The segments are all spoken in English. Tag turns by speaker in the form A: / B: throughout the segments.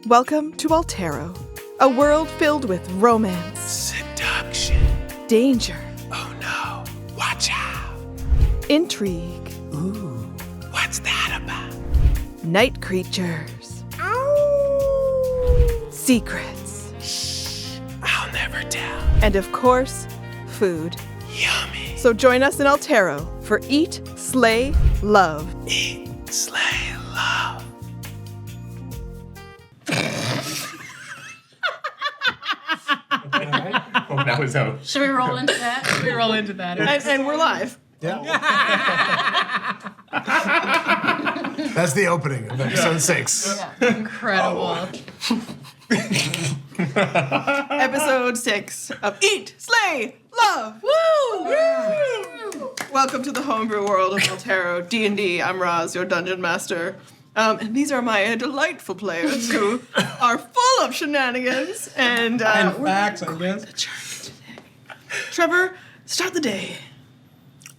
A: Welcome to Altero, a world filled with romance,
B: seduction,
A: danger,
B: oh no, watch out,
A: intrigue,
B: ooh, what's that about?
A: night creatures, ow, secrets,
B: Shh, I'll never tell,
A: and of course, food.
B: Yummy.
A: So join us in Altero for Eat, Slay, Love.
B: Eat, slay, love.
C: Oh, that was out.
D: Should we roll into that? Should we roll into that?
A: And we're live.
E: Yeah. That's the opening of episode 6.
D: Yeah. Incredible.
A: Episode 6 of Eat, Slay, Love. Woo! Woo! Welcome to the homebrew world of Altero D&D. I'm Roz, your dungeon master. And these are my delightful players who are full of shenanigans and
E: facts, I guess.
A: Trevor, start the day.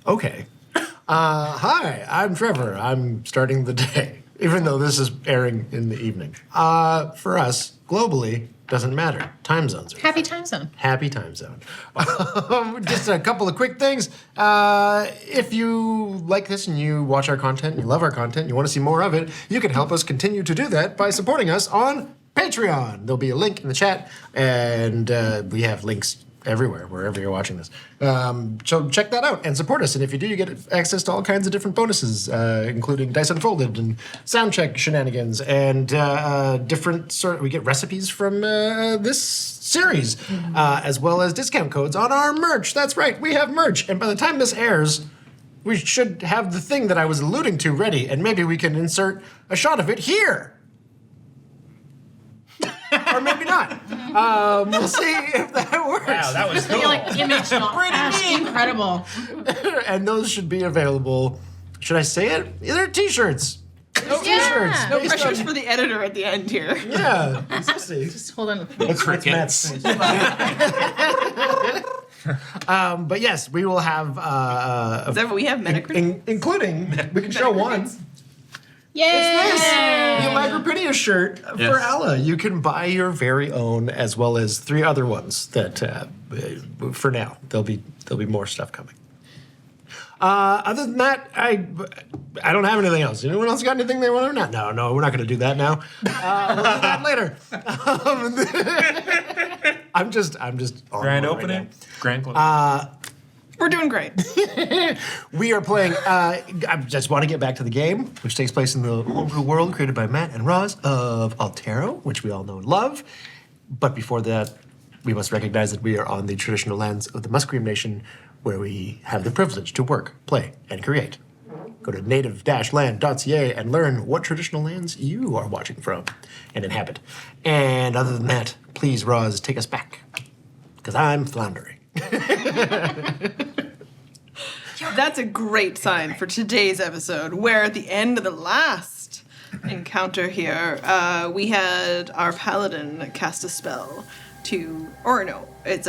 E: Okay. Hi, I'm Trevor. I'm starting the day, even though this is airing in the evening. For us, globally, doesn't matter. Time zones are
D: Happy time zone.
E: happy time zone. Just a couple of quick things. If you like this and you watch our content, you love our content, you want to see more of it, you can help us continue to do that by supporting us on Patreon. There'll be a link in the chat, and we have links everywhere, wherever you're watching this. So check that out and support us. And if you do, you get access to all kinds of different bonuses, including Dice Unfolded and Soundcheck shenanigans and different sort. We get recipes from this series, as well as discount codes on our merch. That's right, we have merch. And by the time this airs, we should have the thing that I was alluding to ready, and maybe we can insert a shot of it here. Or maybe not. We'll see if that works.
C: Wow, that was
D: I feel
C: cool.
D: like the image flash. Incredible.
E: And those should be available. Should I say it? They're t-shirts.
A: No
D: Yeah.
A: No pressures for the editor at the end here.
E: Yeah. Let's see.
D: Just hold on.
E: That's Matt's. But yes, we will have.
A: Is that what we have? Metacritic?
E: Including, we can show one.
D: Yay!
E: The Alacripidia shirt for Alla. You can buy your very own, as well as 3 other ones that, for now, there'll be more stuff coming. Other than that, I don't have anything else. Anyone else got anything they want to? No, we're not going to do that now. We'll do that later. I'm just on
C: Grand
E: one
C: opening,
E: right
C: grand closing.
A: We're doing great.
E: We are playing. I just want to get back to the game, which takes place in the homebrew world created by Matt and Roz of Altero, which we all know and love. But before that, we must recognize that we are on the traditional lands of the Muscream Nation, where we have the privilege to work, play, and create. Go to native-land.ca and learn what traditional lands you are watching from and inhabit. And other than that, please, Roz, take us back, because I'm floundering.
A: That's a great sign for today's episode, where at the end of the last encounter here, we had our paladin cast a spell to, or no, it's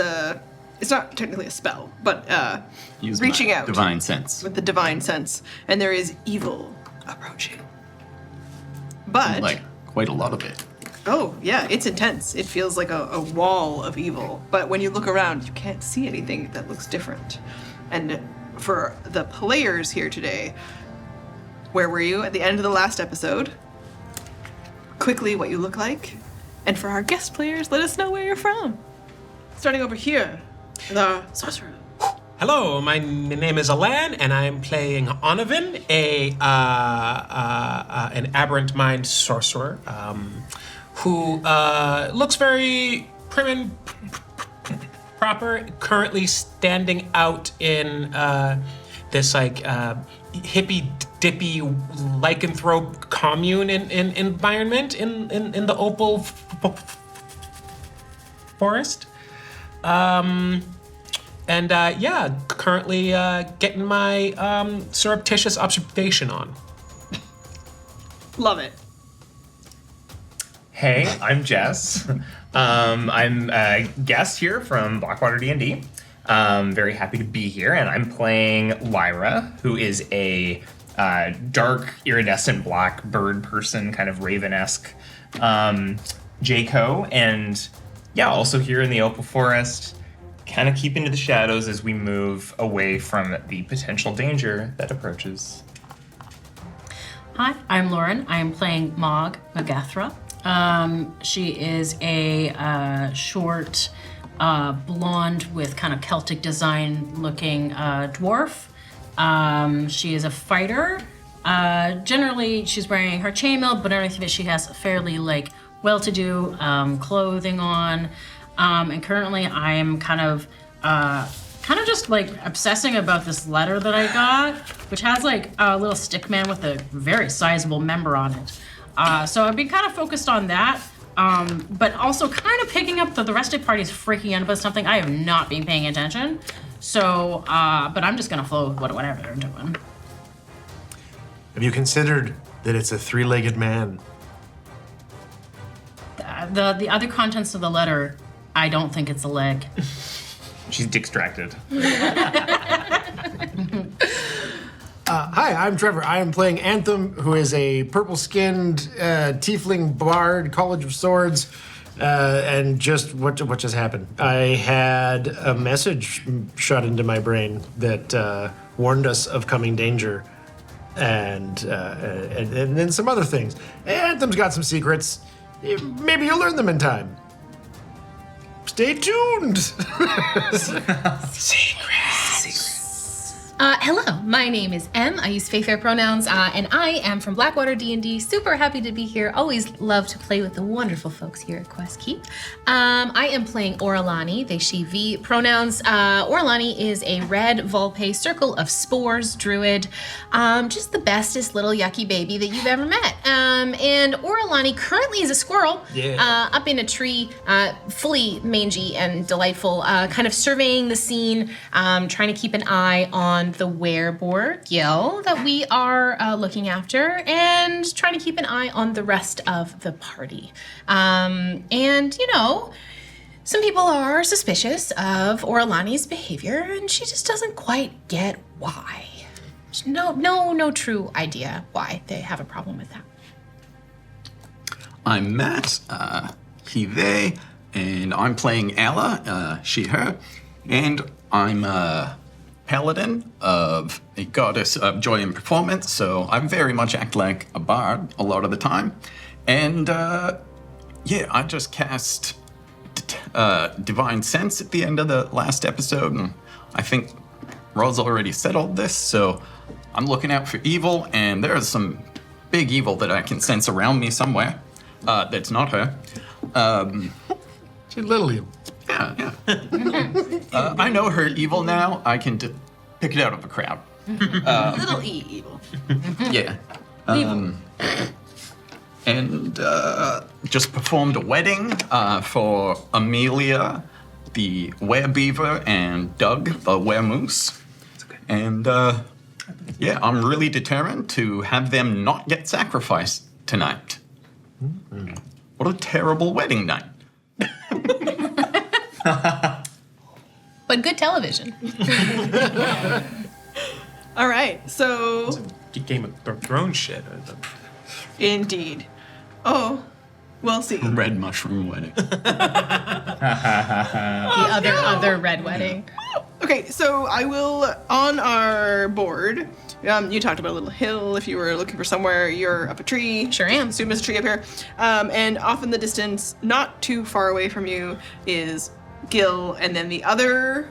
A: not technically a spell, but
F: Use
A: reaching
F: my
A: out
F: divine sense.
A: with the divine sense, and there is evil approaching. But
F: Like quite a lot of it.
A: oh, yeah, it's intense. It feels like a wall of evil. But when you look around, you can't see anything that looks different. And for the players here today, where were you at the end of the last episode? Quickly, what you look like. And for our guest players, let us know where you're from. Starting over here, the sorcerer.
B: Hello, my name is Alan, and I'm playing Onavin, an aberrant mind sorcerer, who looks very prim and proper. Currently standing out in this hippie dippy lycanthrope commune in environment in the opal forest. Currently getting my surreptitious observation on.
A: Love it.
C: Hey, I'm Jess. I'm a guest here from Blackwater D&D. Very happy to be here, and I'm playing Lyra, who is a dark, iridescent black bird person, kind of raven-esque. Jayco, and also here in the Opal Forest, kind of keep into the shadows as we move away from the potential danger that approaches.
D: Hi, I'm Lauren. I am playing Mog Magathra. She is a short, blonde with kind of Celtic design looking dwarf. She is a fighter. Generally, she's wearing her chainmail, but underneath of it, she has fairly well-to-do clothing on. And currently, I am kind of just obsessing about this letter that I got, which has a little stick man with a very sizable member on it. So I've been kind of focused on that, but also kind of picking up that the rest of the party is freaking out about something. I have not been paying attention. So, but I'm just gonna flow with whatever they're doing.
E: Have you considered that it's a three-legged man?
D: The other contents of the letter, I don't think it's a leg.
C: She's distracted.
E: Hi, I'm Trevor. I am playing Anthem, who is a purple-skinned tiefling bard, College of Swords. And just what just happened? I had a message shot into my brain that warned us of coming danger, and then some other things. Anthem's got some secrets. Maybe you'll learn them in time. Stay tuned.
G: Hello, my name is Em. I use Fair pronouns, and I am from Blackwater D&D. Super happy to be here. Always love to play with the wonderful folks here at Quest Keep. I am playing Oralani, they, she, V pronouns. Oralani is a red Volpe Circle of Spores druid. Just the bestest little yucky baby that you've ever met. And Oralani currently is a squirrel up in a tree, fully mangy and delightful, kind of surveying the scene, trying to keep an eye on the wereboar Gil that we are looking after, and trying to keep an eye on the rest of the party. And, you know, some people are suspicious of Oralani's behavior, and she just doesn't quite get why. No true idea why they have a problem with that.
F: I'm Matt, he, they, and I'm playing Ella, she, her, and I'm Haledon of a goddess of joy and performance, so I very much act like a bard a lot of the time. And I just cast Divine Sense at the end of the last episode, and I think Roz already said all this, so I'm looking out for evil, and there's some big evil that I can sense around me somewhere that's not her.
E: She's little evil.
F: Yeah. I know her evil now. I can pick it out of a crowd.
G: Little evil.
F: Yeah. And just performed a wedding for Amelia, the werebeaver, and Doug, the weremoose. And I'm really determined to have them not get sacrificed tonight. What a terrible wedding night.
G: But good television.
A: All right, so
B: Game of Thrones shit.
A: indeed. Oh, we'll see.
F: Red mushroom wedding.
G: The other red wedding.
A: Okay, so I will, on our board, you talked about a little hill. If you were looking for somewhere, you're up a tree.
G: Sure am.
A: Assume there's a tree up here. And off in the distance, not too far away from you, is Gil, and then the other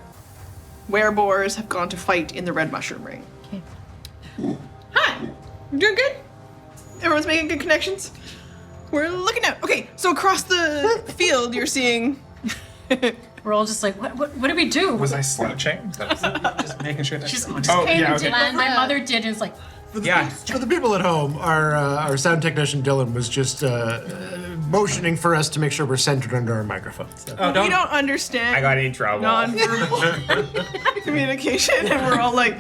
A: wereboars have gone to fight in the red mushroom ring.
G: Okay.
A: Hi, you doing good? Everyone's making good connections? We're looking out. Okay, so across the field, you're seeing...
D: We're all just like, what do we do?
C: Was I slouching?
B: Just making sure that
D: Just
C: Oh,
D: came
C: yeah,
D: and
C: okay.
D: did what my mother did, and it's like,
E: For the people at home, our sound technician Dylan was just motioning for us to make sure we're centered under our microphones. So.
B: Oh,
A: We don't understand
C: I got in trouble.
A: nonverbal communication, and we're all like,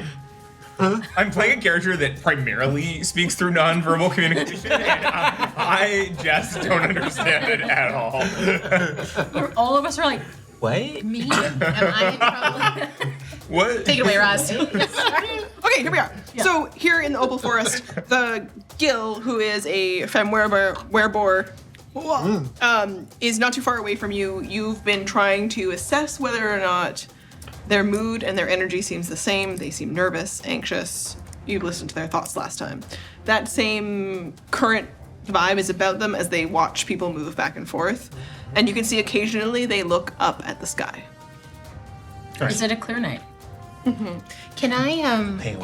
C: I'm playing a character that primarily speaks through nonverbal communication, and I just don't understand it at all.
D: all of us are like,
B: what?
G: Me? Am I in trouble?
C: What?
G: Take it away, Ross.
A: okay, here we are. So here in the Opal Forest, the Gil, who is a femme wereboar, is not too far away from you. You've been trying to assess whether or not their mood and their energy seems the same. They seem nervous, anxious. You listened to their thoughts last time. That same current vibe is about them as they watch people move back and forth. And you can see occasionally they look up at the sky.
D: Is it a clear night?
G: Can I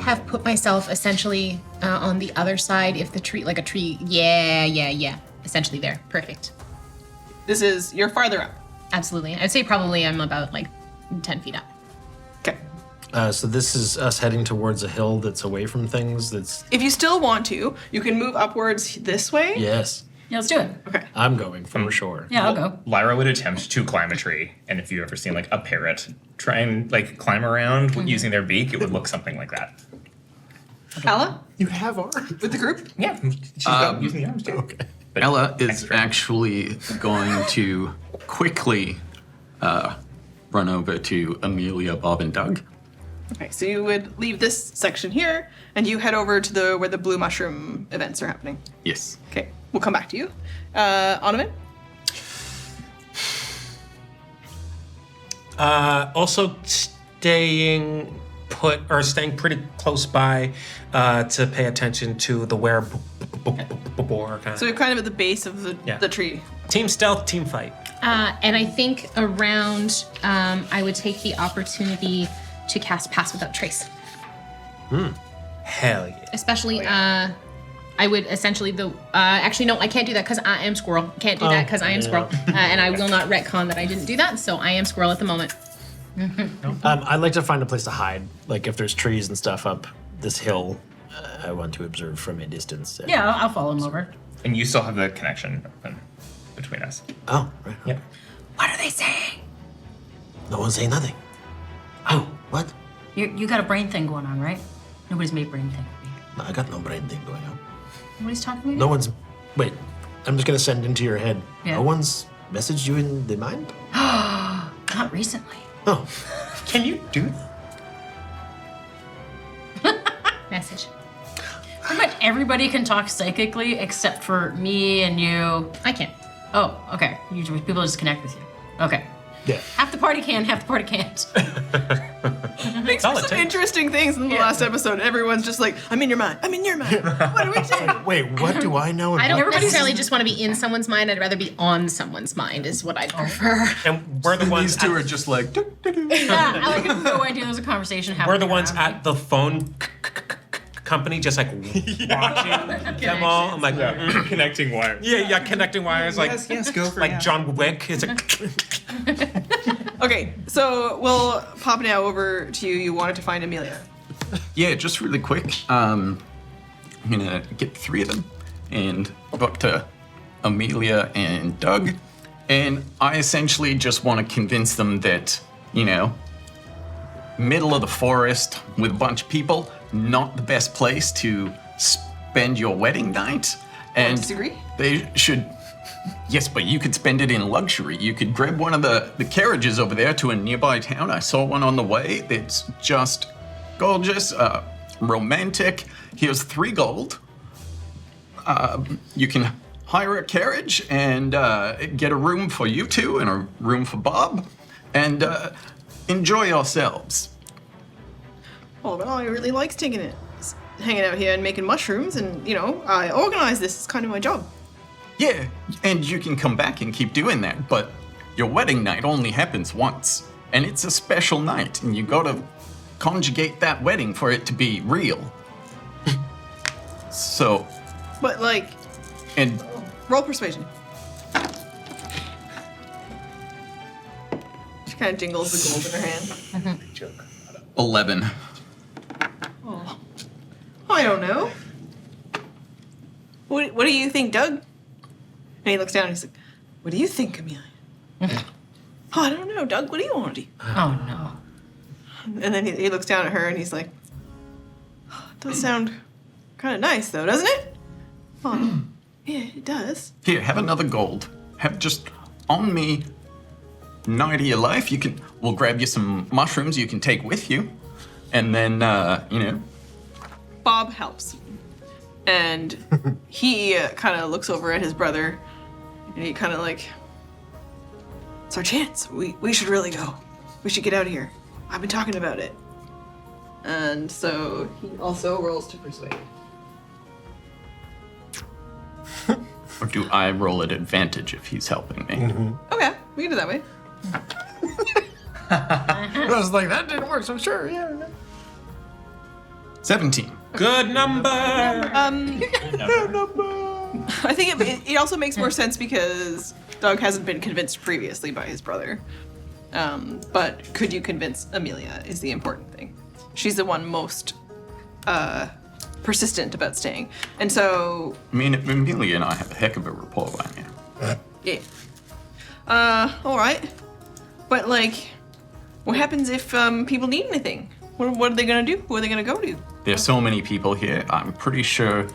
G: have put myself essentially on the other side if the tree, like a tree? Yeah. Essentially there. Perfect.
A: You're farther up.
G: Absolutely. I'd say probably I'm about like 10 feet up.
A: Okay.
E: So this is us heading towards a hill that's away from things. That's
A: If you still want to, you can move upwards this way.
E: yes.
D: Yeah, let's do it.
A: Okay.
E: I'm going for sure.
D: Yeah, I'll go.
C: Lyra would attempt to climb a tree, and if you've ever seen like a parrot try and like climb around using their beak, it would look something like that.
A: Ella,
E: You have arms.
A: with the group?
C: Yeah, she's using the arms too.
E: Okay.
C: But
F: Ella is
C: extra.
F: actually going to quickly run over to Amelia, Bob, and Doug.
A: Okay, so you would leave this section here, and you head over to where the blue mushroom events are happening.
F: Yes.
A: Okay, we'll come back to you. Onovan?
B: Also staying put or staying pretty close by to pay attention to the wereboar kind
A: So
B: of.
A: you're kind of at the base of the tree.
B: Team stealth, team fight.
G: And I think around, I would take the opportunity to cast Pass Without Trace.
B: Hell yeah.
G: Especially, I would essentially actually no, I can't do that because I am squirrel. Can't do that because I am squirrel, and I will not retcon that I didn't do that. So I am squirrel at the moment.
E: I'd like to find a place to hide. Like if there's trees and stuff up this hill, I want to observe from a distance.
D: Yeah, I'll follow him over.
C: And you still have the connection open between us.
E: Oh, right.
C: Yep.
D: What are they saying?
E: No one's saying nothing. Oh, what?
D: You got a brain thing going on, right? Nobody's made brain thing for me.
E: No, I got no brain thing going on.
D: Nobody's talking to me?
E: No one's. Wait, I'm just gonna send into your head.
D: Yeah.
E: No one's messaged you in the mind?
D: Not recently.
E: Oh,
C: Can you do that?
G: Message.
D: Pretty much everybody can talk psychically except for me and you.
G: I can't.
D: Oh, okay. People just connect with you. Okay.
E: yeah.
D: Half the party can, half the party can't.
A: Thanks
B: All
A: for
B: it
A: some
B: takes.
A: interesting things in the last episode. Everyone's just like, I'm in your mind. I'm in your mind. What are we doing?
E: Wait, what do I know?
G: I don't
D: Everybody's-
G: necessarily just want to be in someone's mind. I'd rather be on someone's mind. Is what I'd prefer.
B: And we're the ones.
F: These two are just like.
D: Yeah, I like have no idea there's a conversation happening.
B: We're the ones
D: around me.
B: at the phone company, just like watching them all. I'm like,
C: Connecting wires.
B: yeah, connecting wires, like
C: yes, go for
B: like John Wick. It's like,
A: Okay, so we'll pop now over to you. You wanted to find Amelia.
F: Yeah, just really quick. I'm gonna get 3 of them and go up to Amelia and Doug, and I essentially just want to convince them that, middle of the forest with a bunch of people, not the best place to spend your wedding night. And
A: disagree?
F: they should. Yes, but you could spend it in luxury. You could grab one of the carriages over there to a nearby town. I saw one on the way. It's just gorgeous, romantic. Here's 3 gold. You can hire a carriage and get a room for you two and a room for Bob, and enjoy yourselves.
A: Oh, but I really likes hanging out here and making mushrooms, and I organize this. It's kind of my job.
F: Yeah, and you can come back and keep doing that, but your wedding night only happens once, and it's a special night, and you gotta conjugate that wedding for it to be real. So,
A: But
F: and
A: roll persuasion. She kind of jingles the gold in her hand.
F: 11.
A: Oh, I don't know. What do you think, Doug? And he looks down and he's like, what do you think, Amelia? Oh, I don't know, Doug. What do you want to do?
D: Oh no.
A: And then he looks down at her and he's like, oh, it does sound kind of nice, though, doesn't it? Oh, yeah, it does.
F: Here, have another gold. Have just on me night of your life. We'll grab you some mushrooms you can take with you, and then
A: Bob helps. And he kind of looks over at his brother. And he kind of like, it's our chance. We should really go. We should get out of here. I've been talking about it. And so he also rolls to persuade.
F: Or do I roll at advantage if he's helping me?
A: Okay, we can do that way.
E: I was like, that didn't work, so sure, yeah.
F: 17.
B: Good number.
A: I think it also makes more sense because Doug hasn't been convinced previously by his brother. But could you convince Amelia is the important thing. She's the one most persistent about staying. And so...
F: I mean, Amelia and I have a heck of a rapport right now.
A: Yeah. All right. But, like, what happens if people need anything? What are they going to do? Who are they going to go to?
F: There's so many people here. I'm pretty sure,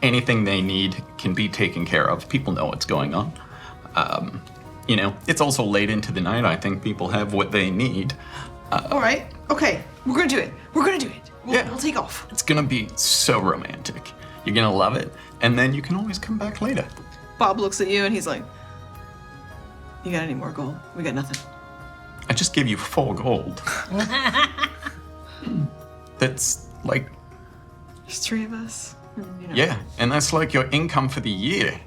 F: anything they need can be taken care of. People know what's going on. It's also late into the night. I think people have what they need.
A: All right. Okay. We're going to do it. We'll take off.
F: It's gonna be so romantic. You're gonna love it. And then you can always come back later.
A: Bob looks at you and he's like, you got any more gold? We got nothing.
F: I just gave you 4 gold. That's like...
A: There's 3 of us. And,
F: Yeah, and that's like your income for the year.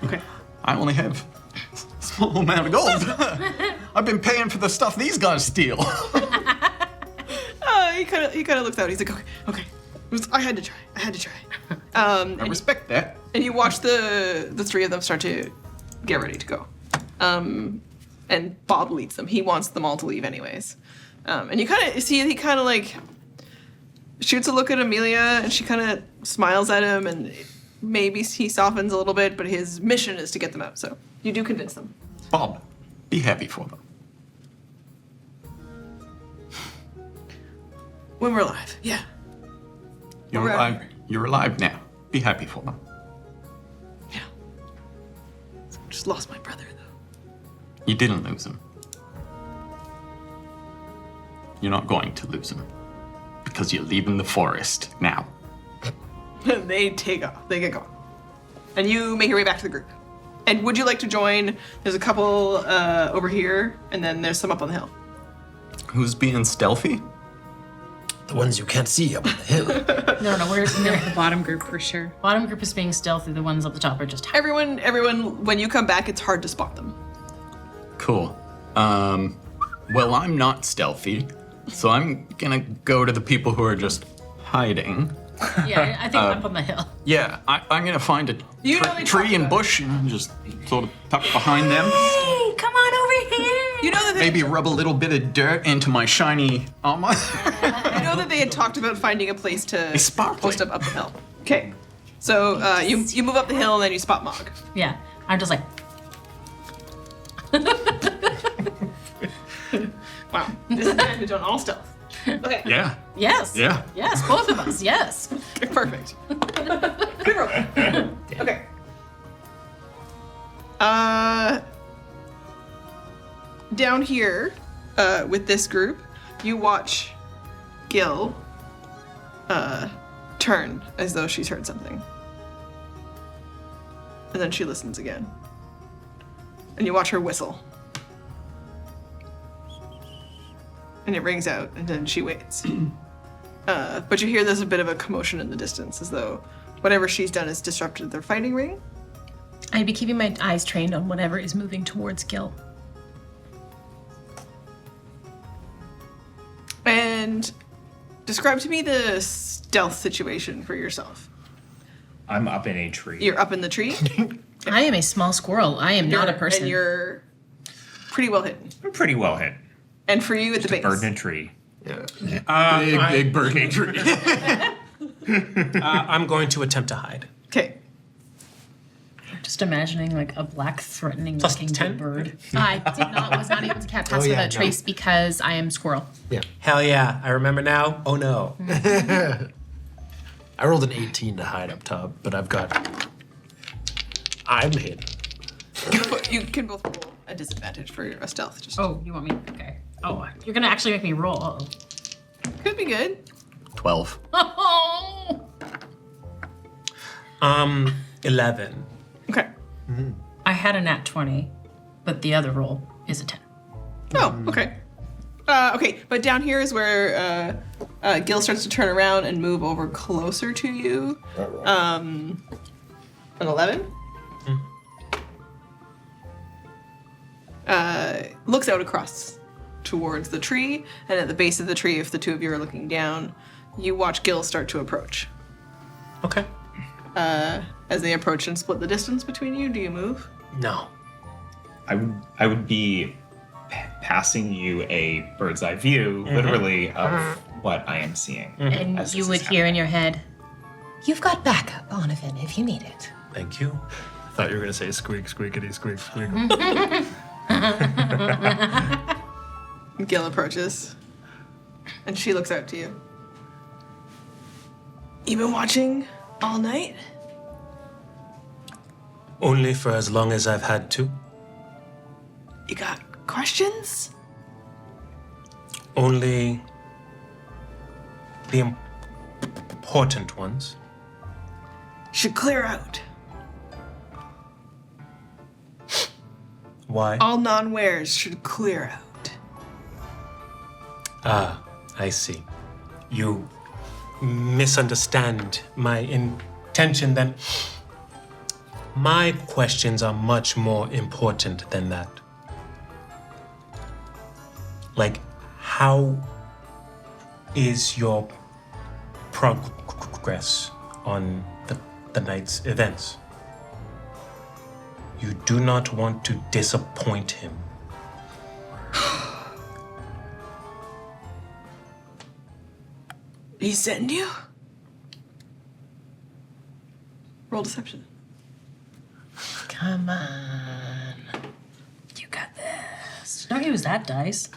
A: Okay.
F: I only have a small amount of gold. I've been paying for the stuff these guys steal.
A: He kind of looks out. He's like, okay. I had to try.
F: I respect that.
A: And you watch the 3 of them start to get ready to go. And Bob leads them. He wants them all to leave anyways. And you kind of see he kind of like shoots a look at Amelia, and she kind of smiles at him, and maybe he softens a little bit, but his mission is to get them out. So you do convince them.
F: Bob, be happy for them.
A: When we're alive, yeah.
F: You're
A: We're out
F: alive.
A: here.
F: You're alive now. Be happy for them.
A: Yeah. Just lost my brother, though.
F: You didn't lose him. You're not going to lose him. Because you're leaving the forest now.
A: They take off. They get going. And you make your way back to the group. And would you like to join? There's a couple over here, and then there's some up on the hill.
F: Who's being stealthy?
E: The ones you can't see up on the hill.
D: No, we're
H: The bottom group for sure.
D: bottom group is being stealthy. The ones up the top are just
A: Everyone, when you come back, it's hard to spot them.
F: Cool. Well, I'm not stealthy, so I'm gonna go to the people who are just hiding.
D: Yeah, I think up on the hill.
F: Yeah, I'm gonna find a
A: You know they
F: tree
A: talked
F: and
A: about
F: bush and just sort of tuck behind them.
D: Hey, come on over here.
A: You know that they,
F: Maybe rub a little bit of dirt into my shiny armor.
A: you know that they had talked about finding a place to
F: It's sparkling.
A: post up the hill. Okay, so you move up the hill and then you spot Mog.
D: Yeah, I'm just like,
A: Wow, this is advantage on all stealth. Okay,
F: Yeah.
D: yes.
F: Yeah.
D: Yes, both of us, yes.
A: perfect. Good roll. Okay. Down here, with this group, you watch Gil turn as though she's heard something. And then she listens again. And you watch her whistle. And it rings out, and then she waits. But you hear there's a bit of a commotion in the distance, as though whatever she's done has disrupted their fighting ring.
G: I'd be keeping my eyes trained on whatever is moving towards Gil.
A: And describe to me the stealth situation for yourself.
C: I'm up in a tree.
A: You're up in the tree.
G: I am a small squirrel. I am not a person.
A: And you're pretty well hidden.
C: I'm pretty well hidden.
A: And for you at the base.
C: Bird in a tree.
E: Big burning tree.
B: I'm going to attempt to hide.
A: Okay.
D: Just imagining like a black threatening
B: Plus
D: looking
B: 10?
D: big bird.
G: I was not able to cast
E: Oh, yeah,
G: without
E: no.
G: trace because I am squirrel.
E: Yeah.
B: Hell yeah, I remember now. Oh no.
E: I rolled an 18 to hide up top, but I'm hidden.
A: You can both roll a disadvantage for a stealth. Just
D: Oh, you want me? Okay. Oh, you're gonna actually make me roll.
A: could be good.
F: 12.
D: Oh.
B: 11.
A: Okay.
D: I had a nat 20, but the other roll is a 10.
A: Oh, okay. Okay, but down here is where Gil starts to turn around and move over closer to you. An 11. Looks out across towards the tree, and at the base of the tree, if the two of you are looking down, you watch Gil start to approach.
B: Okay.
A: As they approach and split the distance between you, do you move?
B: No.
C: I would be passing you a bird's eye view, literally, of what I am seeing.
G: And
C: as
G: you
C: this
G: would
C: is
G: hear in your head, "You've got backup, Onavin, if you need it."
B: Thank you.
H: I thought you were gonna say squeak, squeakity, squeak, squeak.
A: Gil approaches, and she looks out to you. You been watching all night?
B: Only for as long as I've had to.
A: You got questions?
B: Only the important ones.
A: Should clear out.
B: Why?
A: All non-wares should clear out.
B: Ah, I see. You misunderstand my intention then. My questions are much more important than that. Like, how is your progress on the night's events? You do not want to disappoint him.
A: He send you? Roll deception.
G: Come on.
D: You got this. Don't use that dice.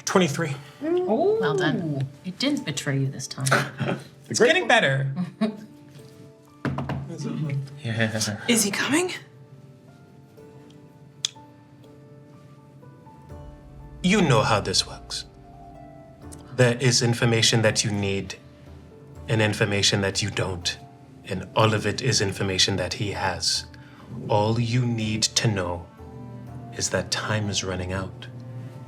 B: 23.
D: Oh,
G: Well done.
D: It didn't betray you this time.
B: It's getting better.
C: Yeah.
A: Is he coming?
B: You know how this works. There is information that you need and information that you don't. And all of it is information that he has. All you need to know is that time is running out.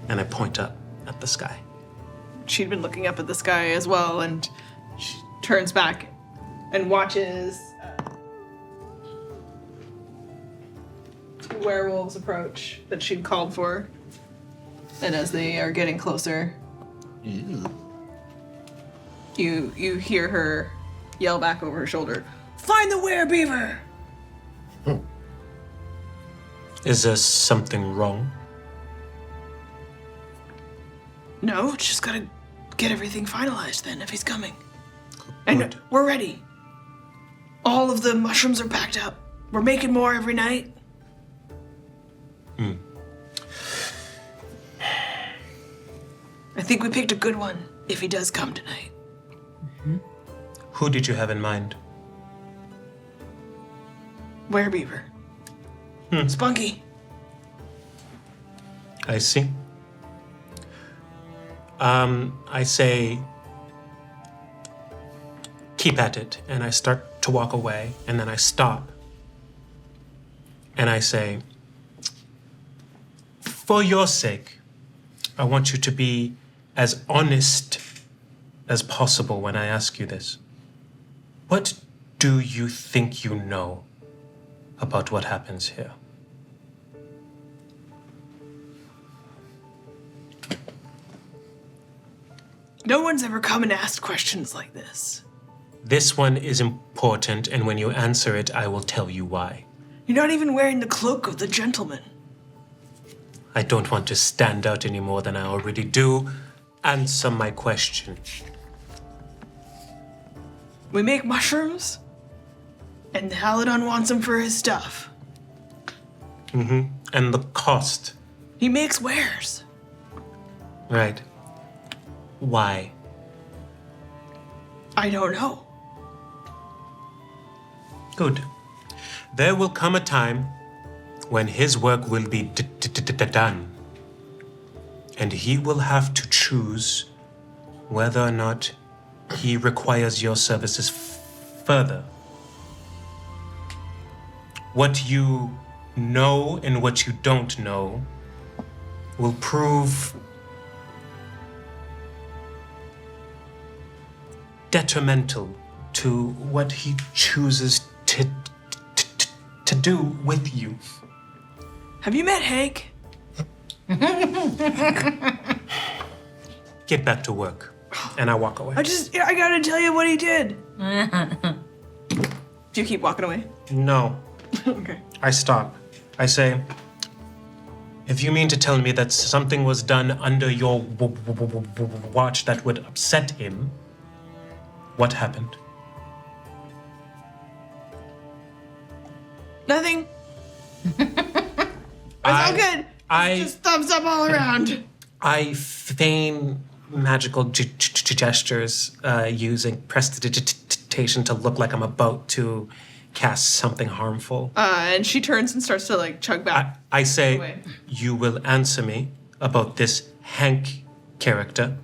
B: And I point up at the sky.
A: She'd been looking up at the sky as well, and she turns back and watches two werewolves approach that she'd called for. And as they are getting closer, you hear her yell back over her shoulder, "Find the werebeaver!"
B: Is there something wrong?
A: No, just gotta get everything finalized then, if he's coming. And
B: Good.
A: we're ready. All of the mushrooms are packed up. We're making more every night. I think we picked a good one, if he does come tonight.
B: Who did you have in mind?
A: Werebeaver. Spunky.
B: I see. I say, keep at it. And I start to walk away, and then I stop. And I say, for your sake, I want you to be as honest as possible when I ask you this. What do you think you know about what happens here?
A: No one's ever come and asked questions like this.
B: This one is important, and when you answer it, I will tell you why.
A: You're not even wearing the cloak of the gentleman.
B: I don't want to stand out any more than I already do. Answer my question.
A: We make mushrooms, and Haledon wants them for his stuff.
B: And the cost.
A: He makes wares.
B: Right. Why?
A: I don't know.
B: Good. There will come a time when his work will be done. And he will have to choose whether or not he requires your services further. What you know and what you don't know will prove detrimental to what he chooses to do with you.
A: Have you met Hank?
B: Get back to work. And I walk away.
A: I gotta tell you what he did. Do you keep walking away?
B: No.
A: Okay.
B: I stop. I say, if you mean to tell me that something was done under your watch that would upset him, what happened?
A: Nothing. It's all good. Just thumbs up all around.
B: I feign magical gestures using prestidigitation to look like I'm about to cast something harmful.
A: And she turns and starts to like chug back.
B: I say,
A: away.
B: you will answer me about this Hank character.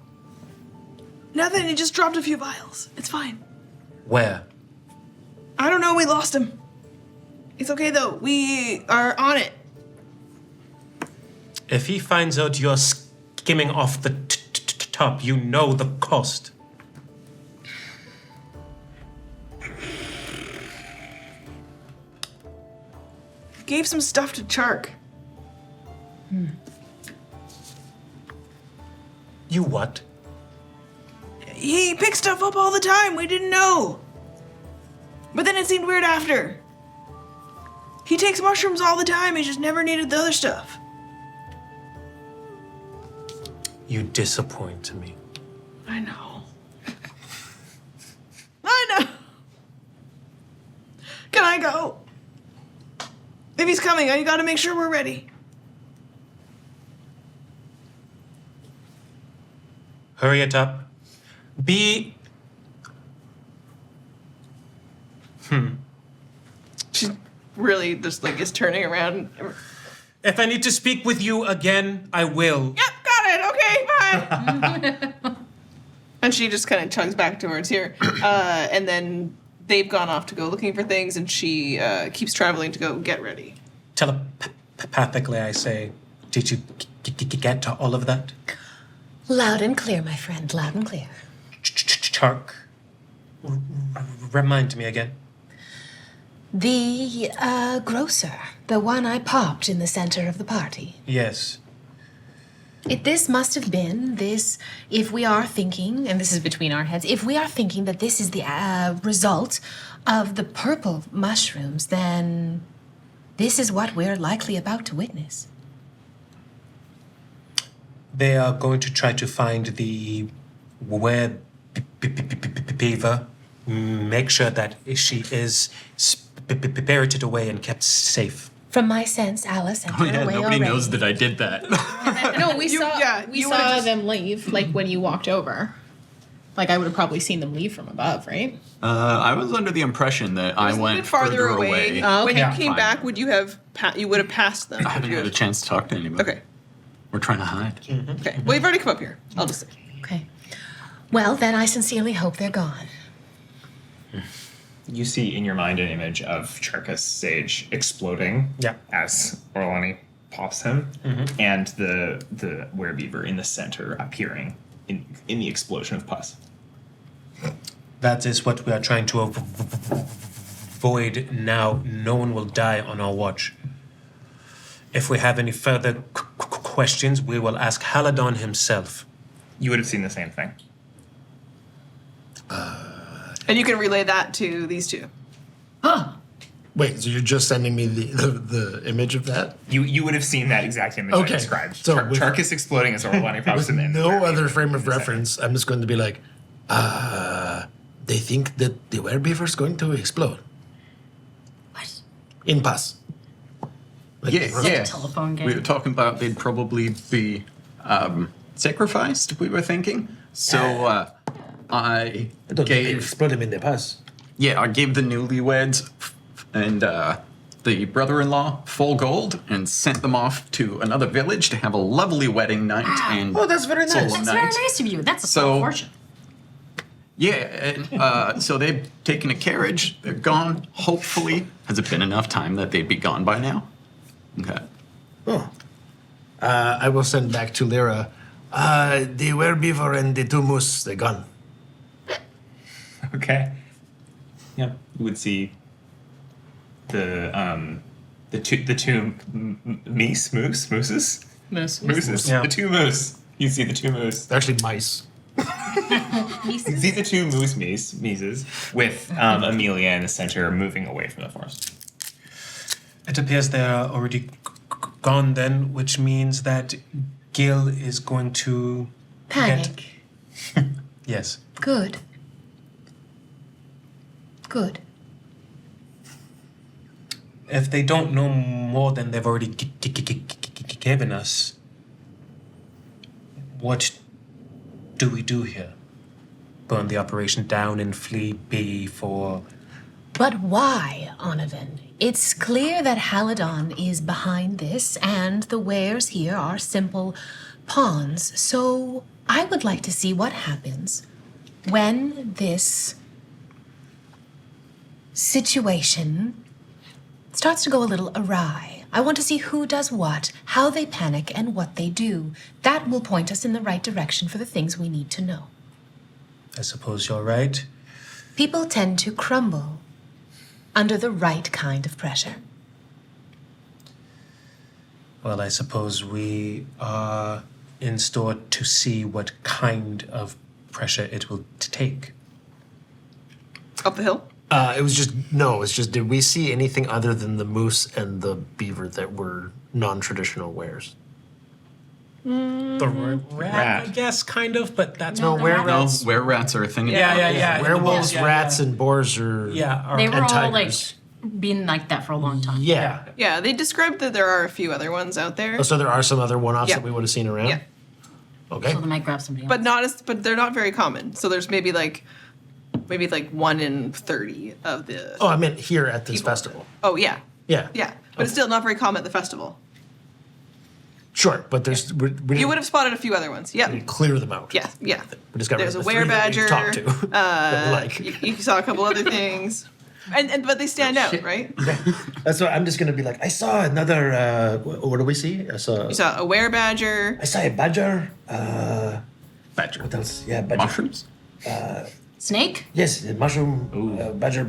A: Nothing. He just dropped a few vials. It's fine.
B: Where?
A: I don't know. We lost him. It's okay though. We are on it.
B: If he finds out you're skimming off the top, you know the cost.
A: Gave some stuff to Chark.
B: You what?
A: He picks stuff up all the time. We didn't know. But then it seemed weird after. He takes mushrooms all the time. He just never needed the other stuff.
B: You disappoint me.
A: I know. I know. Can I go? If he's coming, you gotta make sure we're ready.
B: Hurry it up.
A: She's really just like is turning around.
B: If I need to speak with you again, I will.
A: Yep, got it. Okay, bye. And she just kind of chugs back towards here. And then they've gone off to go looking for things, and she keeps traveling to go get ready.
B: Telepathically, I say, did you get to all of that?
G: Loud and clear, my friend. Loud and clear.
B: Chark, remind me again.
G: The grocer. The one I popped in the center of the party.
B: Yes.
G: This must have been this, if we are thinking, and this is between our heads, if we are thinking that this is the result of the purple mushrooms, then this is what we're likely about to witness.
B: They are going to try to find the beaver, make sure that she is spirited away and kept safe.
G: From my sense, Alice sent
F: Oh
G: her
F: yeah,
G: away
F: nobody
G: already.
F: knows that I did that.
I: No, we saw
A: you would've just-
I: them leave, like when you walked over. Like I would have probably seen them leave from above, right?
F: I was under the impression that I
A: It was a little
F: went
A: bit farther away.
I: Oh,
A: When
I: okay.
A: you came
F: Fine.
A: back, would you have you would have passed them?
F: I haven't had a chance to talk to anybody.
A: Okay.
F: We're trying to hide.
A: Okay. Well, you've already come up here. I'll just say.
G: Okay. Well, then I sincerely hope they're gone.
C: You see in your mind an image of Charkas Sage exploding as Orlani pops him, and the werebeaver in the center appearing in the explosion of pus.
B: That is what we are trying to avoid now. No one will die on our watch. If we have any further questions, we will ask Haledon himself.
C: You would have seen the same thing.
A: And you can relay that to these two.
E: Wait, so you're just sending me the image of that?
C: You would have seen that exact image I
E: Okay,
C: described.
E: so with-
C: Charkas exploding as Orlani pops him in.
E: No other frame of reference. I'm just going to be like, they think that the werebeaver's going to explode.
D: What?
E: In pus. Like,
F: Yeah.
D: Telephone game.
F: We were talking about they'd probably be sacrificed, we were thinking. So I gave
E: explode him in the pus.
F: I gave the newlyweds and the brother-in-law full gold and sent them off to another village to have a lovely wedding night. And
E: Oh, that's very nice.
F: solemn
D: That's
F: night.
D: very nice of you. That's a
F: So-
D: small fortune.
F: Yeah, and, so they've taken a carriage. They're gone. Hopefully, has it been enough time that they'd be gone by now? Okay.
E: Oh. I will send back to Lyra. The werebeaver and the two moose, they're gone.
C: Okay. Yeah, you would see the two mooses.
I: Moose.
B: Yeah.
C: The two moose. You see the two moose.
E: They're actually mice.
C: You see the two mooses with Amelia in the center moving away from the forest.
B: It appears they are already gone then, which means that Gil is going to
G: Panic.
B: Yes.
G: Good. Good.
B: If they don't know more than they've already given us, what do we do here? Burn the operation down and flee before...
G: But why, Onavan? It's clear that Haledon is behind this, and the wares here are simple pawns. So I would like to see what happens when this situation starts to go a little awry. I want to see who does what, how they panic, and what they do. That will point us in the right direction for the things we need to know.
B: I suppose you're right.
G: People tend to crumble under the right kind of pressure.
B: Well, I suppose we are in store to see what kind of pressure it will take.
A: Up the hill?
E: It's just, did we see anything other than the moose and the beaver that were non-traditional wares?
B: The rat, I guess, kind of, but that's
E: No, were
F: No,
E: rats.
F: where rats are a thing.
B: Yeah.
E: Werewolves,
B: Yeah,
E: rats, and boars are.
B: Yeah,
D: They were
E: and
D: all like
E: tigers.
D: been like that for a long time.
E: Yeah.
A: Yeah, they described that there are a few other ones out there,
E: Oh, so there are some other one-offs
A: Yeah.
E: that we would have seen around?
A: Yeah.
E: Okay.
D: So they might grab somebody
A: but
D: else.
A: but they're not very common. So there's maybe like 1 in 30 of the.
E: Oh, I meant here at this
A: People.
E: festival.
A: Oh yeah,
E: Yeah.
A: yeah, but it's still not very common at the festival.
E: Sure, but there's we
A: You
E: didn't
A: would have spotted a few other ones. Yeah,
E: clear them out.
A: yeah, yeah.
E: We just got
A: There's a
E: rid of the three that
A: werebadger.
E: we've talked to. that we like.
A: You saw a couple other things, and but they stand out, right?
E: That's what I'm just gonna be like. I saw another. What do we see? I saw.
A: You saw a werebadger.
E: I saw a badger.
F: Badger.
E: What else? Yeah, badger.
F: Mushrooms?
D: Snake?
E: Yes, a mushroom. Badger,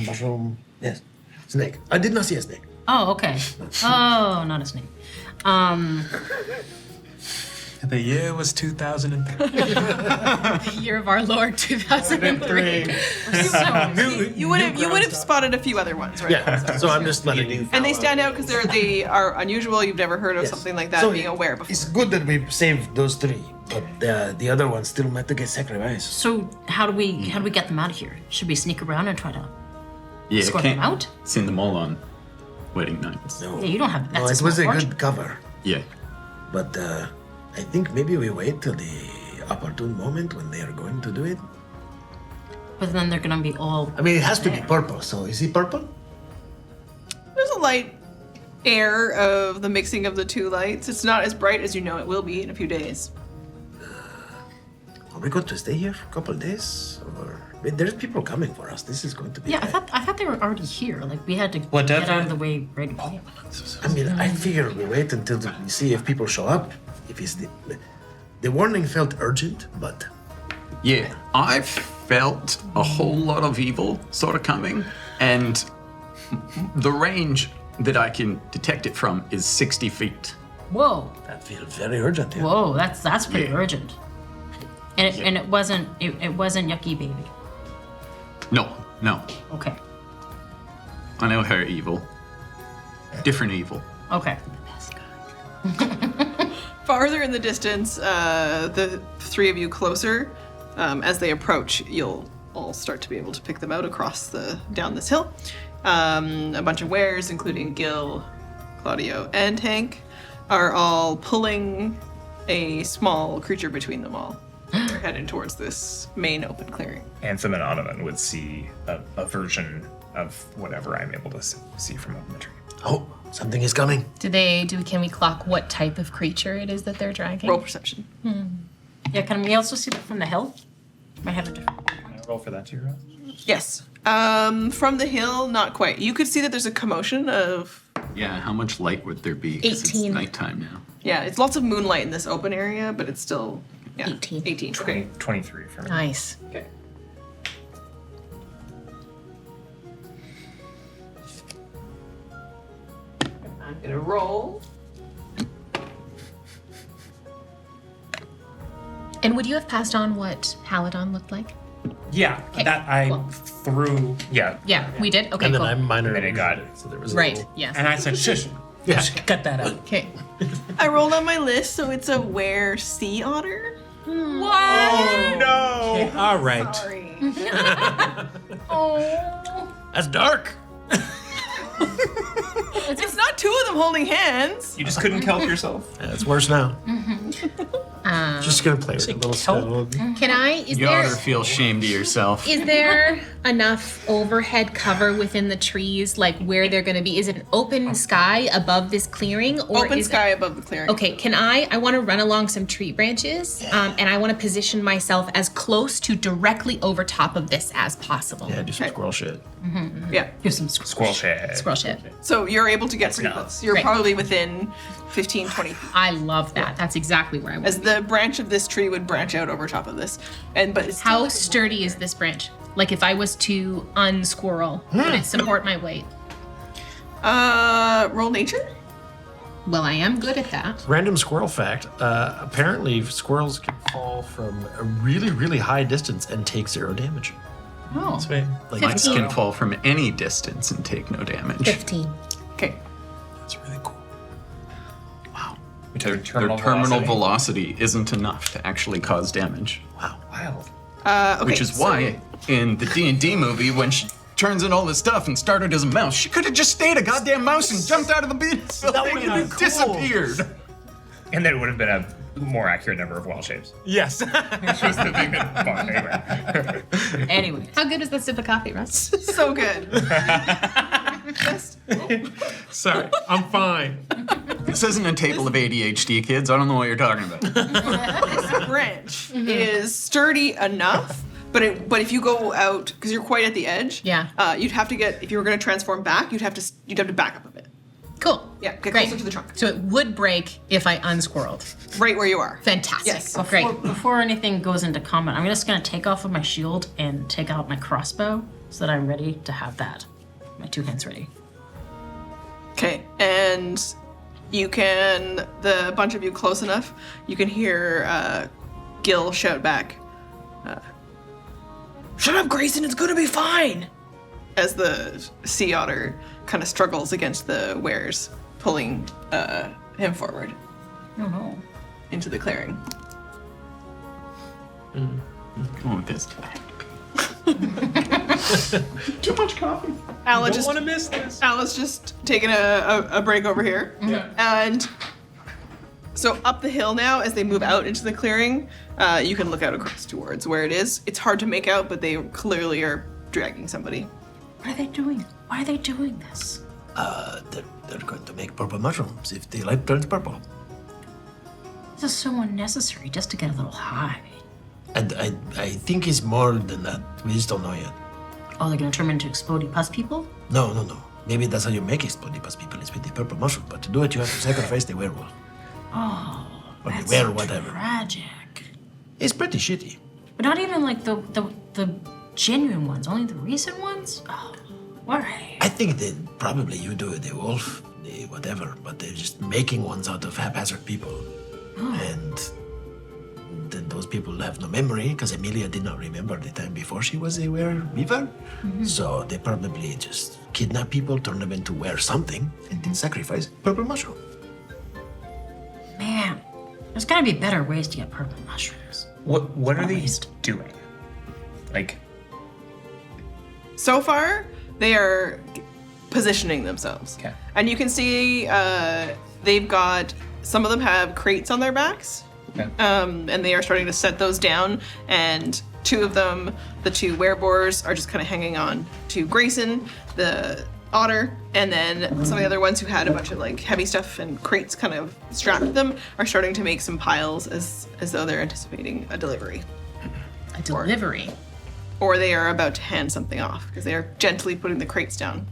E: mushroom. Yes, snake. I did not see a snake.
D: Oh, okay. Oh, not a snake.
B: The year was 2003.
I: Year of our Lord 2003.
A: You would have spotted a few other ones, right?
E: Yeah. So I'm just letting you.
A: And they stand out because they are unusual. You've never heard of something like that
E: So
A: being aware before.
E: It's good that we saved those three, but the other ones still might get sacrificed.
D: So how do we get them out of here? Should we sneak around and try to
F: Yeah,
D: escort
F: can't
D: them out?
F: send them all on wedding nights.
E: No.
D: Yeah, you don't have.
E: No,
D: That's
E: it was a
D: small
E: good
D: fortune.
E: cover,
F: Yeah.
E: but I think maybe we wait till the opportune moment when they are going to do it.
D: But then they're gonna be all.
E: I mean, it has to be purple. So is he purple?
A: There's a light air of the mixing of the two lights. It's not as bright as you know it will be in a few days.
E: Are we going to stay here for a couple of days? Or I mean, there's people coming for us. This is going to be.
D: Yeah,
E: bad.
D: I thought they were already here. Like we had to
B: Whatever.
D: get out of the way right away.
E: I mean, I figure we wait until we see if people show up. If it's the warning felt urgent, but
F: Yeah, I've felt a whole lot of evil sort of coming, and the range that I can detect it from is 60 feet.
D: Whoa,
E: that feels very urgent here.
D: whoa, that's pretty
F: Yeah.
D: urgent. And it wasn't Yucky Baby.
F: No.
D: Okay,
F: I know her evil. Different evil.
D: okay.
A: Farther in the distance, the three of you closer, as they approach, you'll all start to be able to pick them out down this hill. A bunch of wares, including Gil, Claudio, and Hank, are all pulling a small creature between them all. They're headed towards this main open clearing.
C: Ansem and Onavan would see a version of whatever I'm able to see from up in the tree.
E: Oh, something is coming.
G: Can we clock what type of creature it is that they're dragging?
A: Roll perception.
D: Yeah, can we also see that from the hill? Might have a different.
C: Can I roll for that too, Ross?
A: Yes. From the hill, not quite. You could see that there's a commotion of.
F: Yeah, how much light would there be? 'Cause
G: 18.
F: It's nighttime now.
A: Yeah, it's lots of moonlight in this open area, but it's still. Yeah,
G: 18.
A: 18. Okay.
C: 23 for me.
G: Nice.
A: Okay. I'm gonna roll.
G: And would you have passed on what Haledon looked like?
C: Yeah, that I
G: cool.
C: threw. Yeah.
G: Yeah, we did? Okay,
E: And then
G: cool.
E: I minor.
C: And then it got-
E: so there was a
G: Right,
E: little-
G: yes.
C: And I said, shush.
E: Yeah.
D: Cut that out.
G: Okay.
A: I rolled on my list, so it's a were sea otter.
C: Oh, no.
B: All right.
A: Sorry.
E: That's dark.
A: It's not two of them holding hands.
C: You just couldn't kelp yourself.
E: Yeah, it's worse now. Just gonna play with a little stone.
G: Can I,
F: You ought to feel shame to yourself.
G: is there enough overhead cover within the trees, like where they're going to be? Is it an open sky above this clearing? Or
A: Open
G: is
A: sky above the clearing.
G: Okay, I want to run along some tree branches, and I want to position myself as close to directly over top of this as possible.
E: Yeah, do some squirrel shit.
A: Yeah.
D: Here's some
C: Squirrel shit.
G: Squirrel shit.
A: So you're able to get pretty
C: no.
A: close. You're
G: Great.
A: probably within 15, 20 feet.
G: I love that. That's exactly where I want
A: As
G: to be.
A: the branch of this tree would branch out over top of this. But it's
G: How sturdy is this branch? Like if I was to unsquirrel, would it support my weight?
A: roll nature?
G: Well, I am good at that.
E: Random squirrel fact. Apparently, squirrels can fall from a really, really high distance and take 0 damage.
G: Oh,
B: Sweet.
E: Like
F: Mice can fall from any distance and take no damage.
G: 15.
A: Okay.
E: that's really cool.
C: Their
F: Their terminal velocity isn't enough to actually cause damage.
E: Wow.
C: Wild.
A: Okay.
F: Which is why in the D&D movie, when she turns in all this stuff and started as a mouse, she could have just stayed a goddamn mouse and jumped out of the building and
E: cool.
F: disappeared.
C: And then it would have been a more accurate number of wild shapes.
B: Yes.
C: She's the thing that bought anyway.
D: Anyway.
G: How good is that sip of coffee, Russ?
A: So good. Just,
E: Sorry, I'm fine.
F: This isn't a table of ADHD kids. I don't know what you're talking about.
A: this branch is sturdy enough, but if you go out, because you're quite at the edge,
G: Yeah.
A: you'd have to get, if you were going to transform back, you'd have to back up a bit.
G: Cool.
A: Yeah, get
G: Great.
A: closer to the trunk.
G: So it would break if I unsquirreled.
A: Right where you are.
G: Fantastic.
A: Yes.
G: Great.
D: Before anything goes into combat, I'm just going to take off of my shield and take out my crossbow so that I'm ready to have that. My 2 hands ready.
A: Okay, and you can, the bunch of you close enough, you can hear Gil shout back, "Shut up, Grayson, it's gonna be fine!" As the sea otter kind of struggles against the wares, pulling him forward
D: Oh no.
A: into the clearing.
F: Going with this.
C: Too much coffee.
A: Ala
B: Don't
A: just
B: want to miss this.
A: Ala's just taking a break over here.
C: Yeah.
A: And so up the hill now, as they move out into the clearing, you can look out across towards where it is. It's hard to make out, but they clearly are dragging somebody.
D: What are they doing? Why are they doing this?
E: They're going to make purple mushrooms if the light turns purple.
D: This is so unnecessary just to get a little high.
E: And I think it's more than that. We just don't know yet.
D: Oh, they're gonna turn into exploding pus people?
E: No. Maybe that's how you make exploding pus people is with the purple mushroom. But to do it, you have to sacrifice the werewolf.
D: Oh,
E: Or
D: that's
E: the
D: so
E: whatever.
D: tragic.
E: It's pretty shitty.
D: But not even like the genuine ones, only the recent ones? Oh, why?
E: I think that probably you do the wolf, the whatever, but they're just making ones out of haphazard people. And then those people have no memory because Emilia did not remember the time before she was a wereweaver. So they probably just kidnap people, turn them into were something, and then sacrifice purple mushroom.
D: Man, there's gotta be better ways to get purple mushrooms.
C: What are they
D: Waste.
C: doing? Like,
A: So far, they are positioning themselves.
C: Okay.
A: And you can see they've got, some of them have crates on their backs.
C: Okay.
A: And they are starting to set those down. And 2 of them, the 2 wereboars, are just kind of hanging on to Grayson. The otter, and then some of the other ones who had a bunch of like heavy stuff and crates kind of strapped them are starting to make some piles as though they're anticipating a delivery.
D: A delivery.
A: Or they are about to hand something off because they are gently putting the crates down.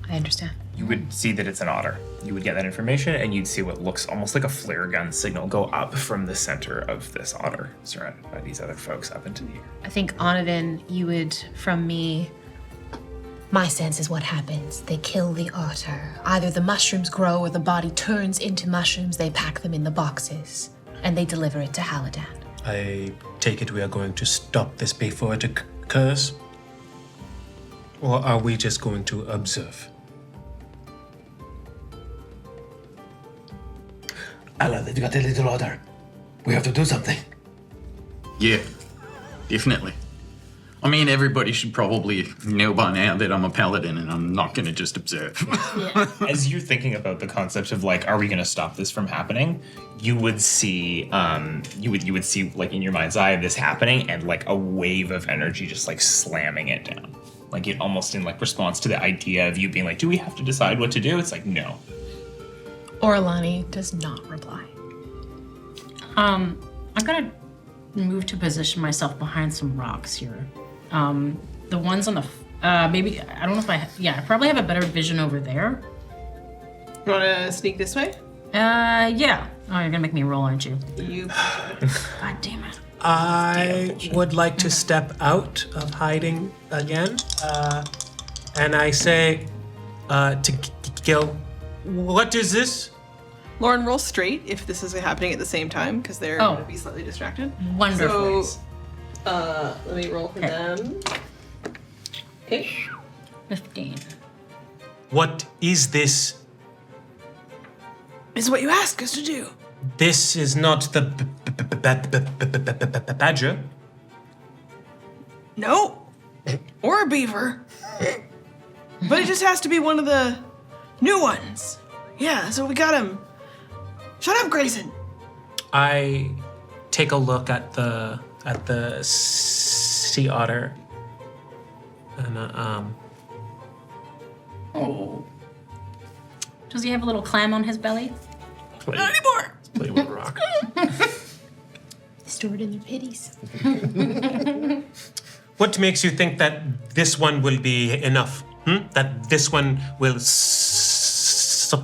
G: I understand.
C: You would see that it's an otter. You would get that information, and you'd see what looks almost like a flare gun signal go up from the center of this otter, surrounded by these other folks up into the air.
G: I think Onavin, you would, from me, my sense is what happens. They kill the otter. Either the mushrooms grow or the body turns into mushrooms. They pack them in the boxes, and they deliver it to Haledon.
B: I take it we are going to stop this before it occurs? Or are we just going to observe?
J: Allah, they've got a little otter. We have to do something.
F: Yeah, definitely. I mean, everybody should probably know by now that I'm a paladin and I'm not going to just observe.
C: As you're thinking about the concept of like, are we going to stop this from happening? You would see, you would see like in your mind's eye this happening, and like a wave of energy just like slamming it down, like it almost in like response to the idea of you being like, do we have to decide what to do? It's like no.
G: Orlani does not reply.
D: I'm gonna move to position myself behind some rocks here. The ones on the maybe I don't know if I probably have a better vision over there.
A: You want to sneak this way?
D: Yeah. Oh, you're gonna make me roll, aren't you?
A: You.
D: God damn it.
B: I would like to step out of hiding again, and I say to Gil, what is this?
A: Lauren, roll straight if this is happening at the same time, because they're going to be slightly distracted.
D: Wonderful.
A: So, let me roll for them. Okay.
D: 15.
B: What is this?
A: It's what you ask us to do.
B: This is not the badger.
A: No. Or a beaver. But it just has to be one of the new ones. Yeah, so we got him. Shut up, Grayson.
B: I take a look at the sea otter, and
D: Oh. Does he have a little clam on his belly?
A: Not anymore.
B: play with a rock.
G: Stored in their pitties.
B: What makes you think that this one will be enough? That this one will suffice?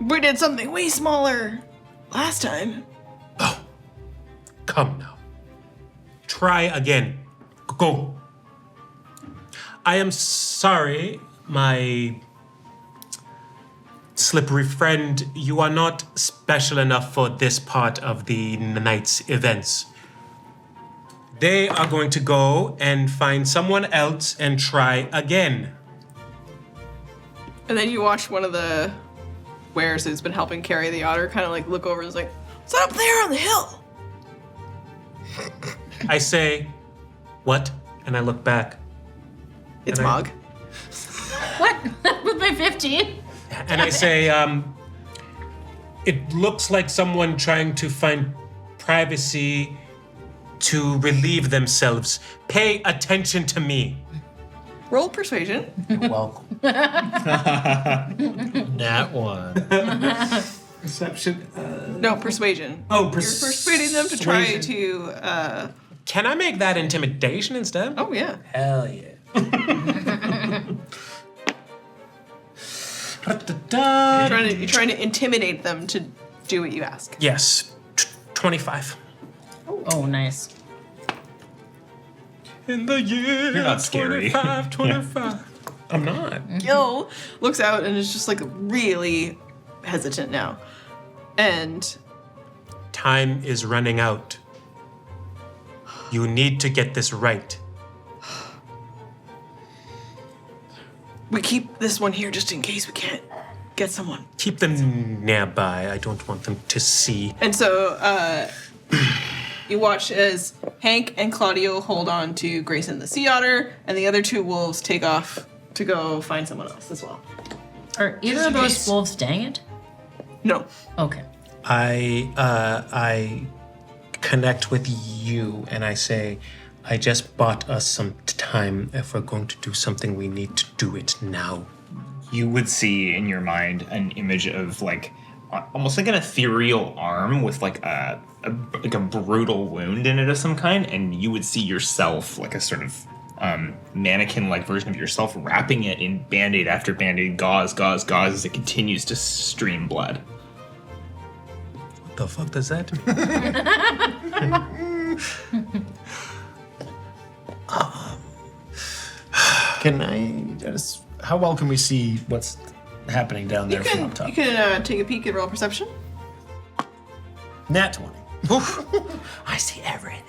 A: We did something way smaller last time.
B: Oh, come now. Try again. Go. I am sorry, my slippery friend. You are not special enough for this part of the night's events. They are going to go and find someone else and try again.
A: And then you watch one of the wares who's been helping carry the otter kind of like look over and is like, "It's up there on the hill."
B: I say, what? And I look back.
A: It's
B: And I-
A: Mog.
D: What? With my 15?
B: And I say, it looks like someone trying to find privacy to relieve themselves. Pay attention to me.
A: Roll persuasion.
J: You're welcome.
E: Nat one.
B: Perception.
A: No, persuasion.
B: Oh,
A: You're persuading them to try to.
B: Can I make that intimidation instead?
A: Oh yeah.
B: Hell yeah.
A: You're trying to intimidate them to do what you ask.
B: Yes. 25.
D: Oh, nice.
B: In the year
C: You're not scary.
B: 25. I'm not.
A: Gil looks out and is just like really hesitant now. And
B: Time is running out. You need to get this right.
A: we keep this one here just in case we can't get someone.
B: Keep them nearby. I don't want them to see.
A: And so you watch as Hank and Claudio hold on to Grayson the sea otter, and the other two wolves take off to go find someone else as well.
D: Are either of those wolves dang it?
A: No.
D: Okay.
B: I connect with you and I say, I just bought us some time. If we're going to do something, we need to do it now.
C: You would see in your mind an image of like almost like an ethereal arm with like a brutal wound in it of some kind, and you would see yourself like a sort of mannequin-like version of yourself wrapping it in band-aid after band-aid, gauze as it continues to stream blood.
B: What the fuck does that mean?
E: Can I just... How well can we see what's happening down there from up top?
A: You can take a peek and roll perception.
E: Nat 20.
B: I see everything.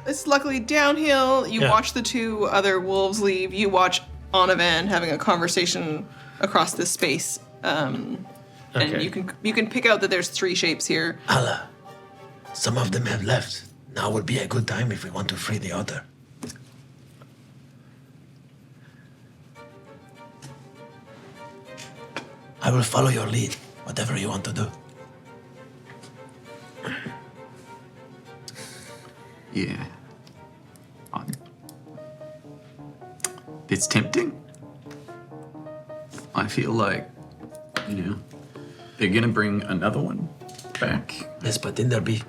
A: It's luckily downhill. You watch the two other wolves leave. You watch Onavan having a conversation across this space. And you can pick out that there's 3 shapes here.
J: Allah, some of them have left. Now would be a good time if we want to free the other. I will follow your lead, whatever you want to do.
F: Yeah. It's tempting. I feel like, they're gonna bring another one back.
J: Yes, but then there'll be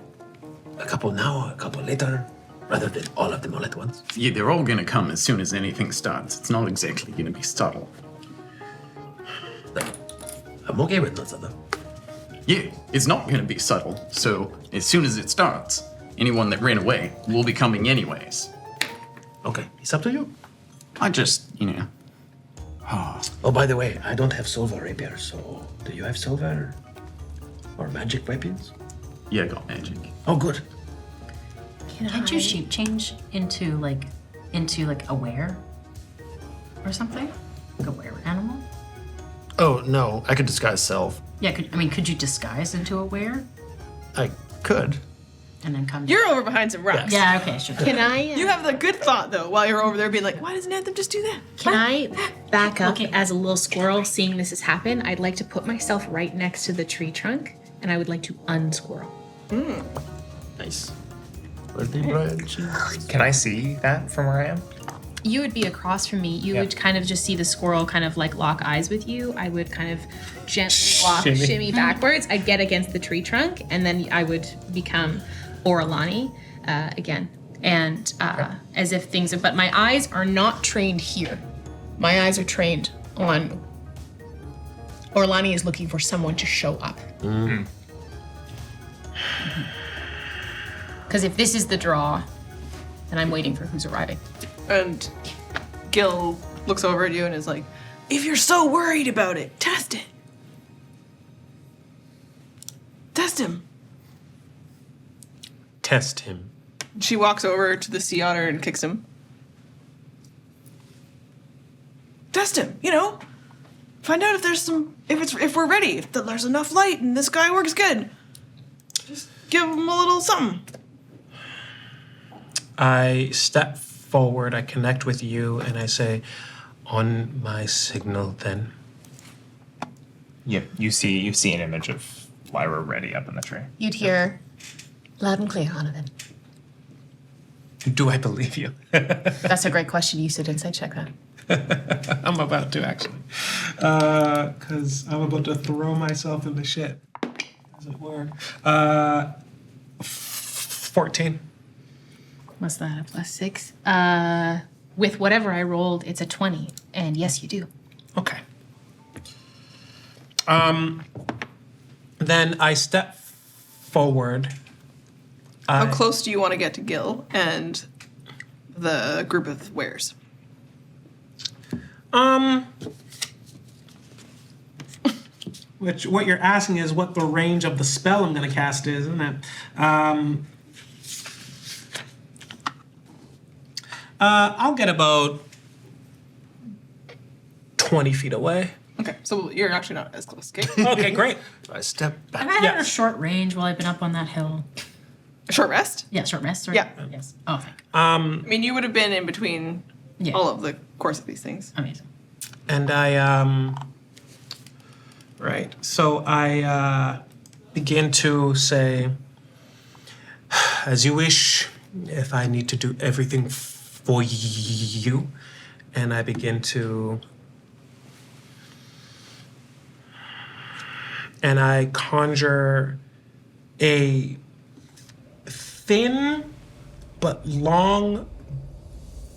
J: a couple now, a couple later, rather than all of them all at once.
F: Yeah, they're all gonna come as soon as anything starts. It's not exactly gonna be subtle.
J: I'm okay with not subtle.
F: Yeah, it's not gonna be subtle. So as soon as it starts, anyone that ran away will be coming anyways.
J: Okay, it's up to you.
F: I just,
J: Oh, by the way, I don't have silver rapier, so do you have silver or magic weapons?
F: Yeah, I got magic.
J: Oh, good.
D: Can't you shape change into like a were or something? Like a were animal?
E: Oh, no. I could disguise self.
D: Yeah, could you disguise into a were
E: I could.
D: and then come?
A: You're over behind some rocks.
D: Yeah, okay, sure.
G: Can I?
A: You have the good thought though, while you're over there being like, why doesn't Anthem just do that?
G: Can I back up as a little squirrel, seeing this has happened? I'd like to put myself right next to the tree trunk, and I would like to unsquirrel.
E: Nice. Birthday brunch.
C: Can I see that from where I am?
G: You would be across from me. You would kind of just see the squirrel kind of like lock eyes with you. I would kind of gently walk, shimmy backwards. I'd get against the tree trunk, and then I would become Oralani again. And as if things, but my eyes are not trained here. My eyes are trained on Oralani is looking for someone to show up. Because if this is the draw, then I'm waiting for who's arriving.
A: And Gil looks over at you and is like, if you're so worried about it, test it. Test him.
B: Test him.
A: She walks over to the sea otter and kicks him. Test him, Find out if there's if we're ready, if there's enough light and this guy works good. Just give him a little something.
B: I step forward, I connect with you, and I say, on my signal then.
C: Yeah, you see an image of Lyra ready up in the tree.
G: You'd hear loud and clear, Donovan.
B: Do I believe you?
G: That's a great question. You should insight check that.
B: I'm about to, actually. Because I'm about to throw myself in the shit, as it were. 14.
G: What's that, a +6? With whatever I rolled, it's a 20. And yes, you do.
B: Okay. Then I step forward.
A: How close do you want to get to Gil and the group of wares?
B: What you're asking is what the range of the spell I'm going to cast is, isn't it? I'll get about 20 feet away.
A: Okay, so you're actually not as close, okay?
B: Okay, great.
E: I step back.
D: Have I had a short range while I've been up on that hill?
A: A short rest?
D: Yeah, short rest. Sorry.
A: Yeah.
D: Yes. Oh, thank.
A: I mean, you would have been in between
D: Yeah.
A: all of the course of these things.
D: Amazing.
B: And right. So I begin to say, as you wish, if I need to do everything for you, and I begin to... And I conjure a thin but long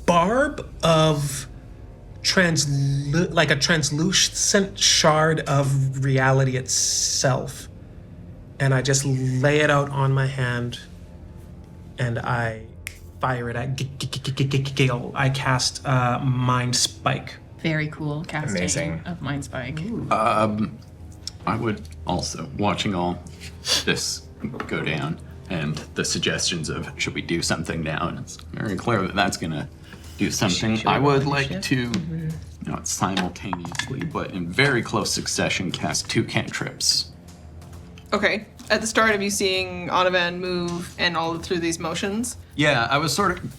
B: barb of like a translucent shard of reality itself. And I just lay it out on my hand and I fire it at Gale. I cast Mind Spike.
I: Very cool casting
C: Amazing.
I: of Mind Spike.
F: I would also, watching all this go down and the suggestions of should we do something now, and it's very clear that that's going to do something. I would like to, not simultaneously, but in very close succession, cast 2 cantrips.
A: Okay. At the start of you seeing Onavan move and all through these motions.
F: Yeah, I was sort of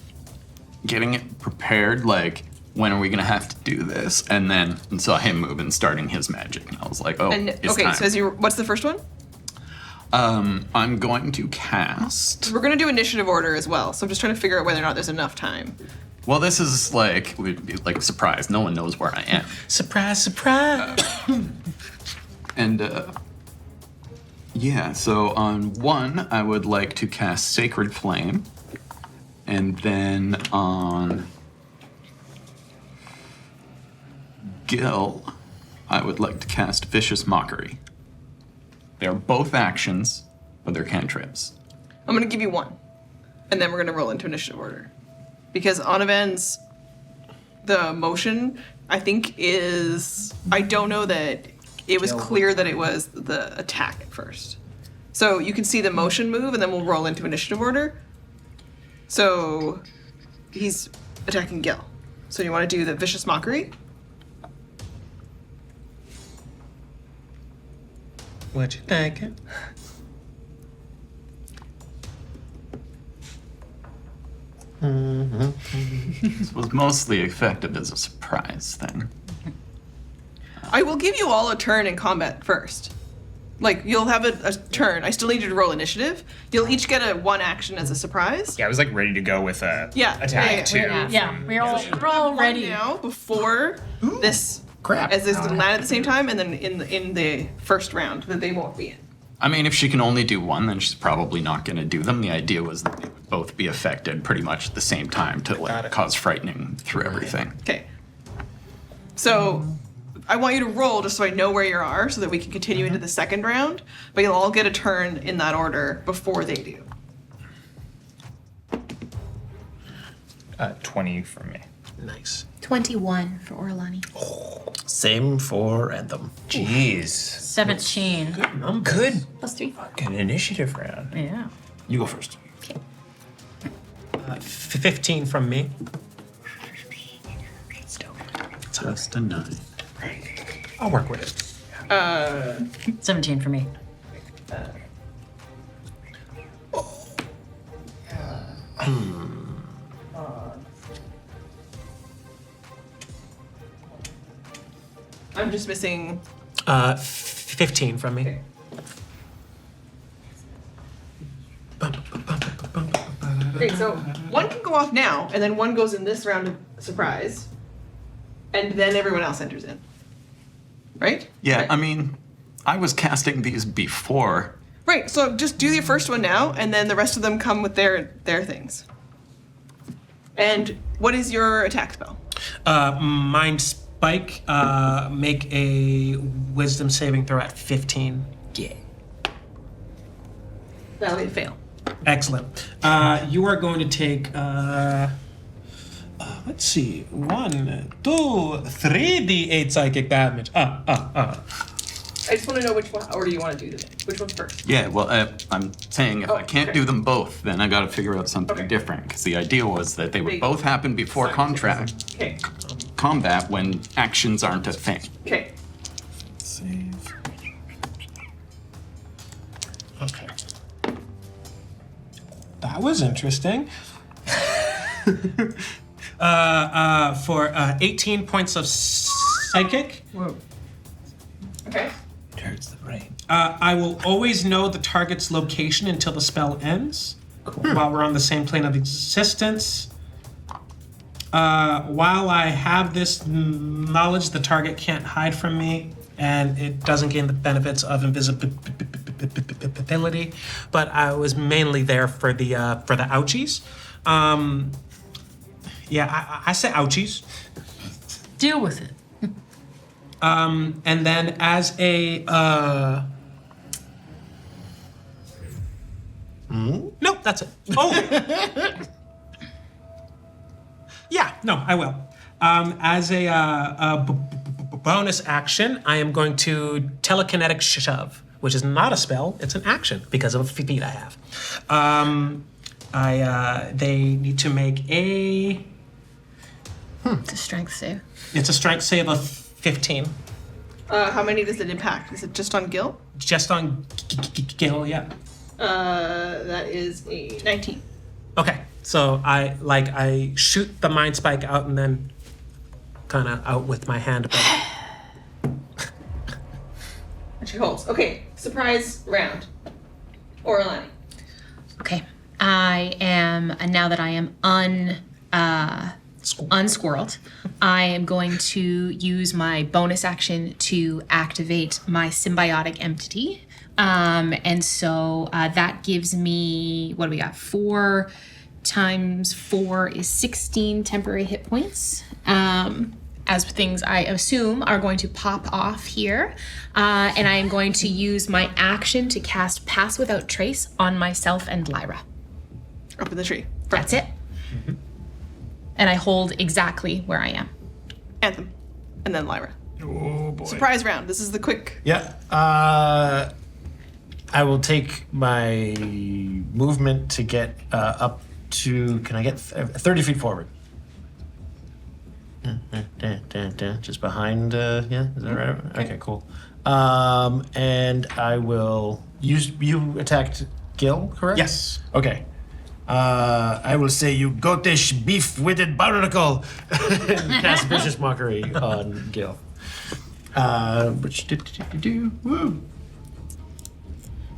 F: getting it prepared, like, when are we going to have to do this? And then saw him move and starting his magic. And I was like, oh, it's time.
A: So what's the first one?
F: I'm going to cast...
A: We're going to do initiative order as well, so I'm just trying to figure out whether or not there's enough time.
F: Well, this is like, would be like a surprise. No one knows where I am.
B: Surprise, surprise!
F: And, yeah, so on 1, I would like to cast Sacred Flame. And then on Gil, I would like to cast Vicious Mockery. They're both actions, but they're cantrips.
A: I'm going to give you 1, and then we're going to roll into initiative order. Because Onavan's, the motion, I think is, I don't know that it was clear that it was the attack at first. So you can see the motion move, and then we'll roll into initiative order. So he's attacking Gil. So you want to do the Vicious Mockery?
B: What you thinking?
F: This was mostly effective as a surprise thing.
A: I will give you all a turn in combat first. Like, you'll have a turn. I still need you to roll initiative. You'll each get a 1 action as a surprise.
C: Yeah, I was like ready to go with a attack too.
D: Yeah, we're all ready.
A: Now, before this
E: Crap.
A: as this land at the same time, and then in the first round that they won't be in.
F: I mean, if she can only do 1, then she's probably not going to do them. The idea was that they would both be affected pretty much at the same time to like cause frightening through everything.
A: Okay. So I want you to roll just so I know where you are, so that we can continue into the second round. But you'll all get a turn in that order before they do.
C: 20 from me.
B: Nice.
G: 21 for Orlani.
J: Same for Anthem.
C: Jeez.
D: 17.
C: Good.
G: +3.
C: Fucking initiative round.
D: Yeah.
J: You go first.
B: 15 from me.
F: Just a 9.
B: I'll work with it.
D: 17 for me.
A: I'm just missing.
B: 15 from me.
A: Okay, so 1 can go off now, and then 1 goes in this round of surprise, and then everyone else enters in. Right?
F: Yeah,
A: Right.
F: I mean, I was casting these before.
A: Right, so just do your first one now, and then the rest of them come with their things. And what is your attack spell?
B: Mind Spike, make a wisdom saving throw at 15. Yeah.
A: That'll be a fail.
B: Excellent. You are going to take, let's see, 1, 2, 3d8 psychic damage.
A: I just want to know which one order you want to do them in. Which one's first?
F: Yeah, well, I'm saying if I can't
A: okay.
F: do them both, then I got to figure out something different. Because the idea was that they would both happen before
A: Okay.
F: combat when actions aren't a thing.
A: Okay.
F: Save.
B: Okay. That was interesting. For 18 points of psychic.
A: Whoa. Okay.
J: It hurts the brain.
B: I will always know the target's location until the spell ends.
K: while we're on the same plane of existence. While I have this knowledge, the target can't hide from me, and it doesn't gain the benefits of invisibility. But I was mainly there for the ouchies. I say ouchies.
D: Deal with it.
K: And then as a Nope, that's it. Oh. Yeah, no, I will. As a bonus action, I am going to telekinetic shove, which is not a spell; it's an action because of a feat I have. They need to make a.
G: It's a strength save.
K: It's a strength save of 15.
A: How many does it impact? Is it just on Gil?
K: Just on Gil, yeah.
A: That is a 19.
K: Okay, so I shoot the mind spike out and then kind of out with my hand.
A: And she holds. Okay, surprise round. Orlani.
G: Okay. I am, and now that I am unsquirreled, I am going to use my bonus action to activate my symbiotic entity. And so that gives me, what do we got? 4 times 4 is 16 temporary hit points. As things I assume are going to pop off here. And I am going to use my action to cast Pass Without Trace on myself and Lyra.
A: Up in the tree.
G: That's it. Mm-hmm. And I hold exactly where I am.
A: Anthem. And then Lyra.
H: Oh boy.
A: Surprise round. This is the quick.
E: Yeah. I will take my movement to get up to. Can I get 30 feet forward? Just behind. Yeah, is that right? Okay, cool. And I will use. You attacked Gil, correct?
K: Yes.
E: Okay. I will say, you goatish beef-witted barnacle, and cast vicious mockery on Gil. Which woo.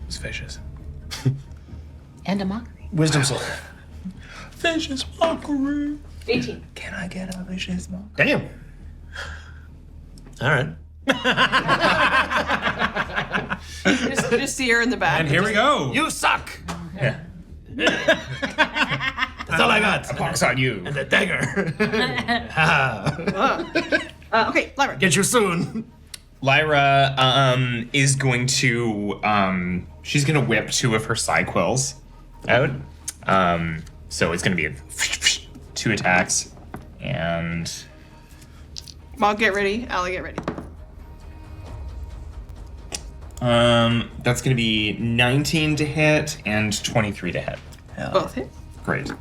C: It's vicious.
G: And a mockery.
E: Wisdom save.
K: Vicious mockery.
A: 18.
C: Can I get a vicious mockery?
E: Damn. All right.
A: You just see her in the back.
K: And here we go.
E: You suck.
C: Yeah.
E: That's all I got.
C: A pox on you.
E: And a dagger.
A: Okay, Lyra.
E: Get you soon.
C: Lyra is going to she's gonna whip 2 of her side quills out. So it's gonna be 2 attacks, and
A: Mog, get ready. Allie, get ready.
C: that's gonna be 19 to hit and 23 to hit.
A: Both hit.
C: Great.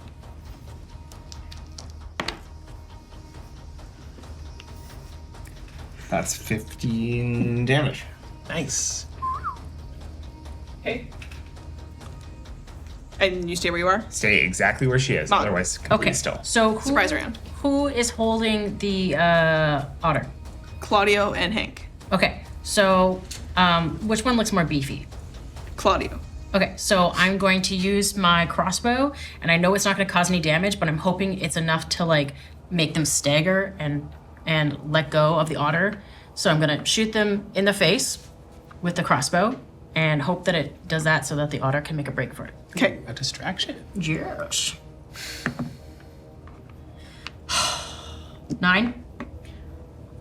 C: That's 15 damage.
K: Nice.
A: Okay. And you stay where you are?
C: Stay exactly where she is,
A: Mog.
C: otherwise completely
D: Okay.
C: still.
D: So
A: Surprise round.
D: Who is holding the otter?
A: Claudio and Hank.
D: Okay. So which one looks more beefy?
A: Claudio.
D: Okay, so I'm going to use my crossbow, and I know it's not going to cause any damage, but I'm hoping it's enough to like make them stagger and let go of the otter. So I'm going to shoot them in the face with the crossbow and hope that it does that so that the otter can make a break for it.
A: Okay.
K: A distraction.
D: Yes. 9.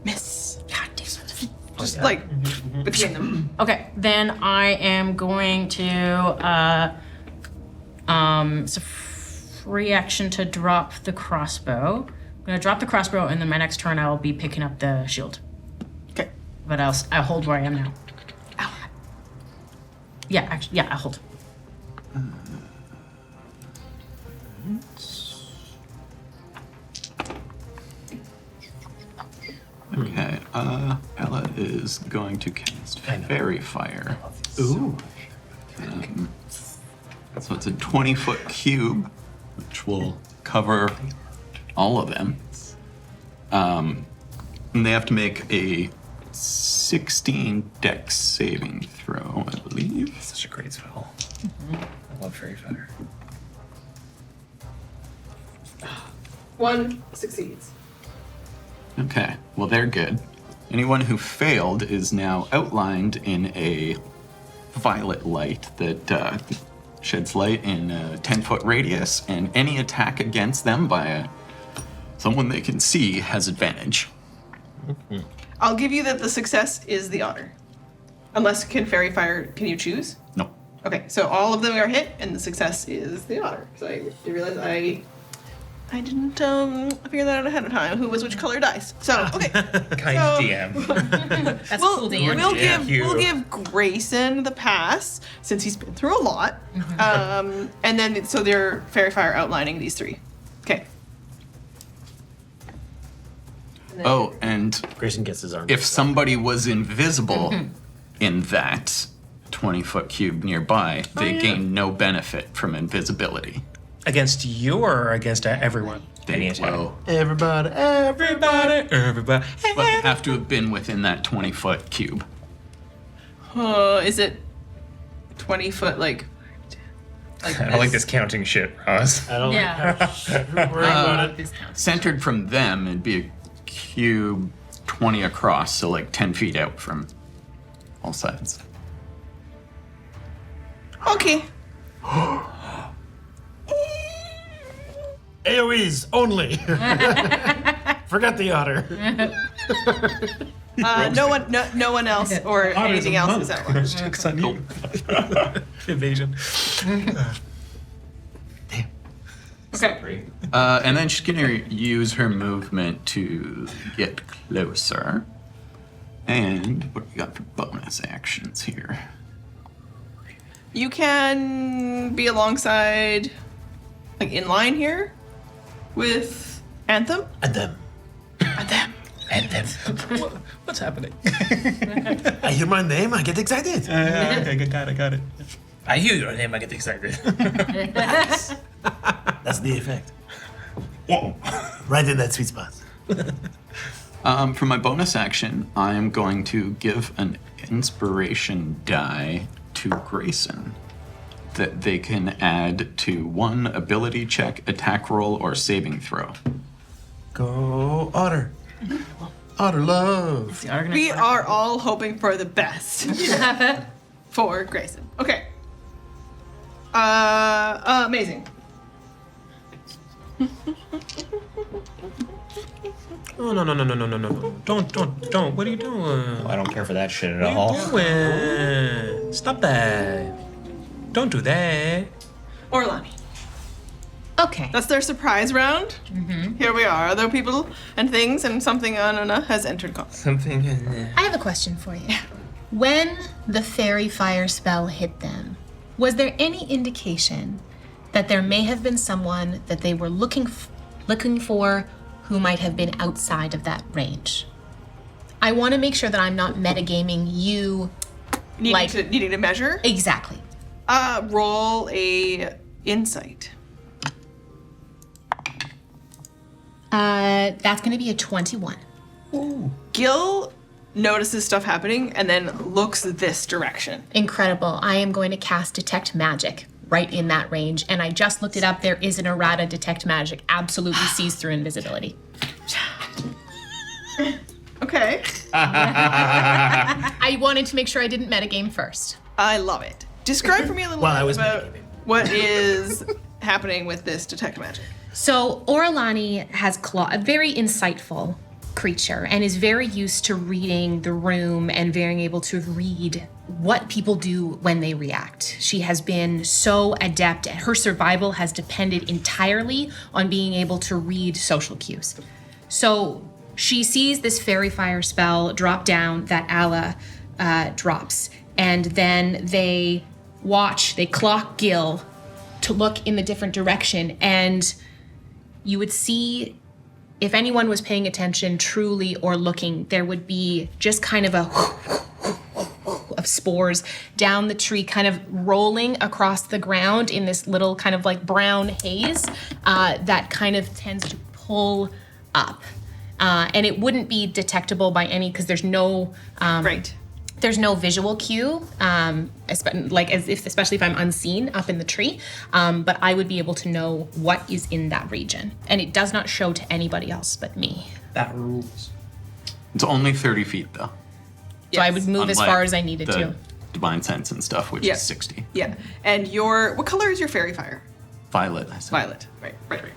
A: Miss.
D: God damn it.
A: Just like between them.
D: Okay, then I am going to it's a free action to drop the crossbow. I'm gonna drop the crossbow, and then my next turn I'll be picking up the shield.
A: Okay.
D: But I'll hold where I am now. Ow. Yeah, actually, yeah, I'll hold.
F: Okay, Ella is going to cast Fairy Fire.
E: Ooh.
F: So it's a 20-foot cube, which will cover all of them. And they have to make a 16 dex saving throw, I believe.
C: Such a great spell. I love Fairy Fire.
A: 1 succeeds.
F: Okay, well, they're good. Anyone who failed is now outlined in a violet light that sheds light in a 10-foot radius, and any attack against them by someone they can see has advantage.
A: I'll give you that the success is the otter. Unless can you choose?
F: No.
A: Okay, so all of them are hit, and the success is the otter. So I realized I didn't figure that out ahead of time. Who was which color dice? So okay,
C: Kind DM.
G: That's cool, Dan.
A: we'll give Grayson the pass since he's been through a lot. And then so they're fairy fire outlining these 3. Okay.
F: Oh, and
J: Grayson gets his arm.
F: if somebody was invisible in that 20-foot cube nearby, they gain no benefit from invisibility.
K: Against you or against everyone?
F: Well,
E: Everybody.
K: Everybody.
F: but they have to have been within that 20-foot cube.
A: Is it 20 foot like
C: I don't like this counting shit, Ross.
J: I don't worry about it.
F: Centered from them, it'd be a cube 20 across, so like 10 feet out from all sides.
A: Okay.
E: AoEs only. Forget the otter.
A: No one else or anything else is at large.
K: Joke's on you. Evasion.
A: Okay.
F: And then she's gonna use her movement to get closer. And what do we got for bonus actions here?
A: You can be alongside, like in line here, with Anthem.
J: And them.
A: Anthem.
J: And them.
K: What's happening?
J: I hear my name, I get excited.
K: Okay, got it.
J: I hear your name, I get excited. That's the effect.
C: Whoa.
J: Right in that sweet spot.
F: For my bonus action, I am going to give an inspiration die to Grayson that they can add to one ability check, attack roll, or saving throw.
J: Go Otter.
E: Otter love.
A: We are all hoping for the best for Grayson. Okay. Amazing.
K: Oh, no. Don't. What are you doing?
C: I don't care for that shit at
K: What
C: all.
K: are you doing? Stop that. Don't do that.
A: Orlani.
G: Okay.
A: That's their surprise round. Here we are. Other people and things, and something has entered combat.
C: Something.
G: I have a question for you. When the fairy fire spell hit them, was there any indication that there may have been someone that they were looking for who might have been outside of that range? I want to make sure that I'm not metagaming you.
A: Needing to measure?
G: Exactly.
A: Roll a insight.
G: That's going to be a 21.
A: Gil notices stuff happening and then looks this direction.
G: Incredible. I am going to cast Detect Magic right in that range. And I just looked it up. There is an errata Detect Magic. Absolutely sees through invisibility.
A: Okay.
G: I wanted to make sure I didn't metagame first.
A: I love it. Describe for me a little bit about what is happening with this Detect Magic.
G: So Orlani has a very insightful creature and is very used to reading the room and being able to read what people do when they react. She has been so adept, and her survival has depended entirely on being able to read social cues. So she sees this fairy fire spell drop down that Alla drops, and then they clock Gil to look in the different direction, and you would see, if anyone was paying attention truly or looking, there would be just kind of of spores down the tree, kind of rolling across the ground in this little kind of like brown haze that kind of tends to pull up. And it wouldn't be detectable by any, because there's no there's no visual cue, especially if I'm unseen up in the tree. But I would be able to know what is in that region, and it does not show to anybody else but me.
K: That rules.
F: It's only 30 feet, though.
G: So I would move as
F: Unlike
G: far as I needed
F: the
G: to.
F: Divine Sense and stuff, which
A: Yeah.
F: is 60.
A: Yeah. And what color is your fairy fire?
F: Violet, I said.
A: Violet. Right.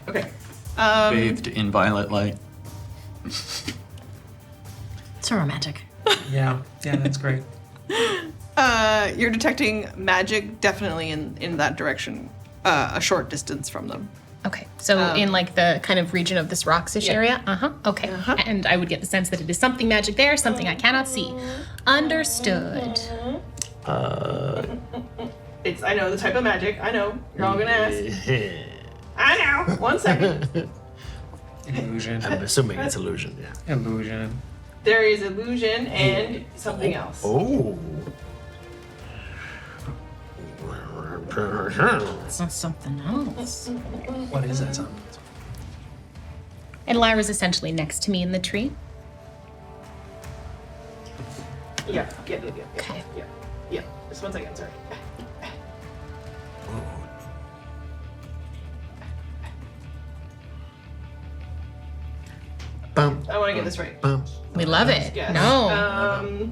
A: Okay.
F: Bathed in violet light.
D: So romantic.
K: Yeah, that's great.
A: You're detecting magic definitely in that direction, a short distance from them.
G: Okay, so in like the kind of region of this rocksish area? Okay. And I would get the sense that it is something magic there, something I cannot see. Understood.
A: It's, I know the type of magic. I know. You're all gonna ask. I know. 1 second.
K: Illusion.
E: I'm assuming it's illusion, yeah.
K: Illusion.
A: There is illusion and something else.
E: Oh.
D: It's not something else.
K: What is that sound?
G: And Lyra's essentially next to me in the tree.
A: Yeah.
G: Okay.
A: Yeah. Just 1 second, sorry.
E: Bum,
A: I want to get this right.
E: bum.
G: We love it.
A: Yes.
G: No.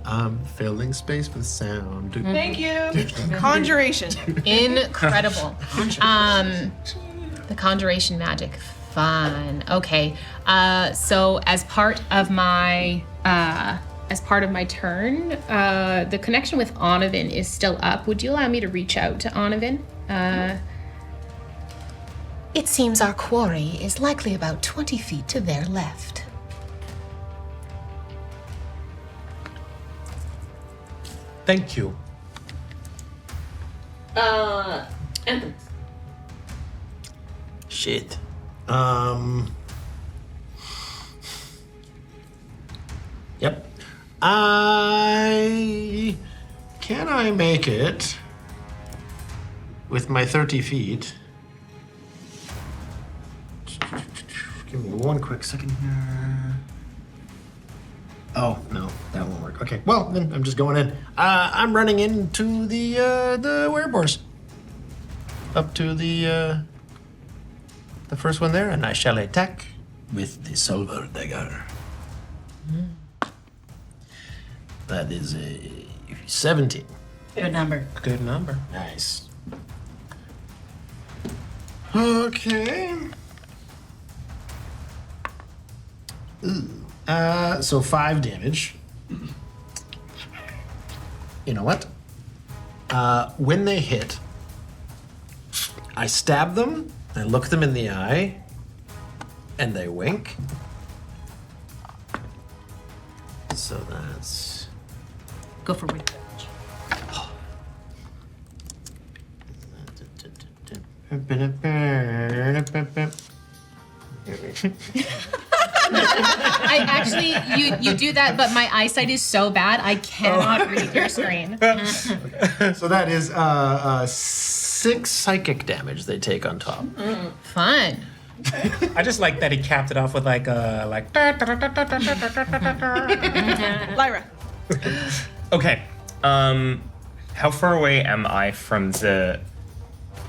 E: I'm filling space with sound.
A: Thank you. Conjuration.
G: Incredible. The conjuration magic. Fun. Okay. So as part of my turn, the connection with Onavin is still up. Would you allow me to reach out to Onavin?
L: It seems our quarry is likely about 20 feet to their left.
K: Thank you.
A: Entrance.
E: Shit. Yep. Can I make it with my 30 feet? Give me 1 quick second here. Oh, no, that won't work. Okay, well, then I'm just going in. I'm running into the wereboars. Up to the first one there, and I shall attack with the silver dagger. That is a 17.
D: Good number.
K: Good number.
E: Nice. Okay. So 5 damage. You know what? When they hit, I stab them, I look them in the eye, and they wink. So that's...
D: Go for wing.
G: I actually, you do that, but my eyesight is so bad, I cannot read your screen.
E: So that is 6 psychic damage they take on top.
G: Fun.
K: I just like that he capped it off with like
A: Lyra.
C: Okay. How far away am I from the...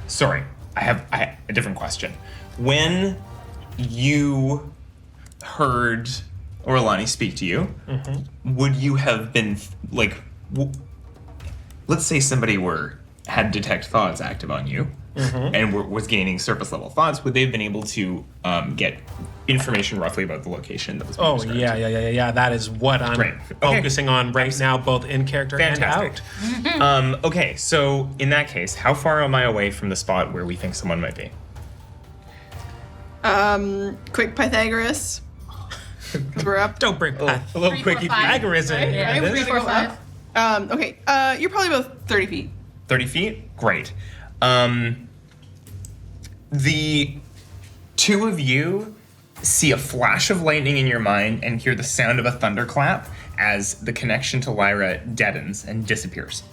C: Sorry, I have a different question. When you heard Orlani speak to you, would you have been like... let's say somebody had detect thoughts active on you and was gaining surface level thoughts, would they have been able to get information roughly about the location that was being described?
K: Yeah. That is what I'm focusing on right now, both in character and out.
C: Okay, so in that case, how far am I away from the spot where we think someone might be?
A: Quick Pythagoras. We're up.
K: Don't bring a little
G: 3, 4,
K: quickie
G: 5.
K: Pythagoras in.
G: Yeah,
K: here.
G: 3, 4, 5.
A: Okay. You're probably about 30 feet.
C: 30 feet? Great. The two of you see a flash of lightning in your mind and hear the sound of a thunderclap as the connection to Lyra deadens and disappears.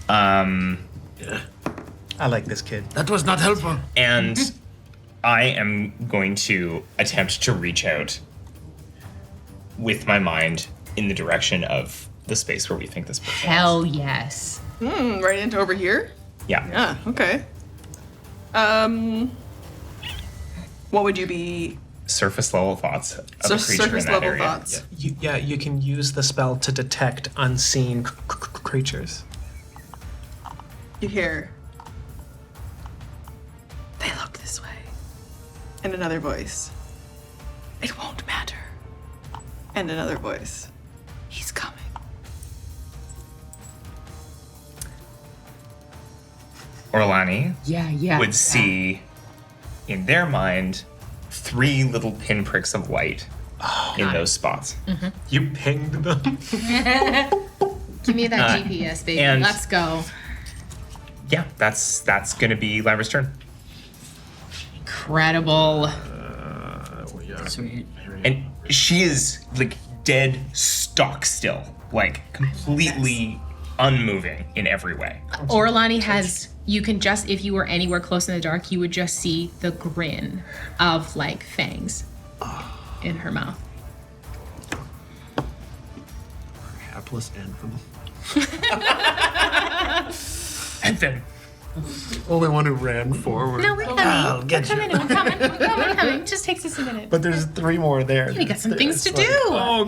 K: I like this kid.
E: That was not helpful.
C: And I am going to attempt to reach out with my mind in the direction of the space where we think this person
G: Hell yes.
A: Right into over here?
C: Yeah.
A: Yeah, okay. What would you be?
C: Surface level thoughts of a creature
A: Surface
C: in that
A: level
C: area.
A: thoughts.
K: You can use the spell to detect unseen creatures.
A: You hear, they look this way. And another voice, it won't matter. And another voice, he's coming.
C: Orlani
G: Yeah.
C: would see, in their mind, 3 little pinpricks of light in those spots.
K: You pinged them.
G: Give me that GPS, baby.
C: and-
G: Let's go.
C: Yeah, that's going to be Lyra's turn.
G: Incredible.
D: Sweet.
C: And she is like dead stock still, like completely unmoving in every way.
G: Orlani has, you can just, if you were anywhere close in the dark, you would just see the grin of like fangs in her mouth.
H: Hapless anthem.
C: And then
E: Only one who ran forward.
G: No, we're coming.
E: I'll
G: We're
E: get you.
G: coming. We're coming. Just takes us a minute.
E: But there's 3 more there.
G: We got some things to
E: It's like-
G: do.
K: Oh,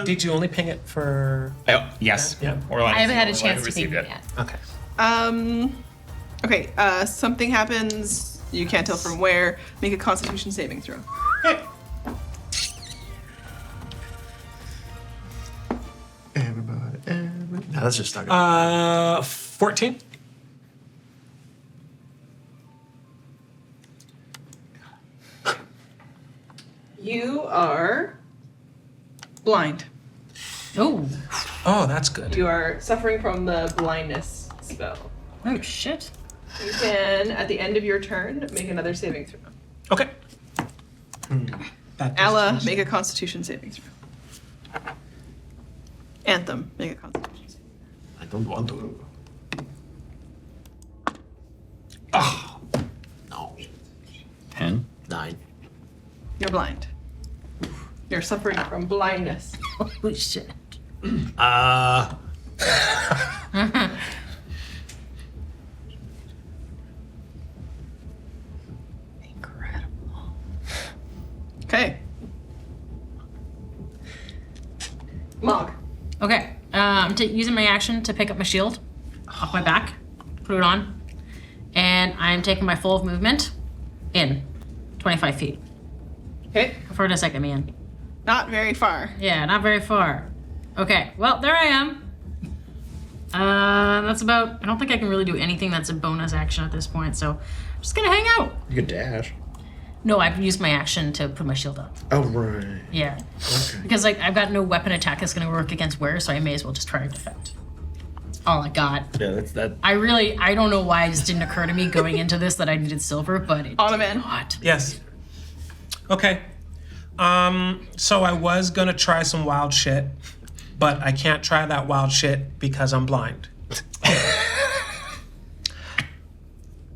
K: did you only ping it for?
C: yes,
K: Yeah.
C: Orlani.
G: I haven't had a
C: Orlani
G: chance to
C: received
G: think
C: it.
G: yet.
K: Okay.
A: Okay, something happens, you can't tell from where. Make a Constitution saving throw.
E: Everybody. Now let's just talk about
K: 14.
A: You are blind.
D: Oh.
K: Oh, that's good.
A: You are suffering from the blindness spell.
D: Oh shit.
A: You can, at the end of your turn, make another saving throw.
K: Okay. That does
A: Allah,
K: change.
A: make a Constitution saving throw. Anthem, make a Constitution saving
E: I don't want to. No.
F: 10.
E: 9.
A: throw. You're blind. You're suffering from blindness.
D: Holy shit.
G: Incredible.
A: Okay. Mog.
D: Okay. I'm using my action to pick up my shield off my back, put it on, and I'm taking my full of movement in 25 feet.
A: Okay.
D: How far does that get me in?
A: Not very far.
D: Yeah, not very far. Okay, well, there I am. That's about, I don't think I can really do anything that's a bonus action at this point, so I'm just gonna hang out.
J: You can dash.
D: No, I've used my action to put my shield up.
J: Oh, right.
D: Yeah.
J: Okay.
D: Because, like, I've got no weapon attack that's gonna work against were, so I may as well just try to defend. All I got.
J: Yeah, that's that.
D: I don't know why it just didn't occur to me going into this that I needed silver, but it
A: On a man.
D: did not.
K: Yes. Okay. So I was gonna try some wild shit, but I can't try that wild shit because I'm blind.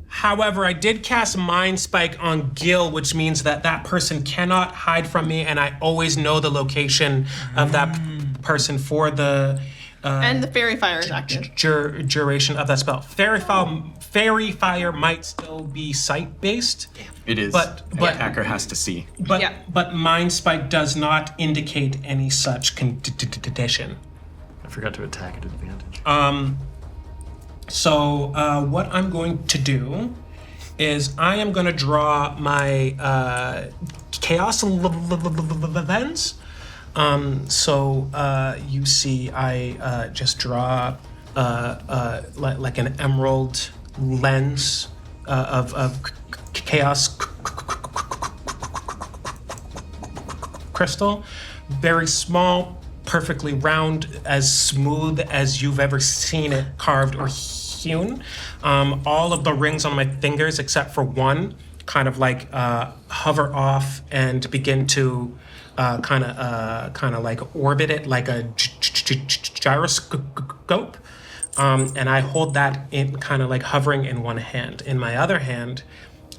K: However, I did cast Mind Spike on Gil, which means that that person cannot hide from me, and I always know the location of that person for the
A: And the fairy fire is active.
K: duration of that spell. Fairy fire might still be sight based.
F: It is.
K: But-
F: the
K: but-
F: attacker has to see.
K: But
A: Yeah.
K: but Mind Spike does not indicate any such condition.
H: I forgot to attack at advantage.
K: So what I'm going to do is I am going to draw my chaos lens. So you see, I just draw like an emerald lens of chaos crystal, very small, perfectly round, as smooth as you've ever seen it carved or hewn. All of the rings on my fingers, except for one, kind of like hover off and begin to kind of like orbit it like a gyroscope. And I hold that in kind of like hovering in one hand. In my other hand,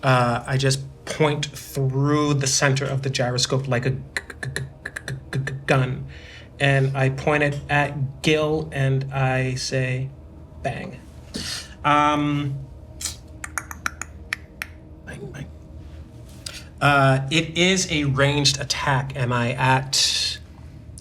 K: I just point through the center of the gyroscope like a gun, and I point it at Gil, and I say, bang.
J: Bang, bang.
K: It is a ranged attack. Am I at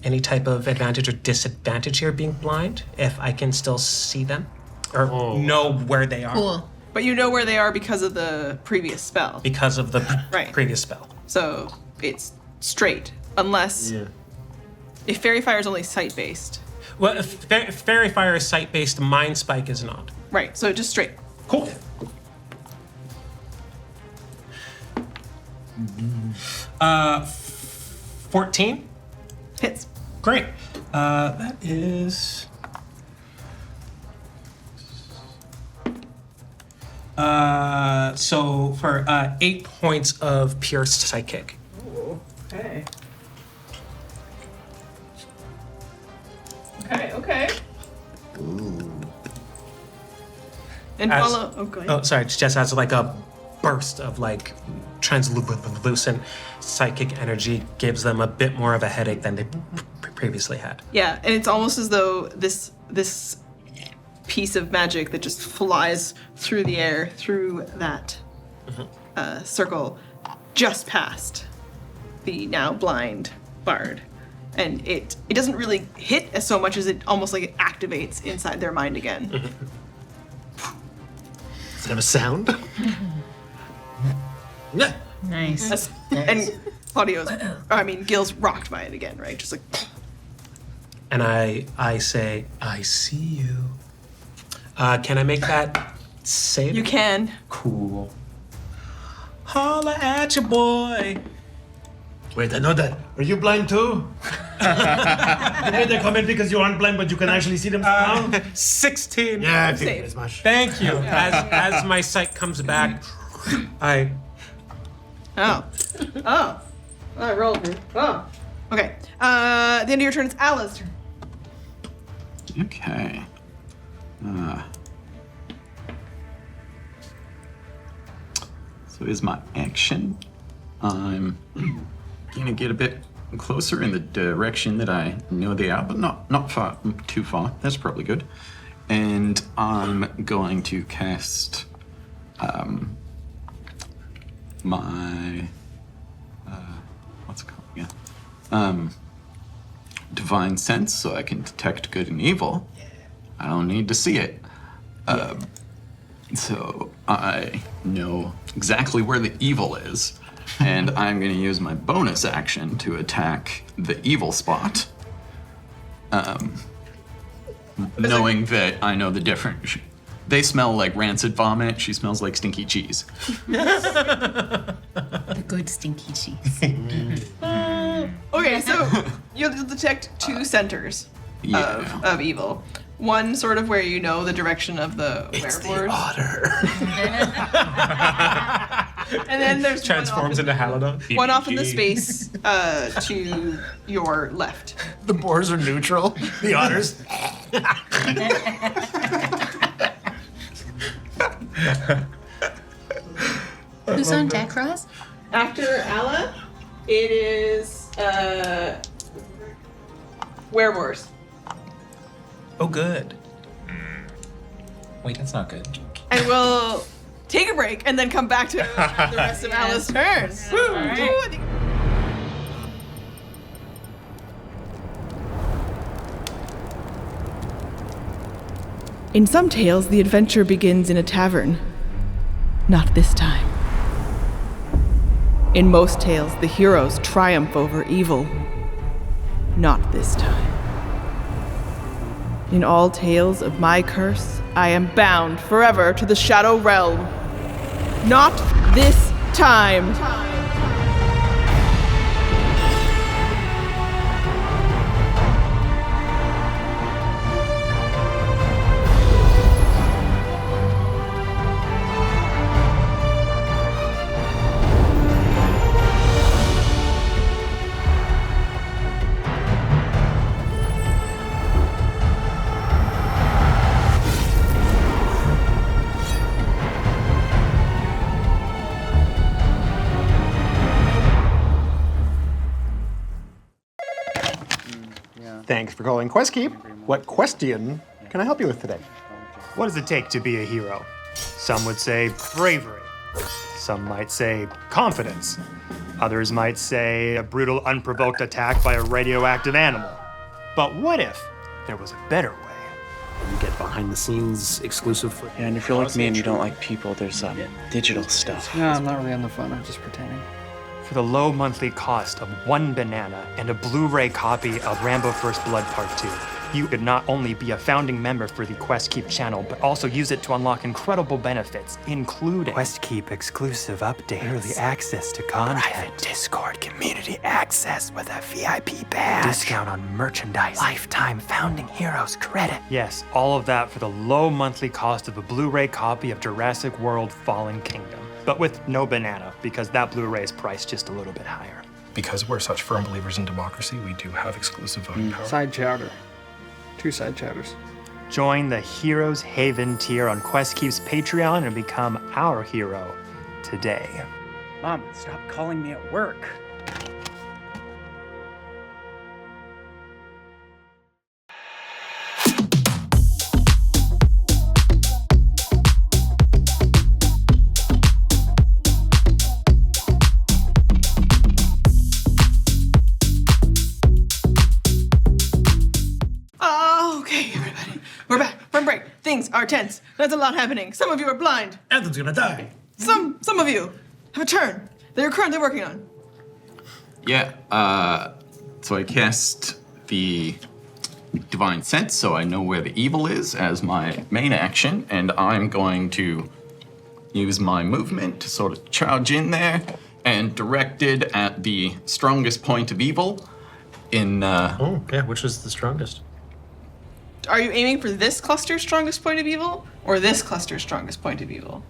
K: any type of advantage or disadvantage here being blind? If I can still see them? Or know where they are?
G: Cool.
A: But you know where they are because of the previous spell.
K: Because of the
A: Right.
K: previous spell.
A: So it's straight, unless if Fairy Fire is only sight-based.
K: Well, if Fairy Fire is sight-based, Mind Spike is not.
A: Right, so just straight.
K: Cool. 14?
A: Hits.
K: Great. That is... so for 8 points of pure psychic.
A: Okay. Okay. And
K: As-
A: follow. Oh, go ahead.
K: Oh, sorry. Just as like a burst of like translucent psychic energy gives them a bit more of a headache than they previously had.
A: Yeah, and it's almost as though this piece of magic that just flies through the air, through that circle, just past the now blind bard. And it doesn't really hit as so much as it almost like it activates inside their mind again.
E: Does it have a sound?
D: Nice.
A: And Gil's rocked by it again, right? Just like,
K: And I say, I see you. Can I make that save?
A: you can.
K: Cool. Holla at your boy.
J: Wait, I know that. Are you blind too? You made the comment because you aren't blind, but you can actually see them now?
K: 16.
E: Yeah, I
A: Save.
E: figured as much.
K: Thank you. As my sight comes back, I
A: Oh. I rolled it. Oh. Okay. At the end of your turn, it's Alla's turn.
F: Okay. So is my action. I'm gonna get a bit closer in the direction that I know they are, but not far, too far. That's probably good. And I'm going to cast my what's it called again? Divine Sense, so I can detect good and evil. I don't need to see it. So I know exactly where the evil is, and I'm going to use my bonus action to attack the evil spot. Knowing that I know the difference. They smell like rancid vomit. She smells like stinky cheese.
G: The good stinky cheese.
A: Okay, so you'll detect two centers
F: Yeah.
A: of evil. One sort of where you know the direction of the wereboars. And then there's
K: transforms into Haledon.
A: one off in the space to your left.
E: The boars are neutral. The otters.
G: Who's on deck, Roz?
A: After Alla, it is wereboars.
K: Oh, good.
C: Wait, that's not good.
A: And we'll take a break and then come back to the rest of Alla's turn. Woo! In some tales, the adventure begins in a tavern. Not this time. In most tales, the heroes triumph over evil. Not this time. In all tales of my curse, I am bound forever to the Shadow Realm. Not this time.
M: Thanks for calling QuestKeep. What question can I help you with today?
N: What does it take to be a hero? Some would say bravery. Some might say confidence. Others might say a brutal, unprovoked attack by a radioactive animal. But what if there was a better way?
J: You get behind-the-scenes exclusive footage.
O: Yeah, and if you're like me and you don't like people, there's digital stuff.
P: No, I'm not really on the phone. I'm just pretending.
N: For the low monthly cost of 1 banana and a Blu-ray copy of Rambo First Blood Part 2, you could not only be a founding member for the QuestKeep channel, but also use it to unlock incredible benefits, including QuestKeep exclusive updates, early access to content, private Discord community access with a VIP badge, discount on merchandise, lifetime founding heroes credit. Yes, all of that for the low monthly cost of a Blu-ray copy of Jurassic World Fallen Kingdom. But with no banana, because that Blu-ray is priced just a little bit higher.
Q: Because we're such firm believers in democracy, we do have exclusive voting power.
P: Side chowder. 2 side chowders.
N: Join the Heroes Haven tier on QuestKeep's Patreon and become our hero today.
P: Mom, stop calling me at work.
A: We're back from break. Things are tense. There's a lot happening. Some of you are blind.
H: Anthem's gonna die.
A: Some of you have a turn that you're currently working on.
F: Yeah, so I cast the Divine Sense, so I know where the evil is as my main action, and I'm going to use my movement to sort of charge in there and direct it at the strongest point of evil in...
H: which is the strongest?
A: Are you aiming for this cluster's strongest point of evil, or this cluster's strongest point of evil?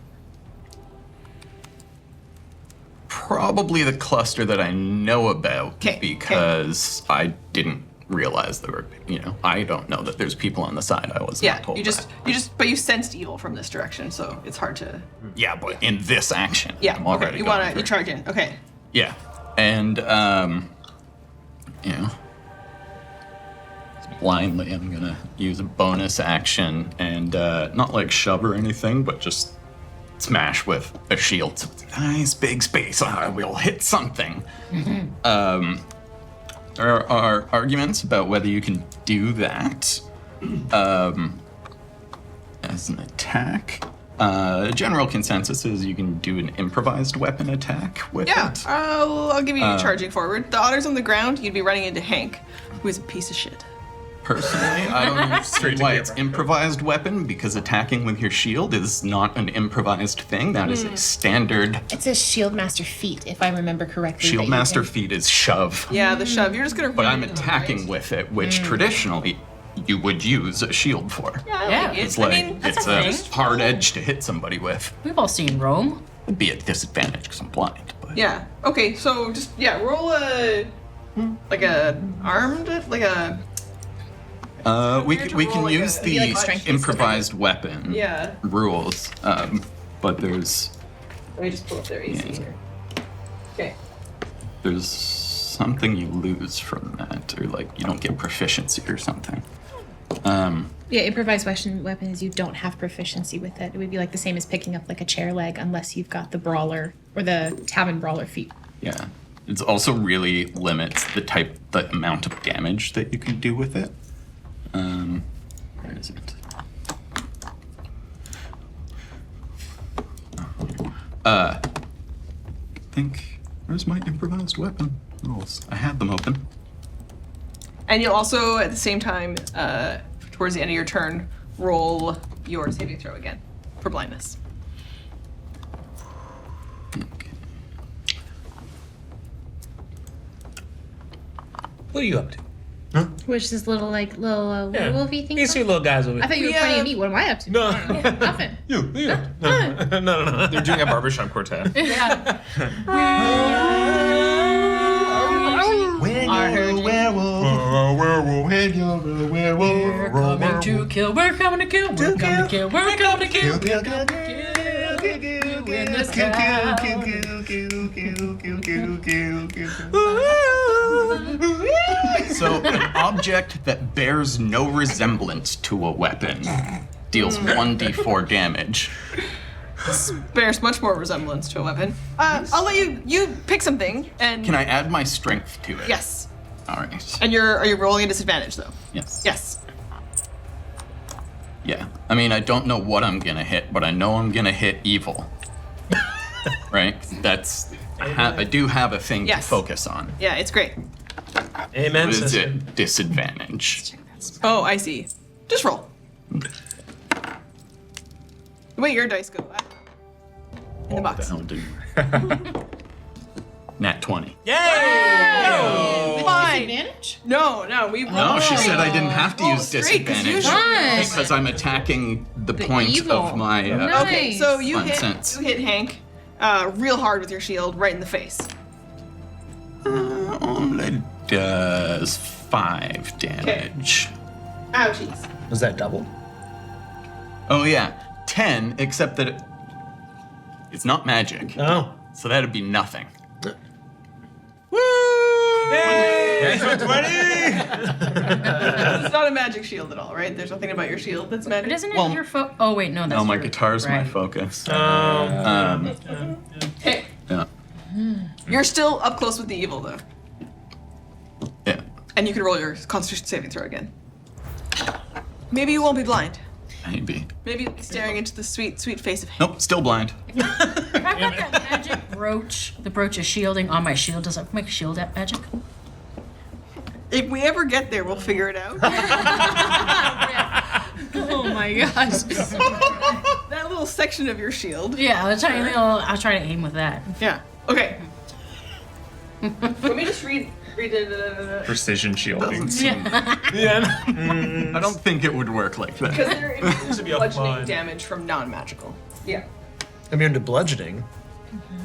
F: Probably the cluster that I know about, because I didn't realize there were, I don't know that there's people on the side. I was not told
A: but you sensed evil from this direction, so it's hard to...
F: Yeah, but in this action.
A: Yeah,
F: I'm already
A: you charge in, okay.
F: Yeah, and, blindly, I'm gonna use a bonus action and not like shove or anything, but just smash with a shield. So it's a nice big space. I will hit something. There are arguments about whether you can do that as an attack. General consensus is you can do an improvised weapon attack with it.
A: I'll give you charging forward. The otter's on the ground. You'd be running into Hank, who is a piece of shit.
F: Personally, I don't understand why it's improvised weapon, because attacking with your shield is not an improvised thing. That is a standard.
G: It's a shield master feat, if I remember correctly.
F: Shield master feat is shove.
A: Yeah, the shove. You're just gonna.
F: But I'm attacking with it, which traditionally you would use a shield for.
A: Yeah,
F: It's like it's a hard edge to hit somebody with.
D: We've all seen Rome.
F: It'd be at disadvantage because I'm blind. But
A: Yeah. Okay. So just roll a armed
F: we can use the improvised weapon rules, but there's.
A: Let me just pull up their AC here. Okay.
F: There's something you lose from that, or you don't get proficiency or something.
G: Yeah, improvised weapon is you don't have proficiency with it. It would be the same as picking up a chair leg unless you've got the brawler or the tavern brawler feat.
F: Yeah. It also really limits the amount of damage that you can do with it. Where is it? I think, where's my improvised weapon rules? I had them open.
A: And you'll also, at the same time, towards the end of your turn, roll your saving throw again for blindness.
K: What are you up to?
G: Which is little werewolfy thing?
K: These two little guys over here.
G: I thought you were pointing at me. What am I up to?
K: No.
G: Nothing.
K: You. No.
C: They're doing a barbershop quartet.
G: Yeah.
D: When you're a werewolf, when you're a werewolf, we're coming to kill, we're coming to kill, we're coming to kill, we're coming to kill, kill in this town.
F: So, an object that bears no resemblance to a weapon deals 1d4 damage.
A: This bears much more resemblance to a weapon. I'll let you pick something and.
F: Can I add my strength to it?
A: Yes.
F: All right.
A: And are you rolling a disadvantage though?
F: Yes.
A: Yes.
F: Yeah. I mean, I don't know what I'm gonna hit, but I know I'm gonna hit evil. Right? I do have a thing to focus on.
A: Yeah, it's great.
K: Amen.
F: What is it? Disadvantage.
A: Oh, I see. Just roll. The way your dice go. In the box.
F: Nat 20.
K: Yay!
A: No! Fine.
I: Disadvantage?
A: No, we
F: No, she said I didn't have to use
A: straight, 'cause
F: disadvantage
A: usually-
F: because I'm attacking the point
A: evil.
F: of my
A: Okay, so you
F: fun
A: hit
F: sense.
A: Hank real hard with your shield right in the face.
F: Only does 5 damage.
A: Ouchies.
J: Was that double?
F: Oh yeah, 10, except that it's not magic.
J: Oh.
F: So that'd be nothing.
K: Yay! 20!
A: It's not a magic shield at all, right? There's nothing about your shield that's magic.
D: But isn't it your Oh wait, no, that's
F: No, my
D: your-
F: guitar's my
D: right.
F: focus.
A: Hey,
F: Yeah.
A: you're still up close with the evil though.
F: Yeah.
A: And you can roll your Constitution saving throw again. Maybe you won't be blind.
F: Maybe.
A: Maybe you'll be staring into the sweet, sweet face of Hank.
F: Nope, still blind.
D: I've got that magic brooch. The brooch of shielding on my shield. Does that make shield magic?
A: If we ever get there, we'll figure it out.
D: Oh my gosh.
A: That little section of your shield.
D: Yeah, I'll try to aim with that.
A: Yeah. Okay. Let me just read it.
C: Precision shielding.
F: I don't think it would work like that.
A: Because they're immune to
K: be a
A: bludgeoning
K: fun.
A: damage from non-magical. Yeah.
J: Immune to bludgeoning.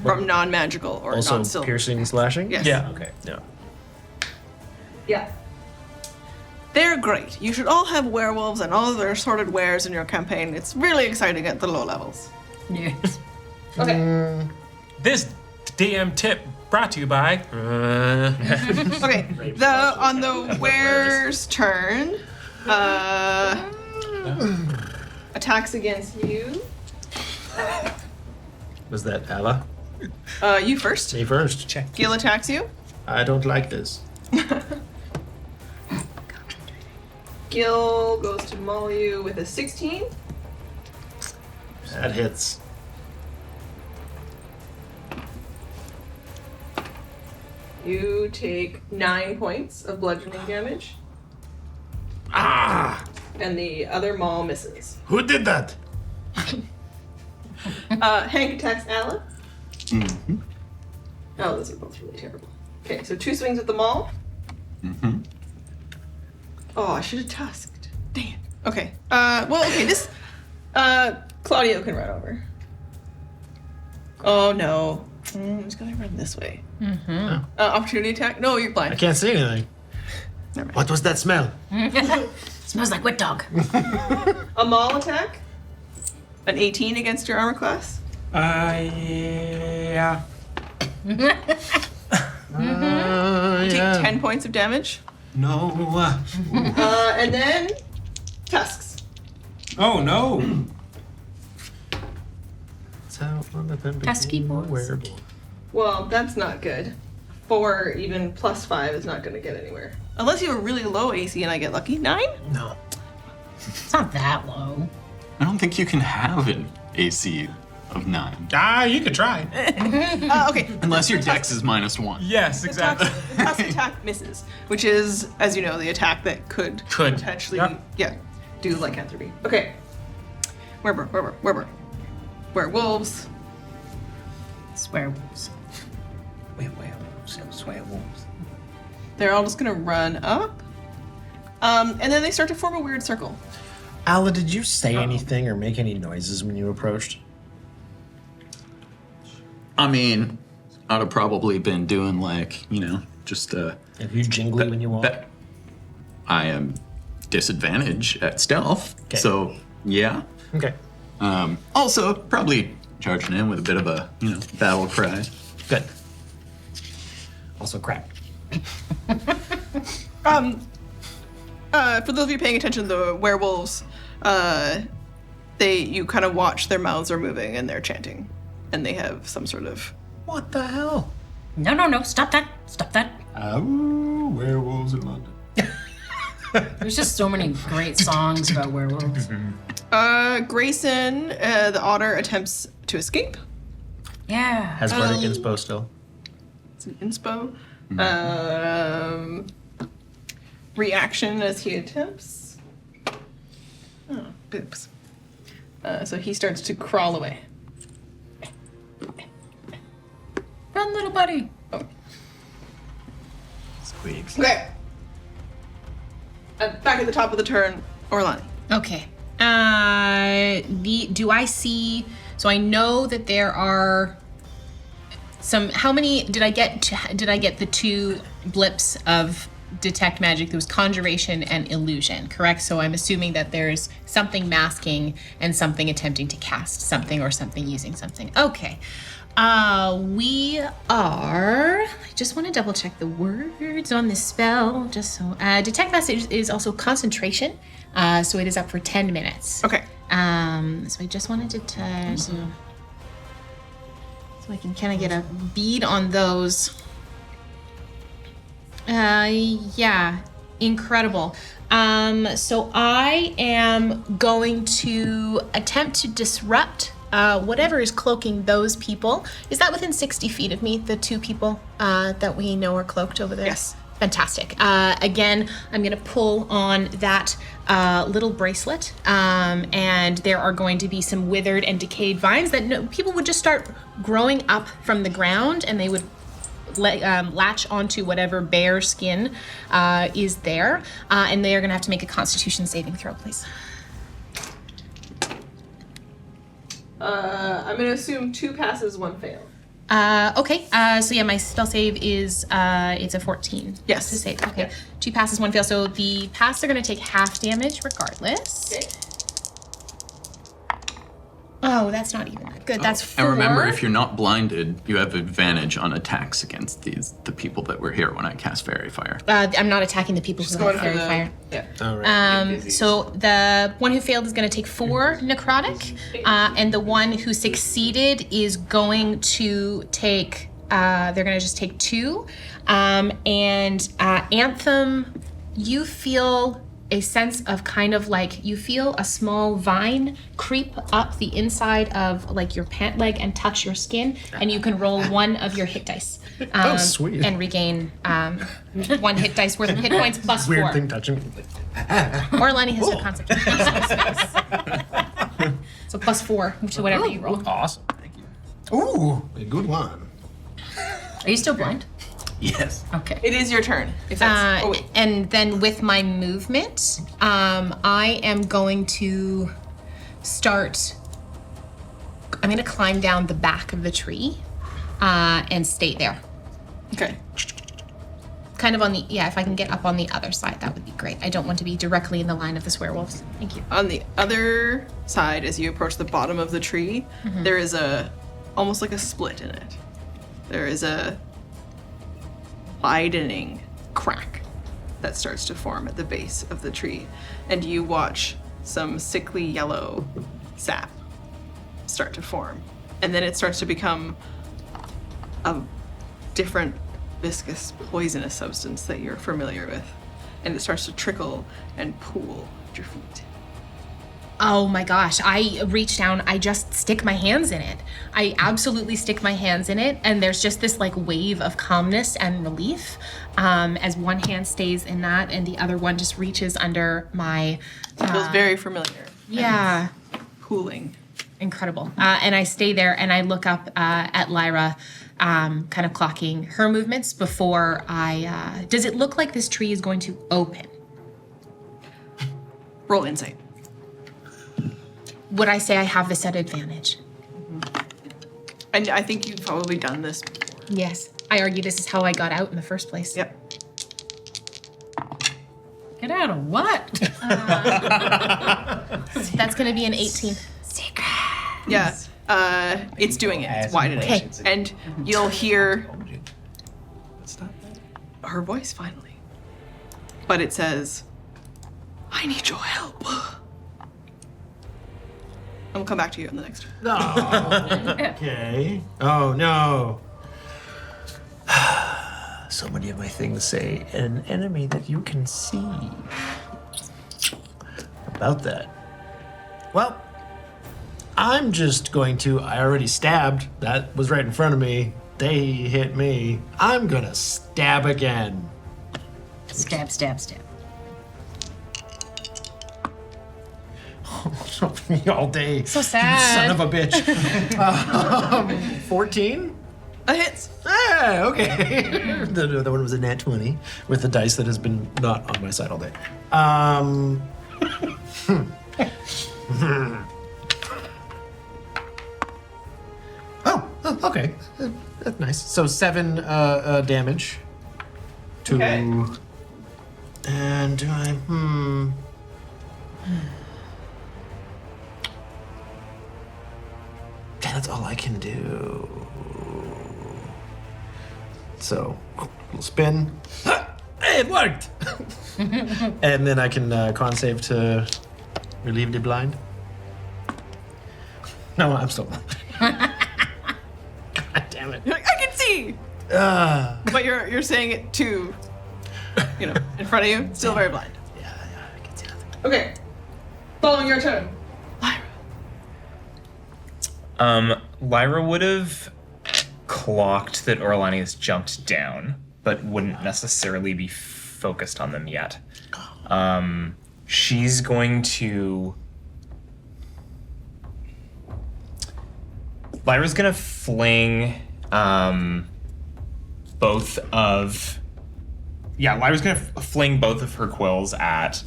A: From non-magical or
J: Also
A: non-silver.
J: piercing, slashing?
A: Yes.
K: Yeah.
J: Okay. Yeah.
A: Yeah. They're great. You should all have werewolves and all their assorted wares in your campaign. It's really exciting at the low levels.
D: Yes.
A: Okay.
K: This DM tip brought to you by.
A: Okay. On the ware's turn, attacks against you.
J: Was that Ella?
A: You first.
J: Me first.
K: Check.
A: Gil attacks you.
J: I don't like this.
A: Gil goes to maul you with a 16.
J: That hits.
A: You take 9 points of bludgeoning damage.
J: Ah!
A: And the other maul misses.
J: Who did that?
A: Hank attacks Ala.
F: Mm-hmm.
A: Oh, those are both really terrible. Okay, so 2 swings with the maul.
F: Mm-hmm.
A: Oh, I should have tusked. Dang it. Okay. This Claudio can run over. Oh no. I'm just gonna run this way.
D: Mm-hmm.
A: Opportunity attack? No, you're blind.
J: I can't see anything. What was that smell?
D: Smells like wet dog.
A: A maul attack? An 18 against your armor class?
K: Yeah.
A: You take 10 points of damage.
K: No.
A: And then tusks.
K: Oh no.
D: Pesky boys.
J: Wearable.
A: Well, that's not good. 4, even plus 5 is not going to get anywhere. Unless you have a really low AC and I get lucky. 9?
J: No.
D: It's not that low.
F: I don't think you can have an AC of 9.
K: You could try.
A: Okay.
F: Unless your dex is -1.
K: Yes, exactly.
A: The tusk attack misses, which is, as you know, the attack that could potentially, do lycanthropy. Okay. Werewolves.
D: Swearwolves.
J: Werewolves.
A: They're all just gonna run up. And then they start to form a weird circle.
J: Alla, did you say anything or make any noises when you approached?
F: I mean, I'd have probably been doing just
J: Have you jingly when you walk?
F: I am disadvantage at stealth, so yeah.
J: Okay.
F: Also, probably charging in with a bit of a, battle cry.
J: Good. Also, crap.
A: For those of you paying attention, the werewolves, you kind of watch their mouths are moving and they're chanting, and they have some sort of.
K: What the hell?
D: No, stop that. Stop that.
E: Oh, werewolves in London.
D: There's just so many great songs about werewolves.
A: Grayson, the otter, attempts to escape.
D: Yeah.
H: Has bardic inspo still.
A: It's an inspo. Reaction as he attempts. Oh, boops. So he starts to crawl away.
D: Run, little buddy.
A: Oh.
H: Squeaks.
A: Okay. Back at the top of the turn, Orlani.
G: Okay. Do I see? So I know that there are some. How many did I get? Did I get the 2 blips of detect magic? There was conjuration and illusion, correct? So I'm assuming that there's something masking and something attempting to cast something or something using something. Okay. We are. I just want to double check the words on this spell. Just so detect message is also concentration. So it is up for 10 minutes.
A: Okay.
G: So I just wanted to so I can kind of get a bead on those. Yeah, incredible. So I am going to attempt to disrupt whatever is cloaking those people. Is that within 60 feet of me, the 2 people that we know are cloaked over there?
A: Yes.
G: Fantastic. Again, I'm going to pull on that little bracelet, and there are going to be some withered and decayed vines that people would just start growing up from the ground, and they would latch onto whatever bare skin is there, and they are going to have to make a Constitution saving throw, please.
A: I'm going to assume 2 passes, 1 fail.
G: Okay. So yeah, my spell save is it's a 14.
A: Yes.
G: To save. Okay. Yeah. 2 passes, 1 fail. So the pass are going to take half damage regardless.
A: Okay.
G: Oh, that's not even that good. That's 4.
F: And remember, if you're not blinded, you have advantage on attacks against the people that were here when I cast Fairy Fire.
G: I'm not attacking the people who have Fairy Fire.
A: Yeah.
F: All right.
G: So the one who failed is going to take 4 necrotic, and the one who succeeded is going to take. They're going to just take 2, and Anthem, you feel a sense of kind of like you feel a small vine creep up the inside of like your pant leg and touch your skin, and you can roll 1 of your hit dice.
E: Oh, sweet.
G: And regain 1 hit dice worth of hit points plus 4.
E: Weird thing touching me.
G: Orlani has her concentration. So plus 4 to whatever you roll.
H: Awesome. Thank you.
E: Ooh, a good one.
D: Are you still blind?
F: Yes.
D: Okay.
A: It is your turn. If that's,
G: and then with my movement, I am going to start. I'm going to climb down the back of the tree and stay there.
A: Okay.
G: Kind of on the, if I can get up on the other side, that would be great. I don't want to be directly in the line of the werewolves. Thank you.
A: On the other side, as you approach the bottom of the tree, there is almost like a split in it. There is a widening crack that starts to form at the base of the tree, and you watch some sickly yellow sap start to form, and then it starts to become a different viscous poisonous substance that you're familiar with, and it starts to trickle and pool at your feet.
G: Oh my gosh, I reach down, I just stick my hands in it. I absolutely stick my hands in it, and there's just this like wave of calmness and relief as one hand stays in that and the other one just reaches under my...
A: It feels very familiar.
G: Yeah.
A: Pooling.
G: Incredible. And I stay there and I look up at Lyra, kind of clocking her movements before I... does it look like this tree is going to open?
A: Roll insight.
G: Would I say I have this at advantage?
A: And I think you've probably done this before.
G: Yes. I argue this is how I got out in the first place.
A: Yep.
D: Get out of what?
G: That's going to be an 18.
D: Secret.
A: Yeah. It's doing it. It's widening.
G: Okay.
A: And you'll hear her voice finally. But it says, I need your help. And we'll come back to you in the next one.
E: No. Okay. Oh, no.
J: So many of my things say an enemy that you can see. About that.
E: Well, I'm just going to. I already stabbed. That was right in front of me. They hit me. I'm gonna stab again.
D: Stab, stab, stab.
E: Me all day.
G: So
E: You
G: sad.
E: son of a bitch. 14?
A: A hit.
E: Ah, okay. The other one was a nat 20 with the dice that has been not on my side all day. Oh, okay. That's nice. So 7 damage to.
A: Okay.
E: And do I? That's all I can do. So we'll spin. Hey, it worked. And then I can con save to relieve the blind. No, I'm still. God damn it.
A: You're like, I can see. But you're saying it too, in front of you, still very blind.
E: Yeah, I can see nothing.
A: Okay. Following your turn.
C: Lyra would have clocked that Orlani has jumped down, but wouldn't necessarily be focused on them yet. She's going to... Lyra's gonna fling both of... Yeah, Lyra's gonna fling both of her quills at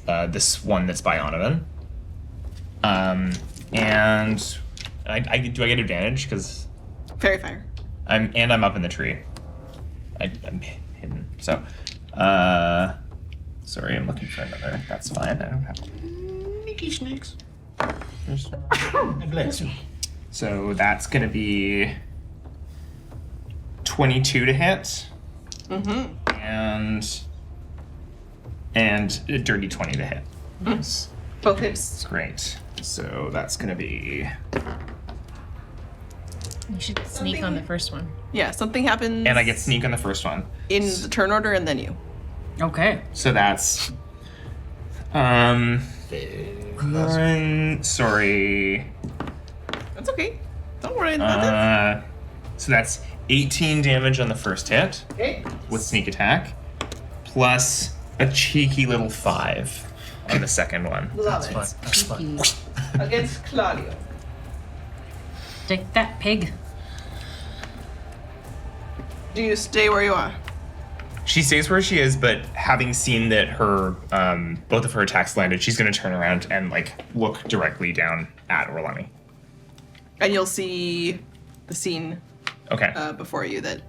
C: this one that's by Onovan. And do I get advantage? Because
A: Fairy fire.
C: I'm up in the tree. I'm hidden. So, sorry, I'm looking for another. That's fine. I don't have.
E: Sneaky snakes.
C: So that's gonna be 22 to hit.
A: Mm-hmm.
C: And a dirty 20 to hit.
A: Nice. Both hits.
C: Great. So that's gonna be.
G: You should sneak on the first one.
A: Yeah, something happens.
C: And I get sneak on the first one.
A: In the turn order, and then you.
D: Okay.
C: So that's. Sorry.
A: That's okay. Don't worry about it.
C: So that's 18 damage on the first hit.
A: Okay.
C: With sneak attack, plus a cheeky little 5 on the second one.
A: Love it.
B: That's fine.
A: Against Claudio.
D: Take that, pig.
A: Do you stay where you are?
C: She stays where she is, but having seen that her both of her attacks landed, she's going to turn around and look directly down at Orlani.
A: And you'll see the scene before you that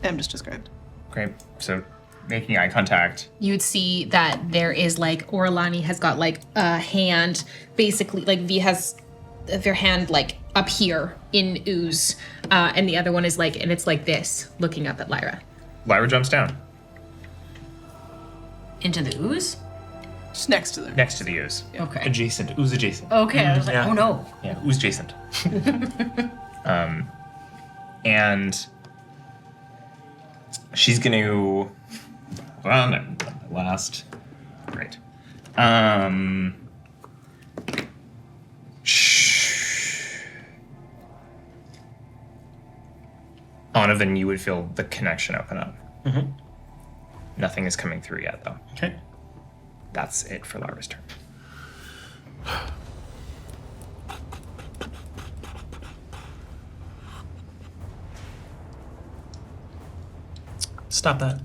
A: Em just described.
C: Great. So making eye contact.
G: You'd see that there is Orlani has got a hand, basically V has their hand up here in ooze, and the other one is and it's this, looking up at Lyra.
C: Lyra jumps down.
D: Into the ooze?
A: Just next to them.
C: Next to the ooze.
A: Yeah.
D: Okay.
C: Adjacent. Ooze adjacent.
D: Okay, I was like, oh no.
C: Yeah, ooze adjacent. And she's gonna. Well, no, last. Great. Onovan, you would feel the connection open up.
K: Mm-hmm.
C: Nothing is coming through yet, though.
K: Okay.
C: That's it for Lyra's turn.
K: Stop that.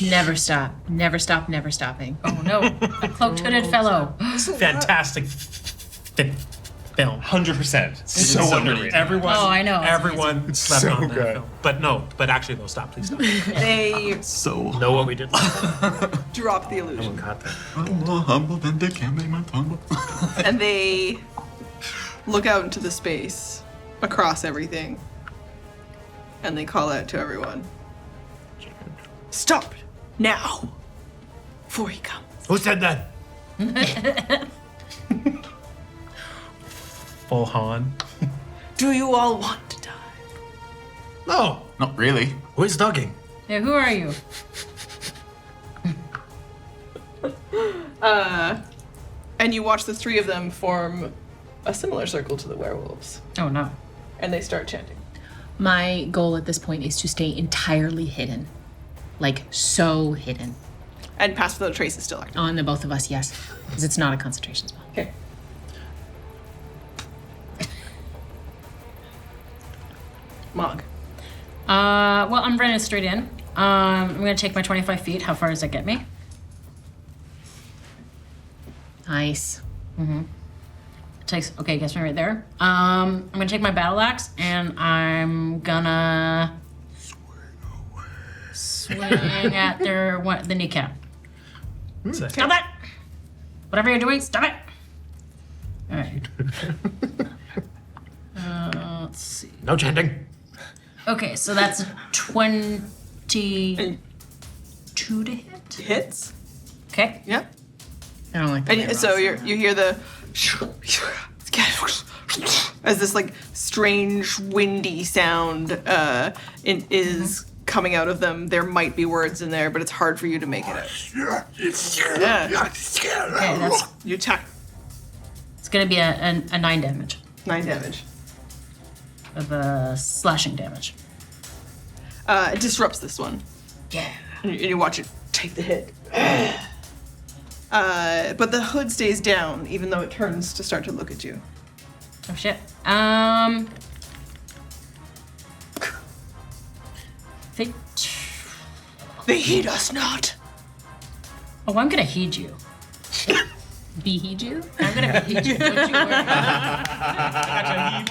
G: Never stop. Never stop, never stopping.
D: Oh no. A cloaked-hooded fellow.
K: Fantastic film.
C: 100%. So underrated.
K: Everyone.
D: Oh, I know.
K: Everyone slept
C: so
K: on that
C: good.
K: film. But no. But actually, no. Stop. Please stop.
A: They
K: know what we did.
A: drop the illusion.
K: Got that.
A: And they look out into the space across everything. And they call out to everyone. Stop now, before he comes.
E: Who said that?
B: Full Han.
A: Do you all want to die?
E: No.
F: Not really.
E: Who is talking?
D: Yeah, who are you?
A: And you watch the three of them form a similar circle to the werewolves.
D: Oh no.
A: And they start chanting.
G: My goal at this point is to stay entirely hidden. Like, so hidden.
A: And Pass Without a Trace is still active.
G: On the both of us, yes. Because it's not a concentration spell.
A: Okay. Mog.
D: Well, I'm running straight in. I'm gonna take my 25 feet. How far does that get me?
G: Nice.
D: Gets me right there. I'm gonna take my battle axe and I'm gonna swing at the kneecap. Stop that! Whatever you're doing, stop it! All right. Let's see.
E: No chanting.
D: Okay, so that's a 22 to hit.
A: Hits.
D: Okay.
A: Yeah.
G: I don't like that.
A: And so you hear the as this like strange windy sound is coming out of them. There might be words in there, but it's hard for you to make it out. Yeah.
D: Okay, that's
A: You attack.
D: it's gonna be a 9 damage
A: 9 damage.
D: of slashing damage.
A: It disrupts this one.
D: Yeah.
A: And you watch it take the hit. But the hood stays down, even though it turns to start to look at you.
D: Oh shit.
A: They heed us not.
D: Oh, I'm gonna heed you.
G: Be-heed you?
D: I'm gonna heed you. Don't you worry.
K: I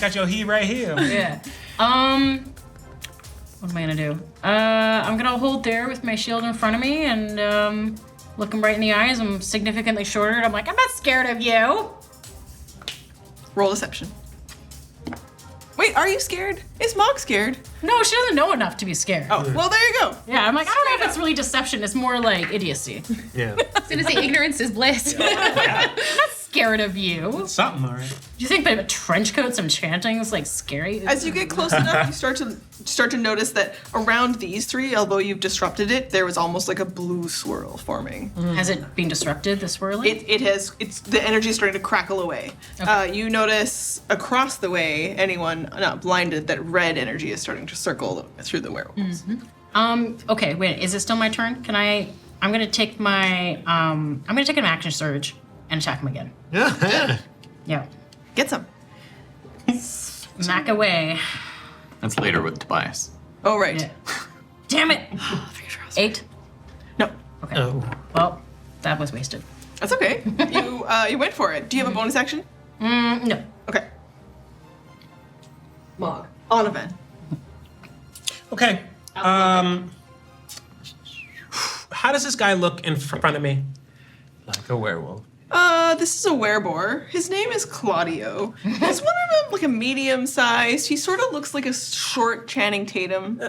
K: got your heat right here.
D: Yeah. What am I gonna do? I'm gonna hold there with my shield in front of me and look him right in the eyes. I'm significantly shorter. And I'm like, I'm not scared of you.
A: Roll deception. Wait, are you scared? Is Mog scared?
D: No, she doesn't know enough to be scared.
A: Oh, well, there you go.
D: Yeah, I'm like, I don't know if it's really deception. It's more like idiocy.
E: Yeah.
G: I was gonna say ignorance is bliss.
D: I'm not scared of you.
K: Something, all right.
D: Do you think that a trench coat, some chanting is like scary?
A: As you get close enough, you start to notice that around these three, although you've disrupted it, there was almost like a blue swirl forming.
D: Has it been disrupted, the swirling?
A: It has. It's the energy is starting to crackle away.
D: Okay.
A: You notice across the way, anyone not blinded, that red energy is starting to circle through the werewolves.
D: Okay, wait, is it still my turn? I'm gonna take my, I'm gonna take an action surge and attack him again.
E: Yeah.
D: Yeah.
A: Get some.
D: Smack away.
F: That's later with Tobias.
A: Oh, right.
D: Yeah. Damn it! 8?
A: No.
D: Okay.
E: Oh.
D: Well, that was wasted.
A: That's okay. You went for it. Do you have a bonus action?
D: No.
A: Okay. Mog. On event.
K: Okay. How does this guy look in front of me?
B: Like a werewolf.
A: This is a wereboar. His name is Claudio. He's one of them, like a medium sized. He sort of looks like a short Channing Tatum.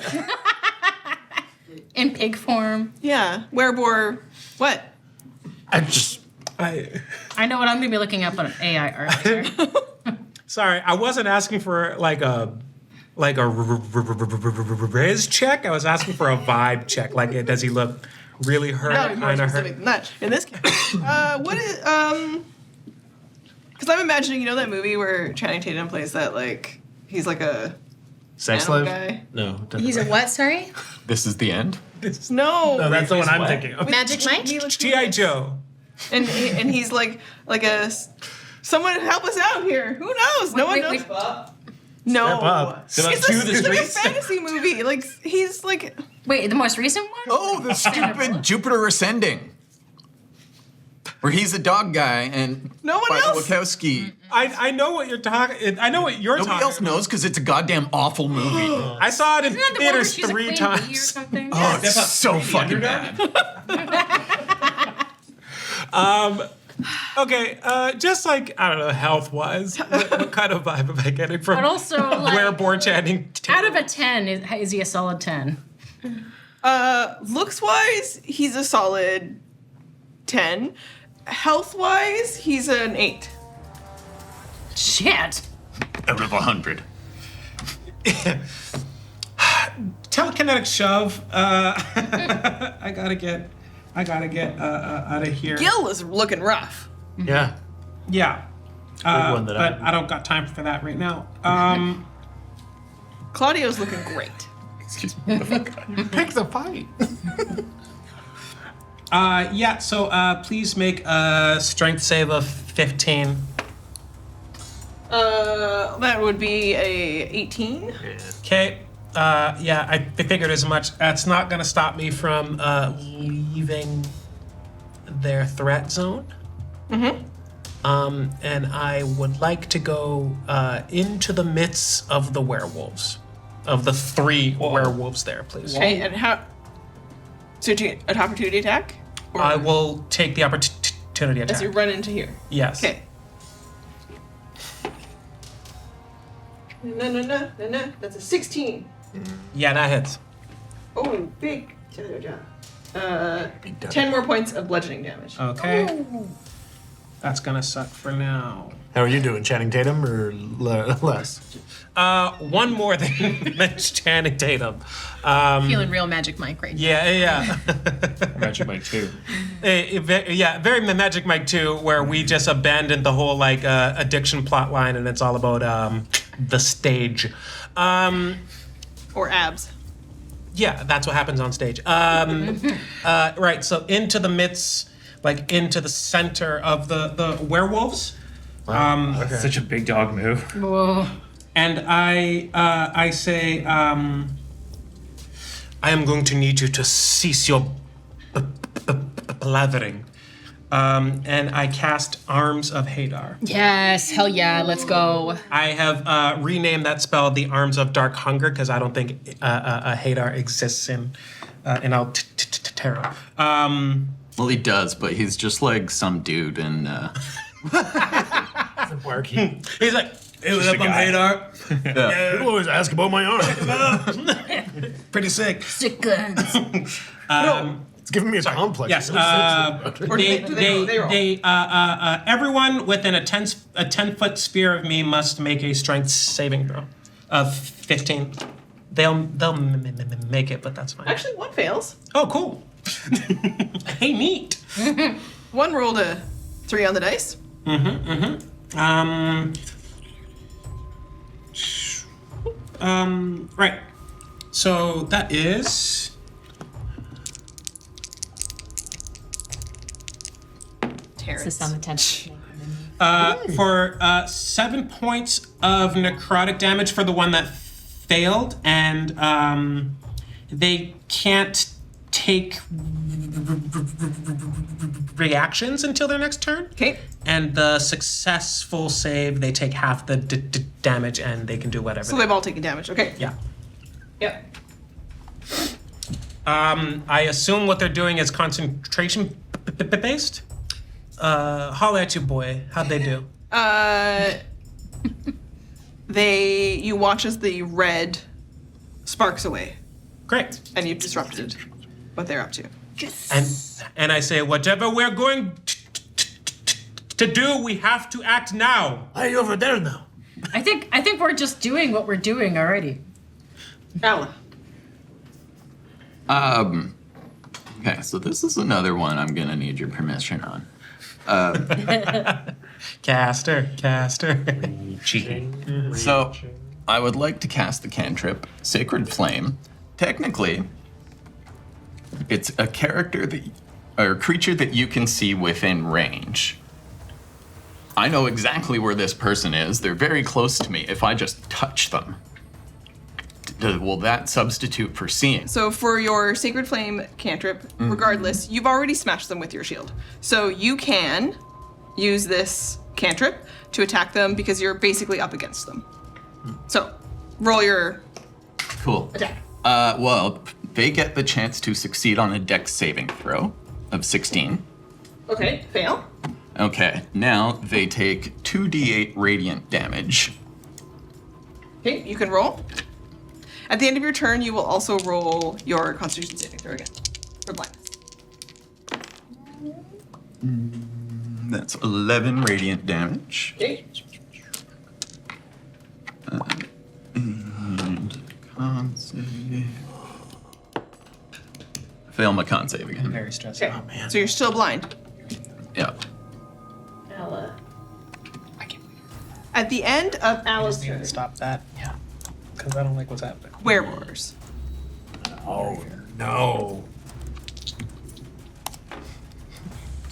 D: In pig form.
A: Yeah. Wereboar. What?
K: I
D: know what I'm gonna be looking up on AI art.
K: Sorry, I wasn't asking for like a riz check. I was asking for a vibe check. Like, does he look really hurt?
A: No, more
K: Kind of
A: specific
K: hurt.
A: than that. In this case, what is because I'm imagining, you know, that movie where Channing Tatum plays that, like, he's like a
E: Sex
A: animal
E: slave?
A: guy.
B: No.
G: He's a what, sorry?
F: This is the end?
A: No.
K: No, that's the one I'm thinking of.
G: Magic Mike?
K: G.I. Joe.
A: And he's like a someone help us out here. Who knows? No one knows. No.
E: Step up.
A: It's like a fantasy movie. Like he's like.
D: Wait, the most recent one?
F: Oh, the stupid Jupiter Ascending. Where he's a dog guy and
A: no one else.
F: Wachowski.
K: I know what you're talking. I know what you're
F: Nobody
K: talking.
F: else knows because it's a goddamn awful movie.
K: I saw it in
D: Isn't that the one where
K: theaters
D: she's a
K: 3
D: queen bee
K: times.
D: or something?
F: Oh, it's so fucking bad.
K: Okay, just like, I don't know, health-wise, what kind of vibe am I getting from
D: But also, like,
K: wereboar chanting?
D: Out of a 10, is he a solid 10?
A: Looks-wise, he's a solid 10. Health-wise, he's an 8.
D: Shit.
F: Out of 100.
K: Telekinetic shove. I gotta get out of here.
A: Gil is looking rough.
E: Yeah.
K: Yeah.
E: one that
K: But I don't got time for that right now.
A: Claudio's looking great.
F: Excuse me.
E: Pick the fight.
K: Yeah, so please make a strength save of 15.
A: That would be a 18.
K: Okay. Yeah, I figured as much. That's not going to stop me from leaving their threat zone.
A: Mm-hmm.
K: And I would like to go into the midst of the werewolves, of the 3 werewolves there, please.
A: Okay, and how? So do you get an opportunity attack? Or
K: I will take the opportunity attack.
A: as you run into here.
K: Yes.
A: Okay. No. That's a 16.
K: Yeah, that hits.
A: Oh, big. 10 more points of bludgeoning damage.
K: Okay.
A: Oh.
K: That's gonna suck for now.
E: How are you doing, Channing Tatum or less?
K: One more than Channing Tatum.
I: Feeling real Magic Mike right now.
K: Yeah.
C: Magic Mike 2.
K: Very Magic Mike 2, where we just abandoned the whole like addiction plot line, and it's all about the stage.
A: Or abs.
K: Yeah, that's what happens on stage. Right, so into the midst, like into the center of the werewolves.
C: Such a big dog move.
D: Whoa.
K: And I say, I am going to need you to cease your blathering. And I cast Arms of Hadar.
I: Yes, hell yeah, let's go.
K: I have renamed that spell the Arms of Dark Hunger because I don't think Hadar exists in Altero.
F: Well, he does, but he's just like some dude in.
E: Doesn't work.
K: He's like, hey, what's up, I'm Hadar.
F: Yeah.
E: People always ask about my arm.
K: Pretty sick.
D: Sick guns.
E: It's giving me a complex.
K: Yes.
A: They
K: Everyone within a 10-foot sphere of me must make a strength saving throw of 15. They'll make it, but that's fine.
A: Actually, one fails.
K: Oh, cool. Hey, neat.
A: One rolled a 3 on the dice.
K: Right. So that is.
G: This is on the 10th.
K: For 7 points of necrotic damage for the one that failed, and they can't take reactions until their next turn.
A: Okay.
K: And the successful save, they take half the damage, and they can do whatever.
A: So they've all taken damage. Okay.
K: Yeah.
A: Yep.
K: I assume what they're doing is concentration based. Holler at you, boy. How'd they do?
A: You watch as the red sparks away.
K: Great.
A: And you've disrupted what they're up to.
K: And I say, whatever we're going to do, we have to act now.
J: Why are you over there now?
D: I think we're just doing what we're doing already.
A: Alan.
F: Okay, so this is another one I'm gonna need your permission on.
K: Caster.
C: Cheating.
F: So, I would like to cast the cantrip Sacred Flame. Technically, it's a character or a creature that you can see within range. I know exactly where this person is. They're very close to me. If I just touch them, will that substitute for seeing?
A: So for your Sacred Flame cantrip, regardless, you've already smashed them with your shield. So you can use this cantrip to attack them because you're basically up against them. So roll your
F: Cool.
A: attack.
F: Well, they get the chance to succeed on a dex saving throw of 16.
A: Okay, fail.
F: Okay, now they take 2d8 radiant damage.
A: Okay, you can roll. At the end of your turn, you will also roll your Constitution saving throw again for blindness.
F: That's 11 radiant damage.
A: Okay.
F: And con save. Fail my con save again.
K: Very stressful.
A: Okay. Oh, man. So you're still blind.
F: Yeah.
A: Ella. At the end of Ella's
K: Need to
A: turn,
K: stop that. Yeah. Because I don't like what's happening.
A: wereboars.
K: Oh, no.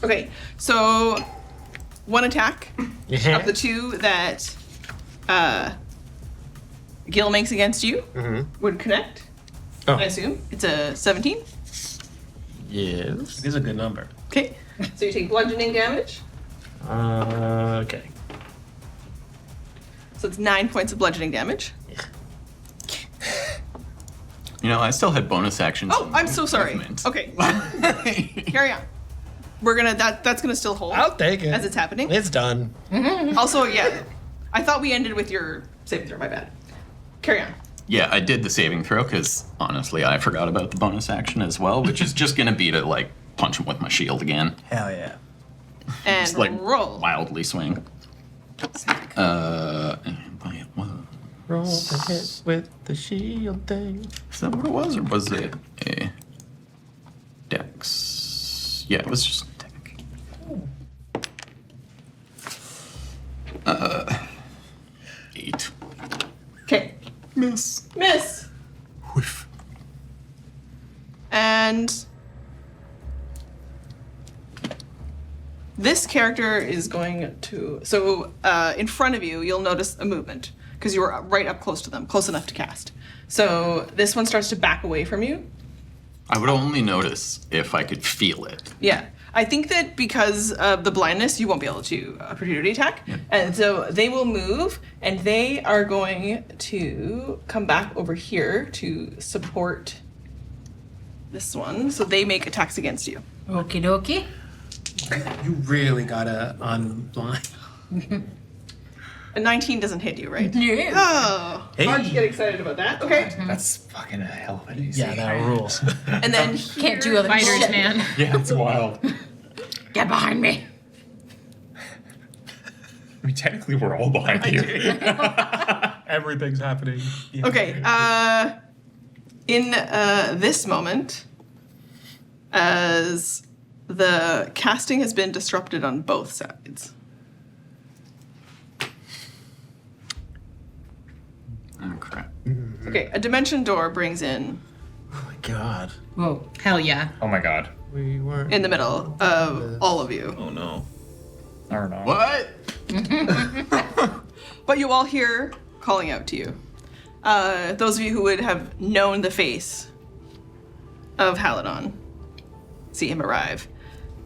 A: Okay, so one attack
E: Yeah.
A: of the two that Gil makes against you would connect.
E: Oh.
A: I assume it's a 17.
E: Yes.
K: It is a good number.
A: Okay, so you take bludgeoning damage.
E: Okay.
A: So it's 9 points of bludgeoning damage.
F: You know, I still had bonus actions.
A: Oh, I'm so sorry.
F: movement.
A: Okay, carry on. We're gonna that's gonna still hold.
E: I'll take it.
A: As it's happening.
E: It's done.
A: Also, yeah, I thought we ended with your saving throw. My bad. Carry on.
F: Yeah, I did the saving throw because honestly, I forgot about the bonus action as well, which is just gonna be to like punch him with my shield again.
K: Hell yeah.
A: And
F: Just like
A: roll.
F: wildly swing.
E: Roll the hit with the shield thing.
F: Is that what it was, or was it a dex? Yeah, it was just a dex. 8.
A: Okay.
F: Miss.
A: Miss.
F: Whiff.
A: And this character is going to. So in front of you, you'll notice a movement because you were right up close to them, close enough to cast. So this one starts to back away from you.
F: I would only notice if I could feel it.
A: Yeah. I think that because of the blindness, you won't be able to opportunity attack.
F: Yeah.
A: And so they will move, and they are going to come back over here to support this one. So they make attacks against you.
D: Okie dokie.
K: You really gotta unblind.
A: A 19 doesn't hit you, right?
D: Yeah.
A: Oh,
K: Hey.
A: hard to get excited about that. Okay.
C: That's fucking a hell of a DC.
K: Yeah, that rules.
A: And then
D: Can't do other
G: Fighters,
D: shit.
G: man.
C: Yeah, it's wild.
D: Get behind me.
C: I mean, technically, we're all behind you.
K: Everything's happening. Yeah.
A: Okay, in this moment, as the casting has been disrupted on both sides.
F: Oh crap.
A: Okay, a dimension door brings in
E: Oh my god.
D: Whoa.
G: Hell yeah.
C: Oh my god.
E: We weren't.
A: in the middle of all of you.
K: Oh no.
C: I don't know.
F: What?
A: But you all hear calling out to you. Those of you who would have known the face of Haledon see him arrive.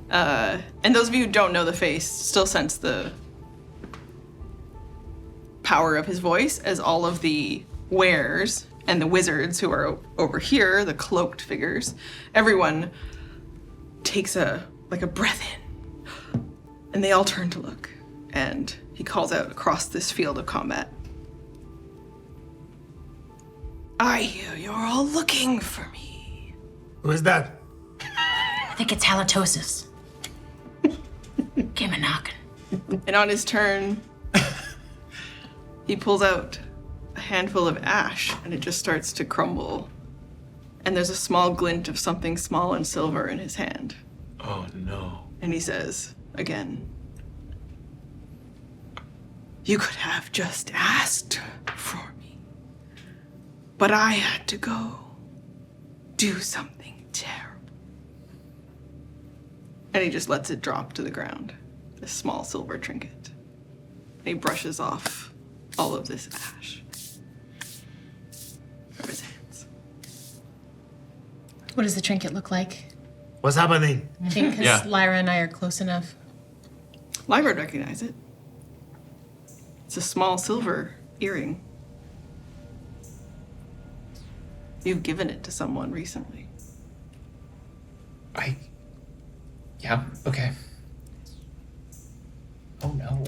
A: And those of you who don't know the face still sense the power of his voice as all of the wares and the wizards who are over here, the cloaked figures, everyone takes a breath in. And they all turn to look. And he calls out across this field of combat. I hear you're all looking for me.
E: Who is that?
D: I think it's halitosis. Came a knocking.
A: And on his turn, he pulls out a handful of ash and it just starts to crumble. And there's a small glint of something small and silver in his hand.
B: Oh no.
A: And he says again, you could have just asked for me. But I had to go do something terrible. And he just lets it drop to the ground, this small silver trinket. And he brushes off all of this ash from his hands.
G: What does the trinket look like?
E: What's happening?
G: I think because
F: Yeah.
G: Lyra and I are close enough.
A: Lyra would recognize it. It's a small silver earring. You've given it to someone recently.
C: Yeah, okay. Oh no.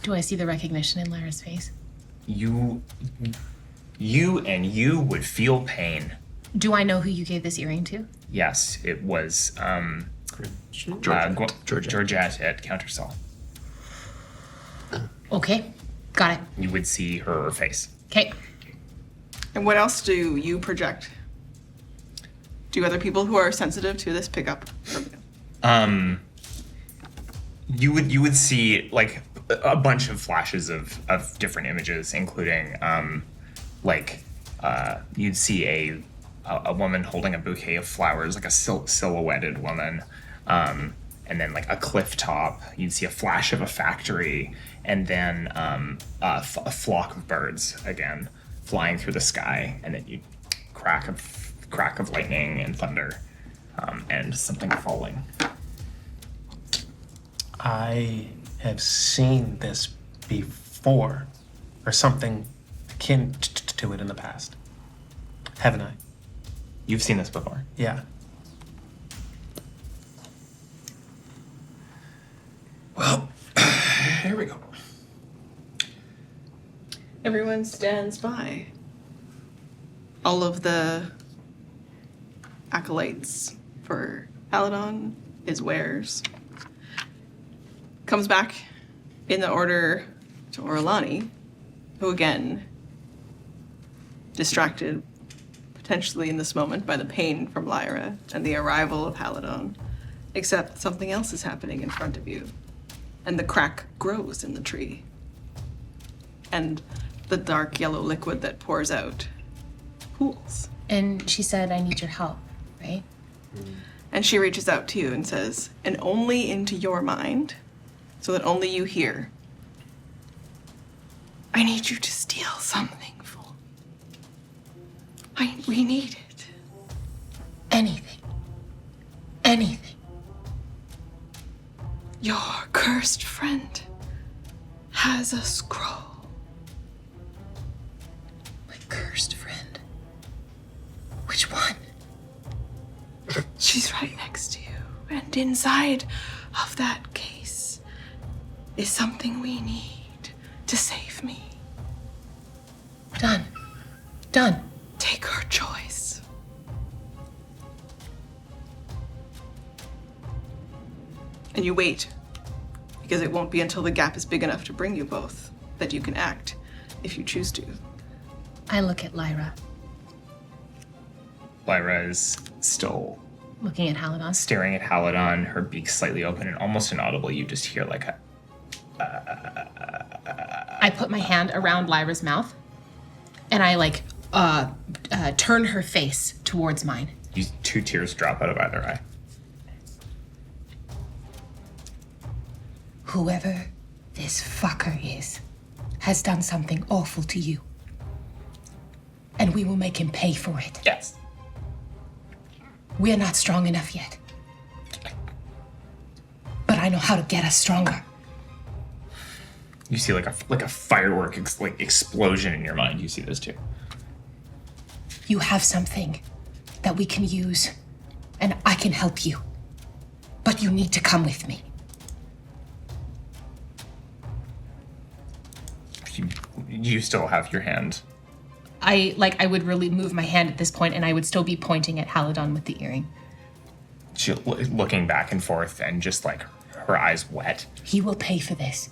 G: Do I see the recognition in Lyra's face?
C: You would feel pain.
G: Do I know who you gave this earring to?
C: Yes, it was Georgette at Countersell.
G: Okay, got it.
C: You would see her face.
G: Okay.
A: And what else do you project? Do other people who are sensitive to this pick up?
C: You would see like a bunch of flashes of different images, including you'd see a woman holding a bouquet of flowers, like a silhouetted woman, and then like a cliff top. You'd see a flash of a factory, and then a flock of birds again flying through the sky, and then you crack of lightning and thunder, and something falling.
K: I have seen this before, or something akin to it in the past. Haven't I?
C: You've seen this before?
K: Yeah.
B: Well, here we go.
A: Everyone stands by. All of the acolytes for Haledon, his wares. Comes back in the order to Orlani, who again, distracted potentially in this moment by the pain from Lyra and the arrival of Haledon, except something else is happening in front of you. And the crack grows in the tree. And the dark yellow liquid that pours out pools.
G: And she said, I need your help, right?
A: And she reaches out to you and says, and only into your mind, so that only you hear, I need you to steal something, Full. We need it.
L: Anything. Anything.
A: Your cursed friend has a scroll.
L: My cursed friend. Which one?
A: She's right next to you. And inside of that case is something we need to save me.
L: Done. Done.
A: Take her choice. And you wait, because it won't be until the gap is big enough to bring you both that you can act, if you choose to.
G: I look at Lyra.
C: Lyra is still
G: Looking at Haledon.
C: staring at Haledon, her beak slightly open and almost inaudible. You just hear like a...
G: I put my hand around Lyra's mouth, and I turn her face towards mine.
C: Two tears drop out of either eye.
L: Whoever this fucker is has done something awful to you. And we will make him pay for it.
C: Yes.
L: We're not strong enough yet. But I know how to get us stronger.
C: You see like a firework explosion in your mind. You see this too.
L: You have something that we can use, and I can help you. But you need to come with me.
C: You still have your hand.
G: I would really move my hand at this point, and I would still be pointing at Haledon with the earring.
C: She looking back and forth and just like her eyes wet.
L: He will pay for this.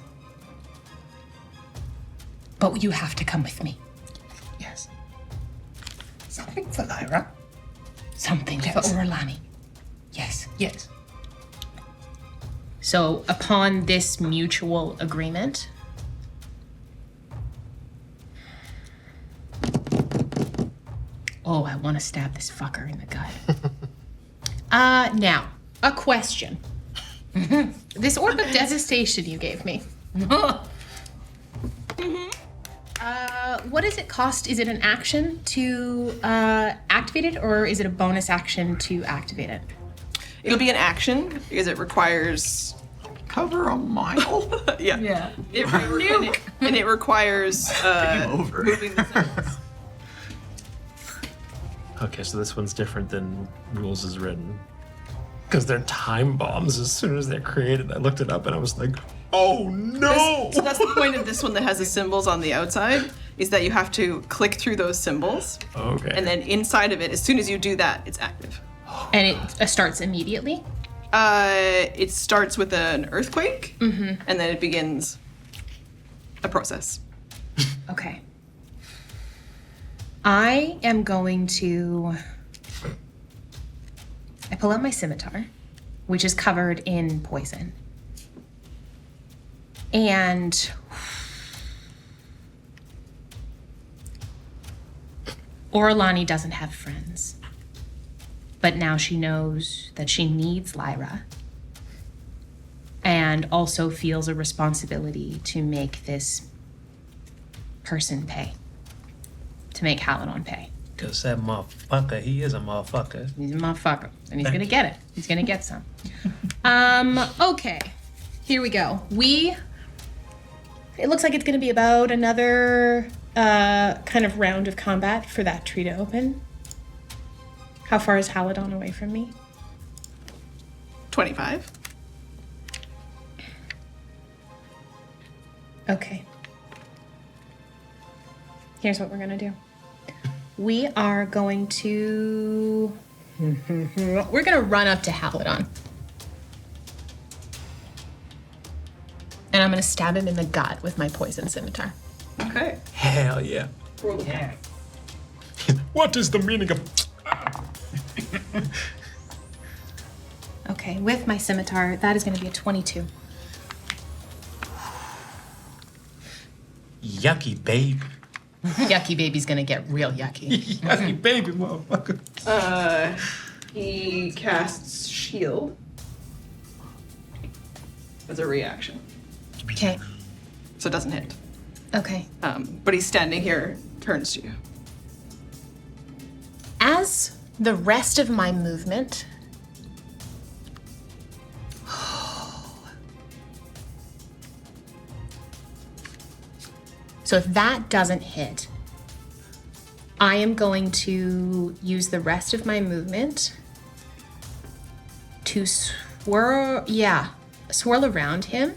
L: But you have to come with me.
C: Yes.
L: Something for Lyra. Something for Orlani. Yes.
C: Yes.
G: So upon this mutual agreement, oh, I want to stab this fucker in the gut. Now, a question. This orb of devastation you gave me. What does it cost? Is it an action to activate it, or is it a bonus action to activate it?
A: It'll be an action because it requires
F: cover a mile.
A: Yeah. And it requires moving the sentence.
H: Okay, so this one's different than rules as written.
E: Because they're time bombs as soon as they're created. I looked it up and I was like, oh no!
A: So that's the point of this one that has the symbols on the outside, is that you have to click through those symbols.
E: Okay.
A: And then inside of it, as soon as you do that, it's active.
G: And it starts immediately?
A: It starts with an earthquake,
G: Mm-hmm.
A: and then it begins a process.
G: Okay. I am going to... I pull out my scimitar, which is covered in poison. And... Orlani doesn't have friends. But now she knows that she needs Lyra. And also feels a responsibility to make this person pay. To make Haledon pay.
K: Because that motherfucker, he is a motherfucker.
G: He's a motherfucker. And he's gonna get it. He's gonna get some. Okay. Here we go. It looks like it's gonna be about another kind of round of combat for that tree to open. How far is Haledon away from me?
A: 25.
G: Okay. Here's what we're gonna do. We are going to... We're gonna run up to Haledon. And I'm gonna stab him in the gut with my poison scimitar.
A: Okay.
K: Hell yeah.
A: Roll the attack.
Q: What is the meaning of...
G: Okay, with my scimitar, that is gonna be a 22.
K: Yucky, babe.
G: Yucky baby's gonna get real yucky.
K: Yucky, baby, motherfucker.
A: He casts shield as a reaction.
G: Okay.
A: So it doesn't hit.
G: Okay.
A: But he's standing here, turns to you.
G: As the rest of my movement... So if that doesn't hit, I am going to use the rest of my movement to swirl around him,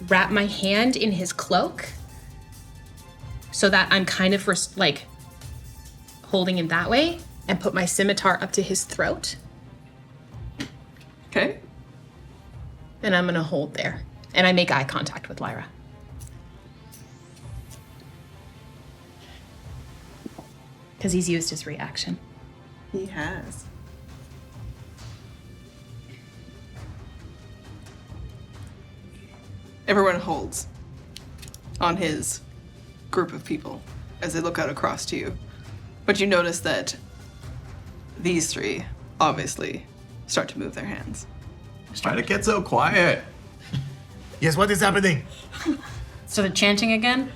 G: wrap my hand in his cloak so that I'm kind of like holding him that way, and put my scimitar up to his throat.
A: Okay.
G: And I'm gonna hold there. And I make eye contact with Lyra. Because he's used his reaction.
A: He has. Everyone holds on his group of people as they look out across to you. But you notice that these three obviously start to move their hands.
F: Try to get so quiet.
E: Yes, what is happening?
D: So the chanting again?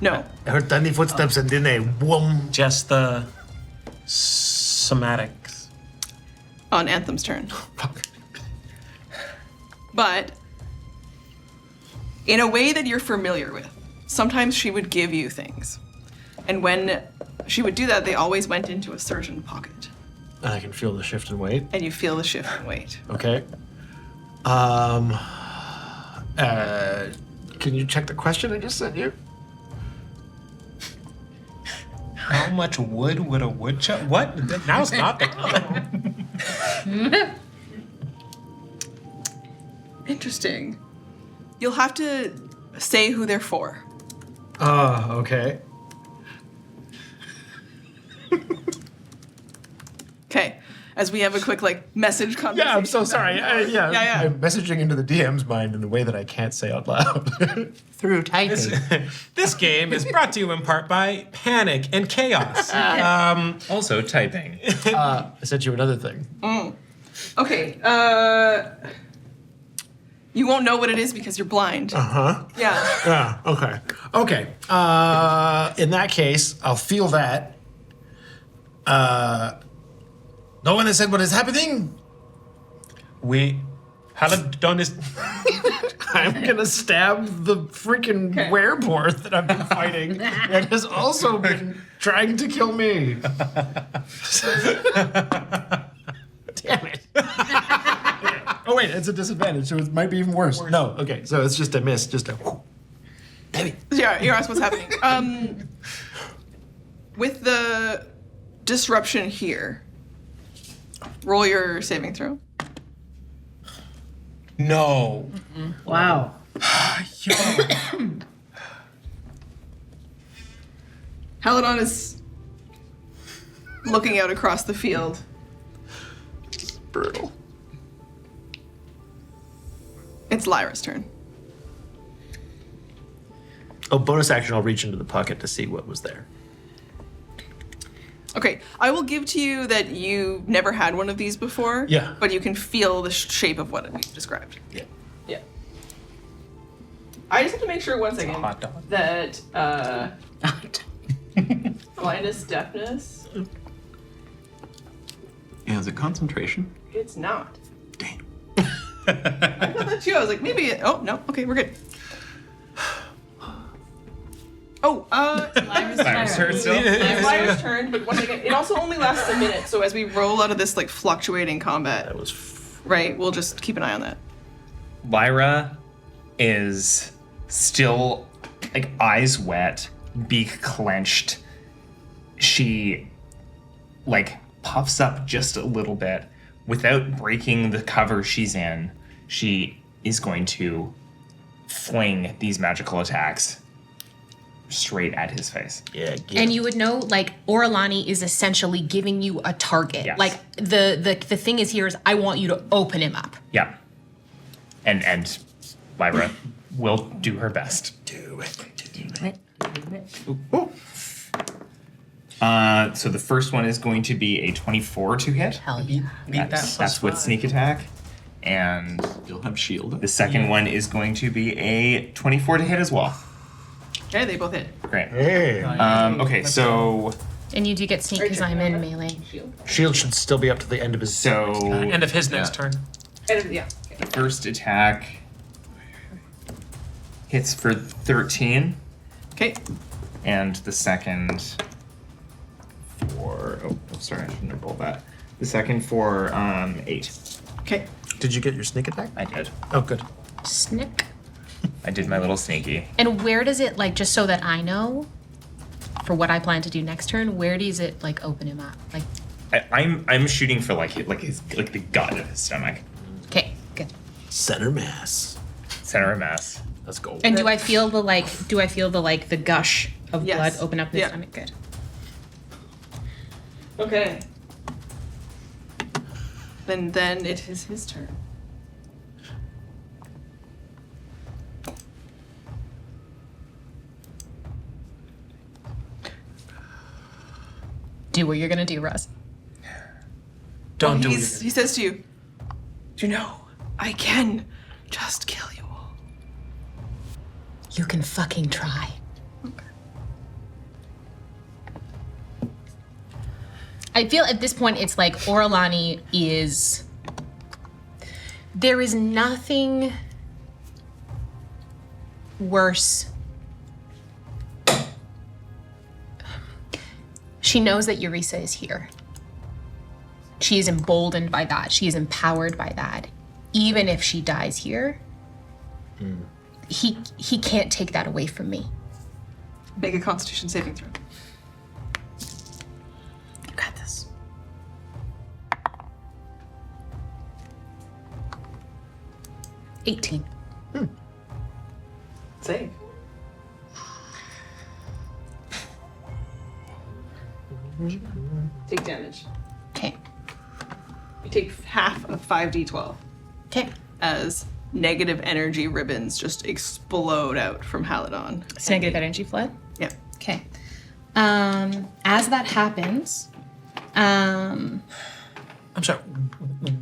A: No.
E: I heard tiny footsteps and then a whoom.
K: Just the somatics.
A: On Anthem's turn. But in a way that you're familiar with, sometimes she would give you things. And when she would do that, they always went into a certain pocket.
E: And I can feel the shift in weight.
A: And you feel the shift in weight.
E: Okay. Can you check the question I just sent you?
K: How much wood would a woodchuck? What? Now's not the time.
A: Interesting. You'll have to say who they're for.
E: Okay.
A: Okay. As we have a quick message conversation.
E: Yeah, I'm so sorry.
A: Yeah.
E: I'm messaging into the DM's mind in a way that I can't say out loud. Through typing.
K: This game is brought to you in part by Panic and Chaos.
C: Also typing.
E: I sent you another thing.
A: Okay. You won't know what it is because you're blind.
E: Uh-huh.
A: Yeah.
E: Yeah, okay. Okay. In that case, I'll feel that. No one has said what is happening?
K: Haledon is...
E: I'm gonna stab the freaking wereboar that I've been fighting that has also been trying to kill me. Damn it. it's a disadvantage, so it might be even worse. No, okay, so it's just a miss, just a.
A: Yeah, you're asking what's happening. With the disruption here, roll your saving throw.
B: No.
D: Wow.
A: Haledon is looking out across the field.
F: Brutal.
A: It's Lyra's turn.
J: Oh, bonus action, I'll reach into the pocket to see what was there.
A: Okay, I will give to you that you never had one of these before.
J: Yeah.
A: But you can feel the shape of what it described.
J: Yeah.
A: Yeah. I just have to make sure one second
B: hot dog.
A: that blindness, deafness.
F: Yeah, is it concentration?
A: It's not. Damn. I thought that too. I was like, maybe. Oh no. Okay, we're good. Oh,
C: Lyra's turn still?
A: It's Lyra's turn, but once again, it also only lasts a minute. So as we roll out of this like fluctuating combat,
J: That was
A: right, we'll just keep an eye on that.
C: Lyra is still like eyes wet, beak clenched. She like puffs up just a little bit without breaking the cover she's in. She is going to fling these magical attacks straight at his face.
J: Yeah.
G: And you would know, like, Oralani is essentially giving you a target.
C: Yes.
G: Like, the thing is here is I want you to open him up.
C: Yeah. And Lyra will do her best.
J: Do it.
C: So the first one is going to be a 24 to hit.
G: Hell yeah.
C: That's with sneak attack. And
F: you'll have shield.
C: The second one is going to be a 24 to hit as well.
A: Okay, they both hit.
C: Great.
E: Hey.
C: Okay, so
G: And you do get sneak because I'm in melee.
J: Shield should still be up to the end of his
K: End of his next turn.
A: Yeah.
C: the first attack hits for 13.
A: Okay.
C: And the second for sorry, I shouldn't have rolled that. The second for 8.
A: Okay.
E: Did you get your sneak attack?
C: I did.
E: Oh, good.
G: Snick.
C: I did my little sneaky.
G: And where does it, like, just so that I know for what I plan to do next turn, where does it, like, open him up? Like,
C: I'm shooting for like the gut of his stomach.
G: okay, good.
J: Center mass.
C: Center of mass.
J: Let's go.
G: And do I feel the the gush of
A: Yes.
G: blood open up in his
A: Yeah.
G: stomach? Good.
A: Okay. Then it is his turn.
G: Do what you're gonna do, Russ.
K: Don't do
A: He
K: it.
A: says to you, "You know, I can just kill you all."
G: You can fucking try. I feel at this point it's like Oralani is. There is nothing worse. She knows that Eureka is here. She is emboldened by that. She is empowered by that. Even if she dies here, he can't take that away from me.
A: Make a Constitution saving throw.
G: You got this. $18.
A: Save. Take damage.
G: Okay.
A: You take half of 5d12.
G: Okay.
A: As negative energy ribbons just explode out from Haledon.
G: It's negative energy flood?
A: Yeah.
G: Okay. As that happens,
K: I'm sorry.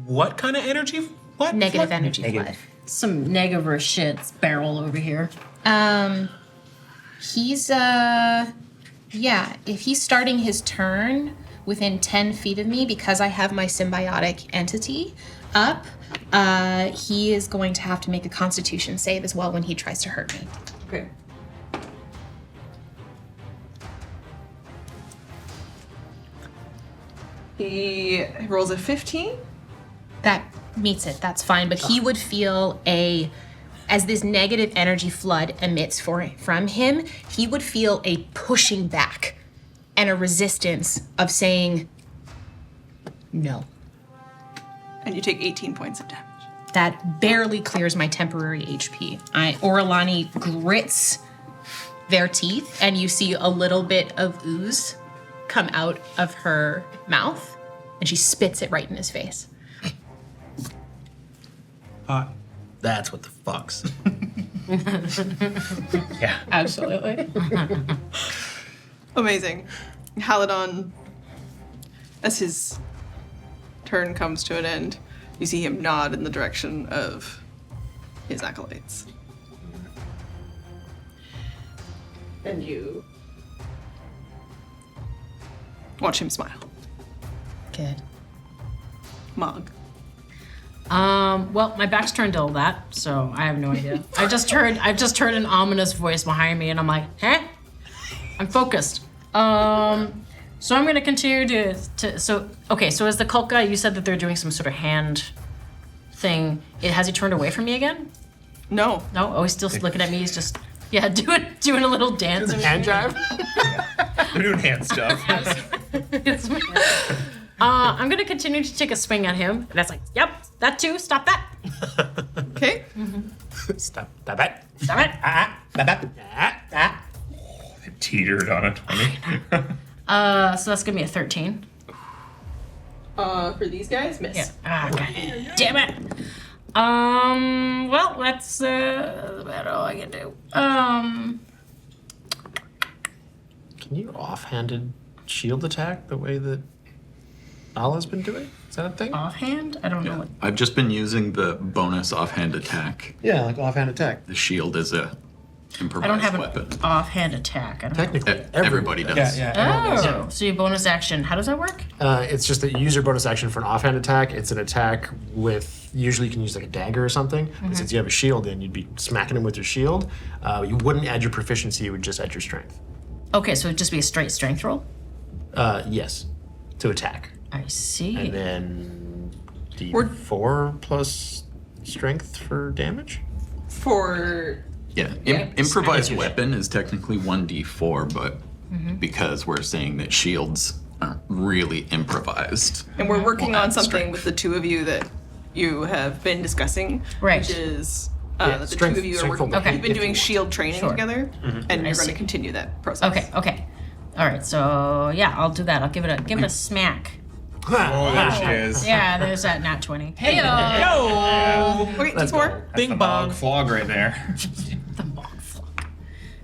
K: What kind of energy? What?
G: negative
K: What?
G: energy flood.
D: Some negative shit's barrel over here.
G: He's yeah, if he's starting his turn within 10 feet of me because I have my symbiotic entity up, he is going to have to make a Constitution save as well when he tries to hurt me.
A: Okay. He rolls a 15.
G: That meets it. That's fine. But he would feel as this negative energy flood emits from him, he would feel a pushing back and a resistance of saying no.
A: And you take 18 points of damage.
G: That barely clears my temporary HP. Oralani grits their teeth, and you see a little bit of ooze come out of her mouth, and she spits it right in his face.
H: That's what the fucks.
I: Yeah, absolutely.
A: Amazing. Haledon, as his turn comes to an end, you see him nod in the direction of his acolytes. And you watch him smile.
G: Good.
A: Mog.
D: Well, my back's turned to all that, so I have no idea. I've just heard an ominous voice behind me, and I'm like, huh? I'm focused. So I'm gonna continue so as the cult guy, you said that they're doing some sort of hand thing. Has he turned away from me again?
A: No.
D: No? Oh, he's still looking at me. He's just, doing a little dance.
E: Hand jive?
C: They're doing hand stuff.
D: I'm gonna continue to take a swing at him. And that's like, yep, that too. Stop that.
A: Okay.
B: Stop that.
D: Stop it.
C: They teetered on a 20.
D: So that's gonna be a 13.
A: For these guys, miss.
D: Yeah. Ah, God damn it. Well, that's about all I can do.
E: Can you offhanded shield attack the way that Allah's been doing? Is that a thing?
D: Offhand? I don't know what.
F: I've just been using the bonus offhand attack.
E: Yeah, like offhand attack.
F: The shield is a improvised
D: I don't have
F: weapon.
D: an offhand attack. I don't
E: Technically,
F: Everybody does.
D: Oh, so your bonus action. How does that work?
E: It's just that you use your bonus action for an offhand attack. It's an attack with, usually you can use like a dagger or something. But since you have a shield in, you'd be smacking him with your shield. You wouldn't add your proficiency, you would just add your strength.
D: Okay, so it'd just be a straight strength roll?
E: Yes, to attack.
D: I see.
E: And then D4 plus strength for damage?
A: For...
F: Yeah, improvised weapon is technically 1d4, but because we're saying that shields aren't really improvised.
A: And we're working
F: we'll
A: on
F: add
A: something
F: strength.
A: with the two of you that you have been discussing.
D: Right.
A: Which is
E: Yeah,
A: that the
E: strength-
A: two of you are
E: strength
A: working.
E: roll.
A: You've been doing shield training
D: Sure.
A: together, and you're going to continue that process.
D: Okay. All right, so yeah, I'll do that. I'll give it a smack.
C: Oh, there she is.
D: Yeah, there's that nat 20.
A: Hey, okay,
E: Let's
A: D4.
C: Bing bong. Flog right there.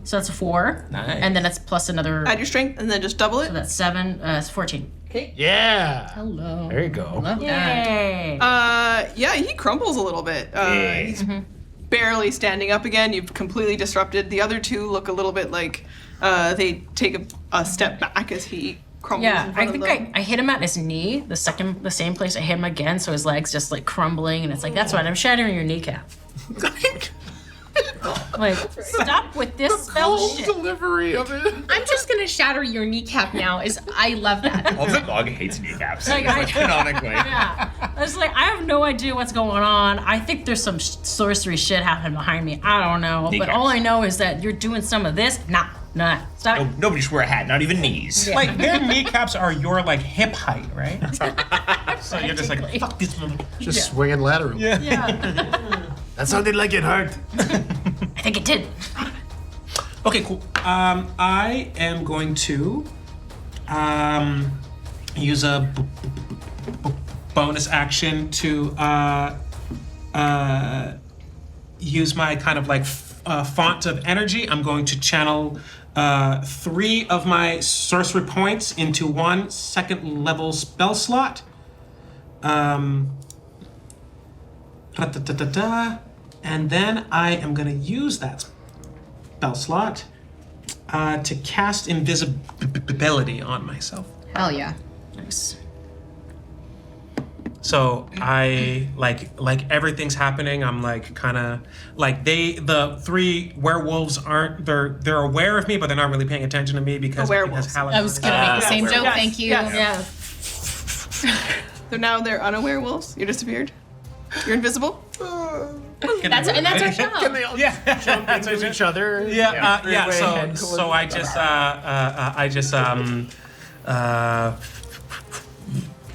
D: So that's a 4.
K: Nice.
D: And then it's plus another.
A: Add your strength, and then just double it.
D: So that's 7. It's 14.
A: Okay.
E: Yeah.
G: Hello.
E: There you go.
G: Love that.
D: Yay.
A: Yeah, he crumbles a little bit. He's barely standing up again. You've completely disrupted. The other two look a little bit like they take a step back as he crumbles.
D: Yeah,
A: in
D: I
A: front
D: think
A: of them.
D: I hit him at his knee, the same place I hit him again, so his leg's just like crumbling, and it's like, that's right, I'm shattering your kneecap. Like, stop with this spell shit.
E: Delivery of it.
G: I'm just gonna shatter your kneecap now. I love that.
C: Also, Mog hates kneecaps.
D: Like,
C: Canonically.
D: Yeah. I was like, I have no idea what's going on. I think there's some sorcery shit happening behind me. I don't know. But all I know is that you're doing some of this. Nah. Stop.
C: No, nobody should wear a hat, not even knees.
D: Yeah.
K: Like, their kneecaps are your, like, hip height, right? So you're just like, fuck this little...
E: Just swinging lateral.
D: Yeah.
E: That sounded like it hurt.
D: I think it did.
K: Okay, cool. I am going to use a bonus action to use my kind of like font of energy. I'm going to channel 3 of my sorcery points into 1 second level spell slot. And then I am going to use that spell slot to cast invisibility on myself.
G: Hell yeah.
D: Nice.
K: So I like everything's happening. I'm like kind of like the 3 werewolves aren't they're aware of me, but they're not really paying attention to me because
A: werewolves.
K: Haledon
G: I was gonna make the same joke.
A: Yes,
G: Thank you.
A: yes. So now they're unaware wolves? You disappeared? You're invisible?
G: That's our show.
E: Can they all jump into each other?
K: Yeah.
E: Three-way
K: So I just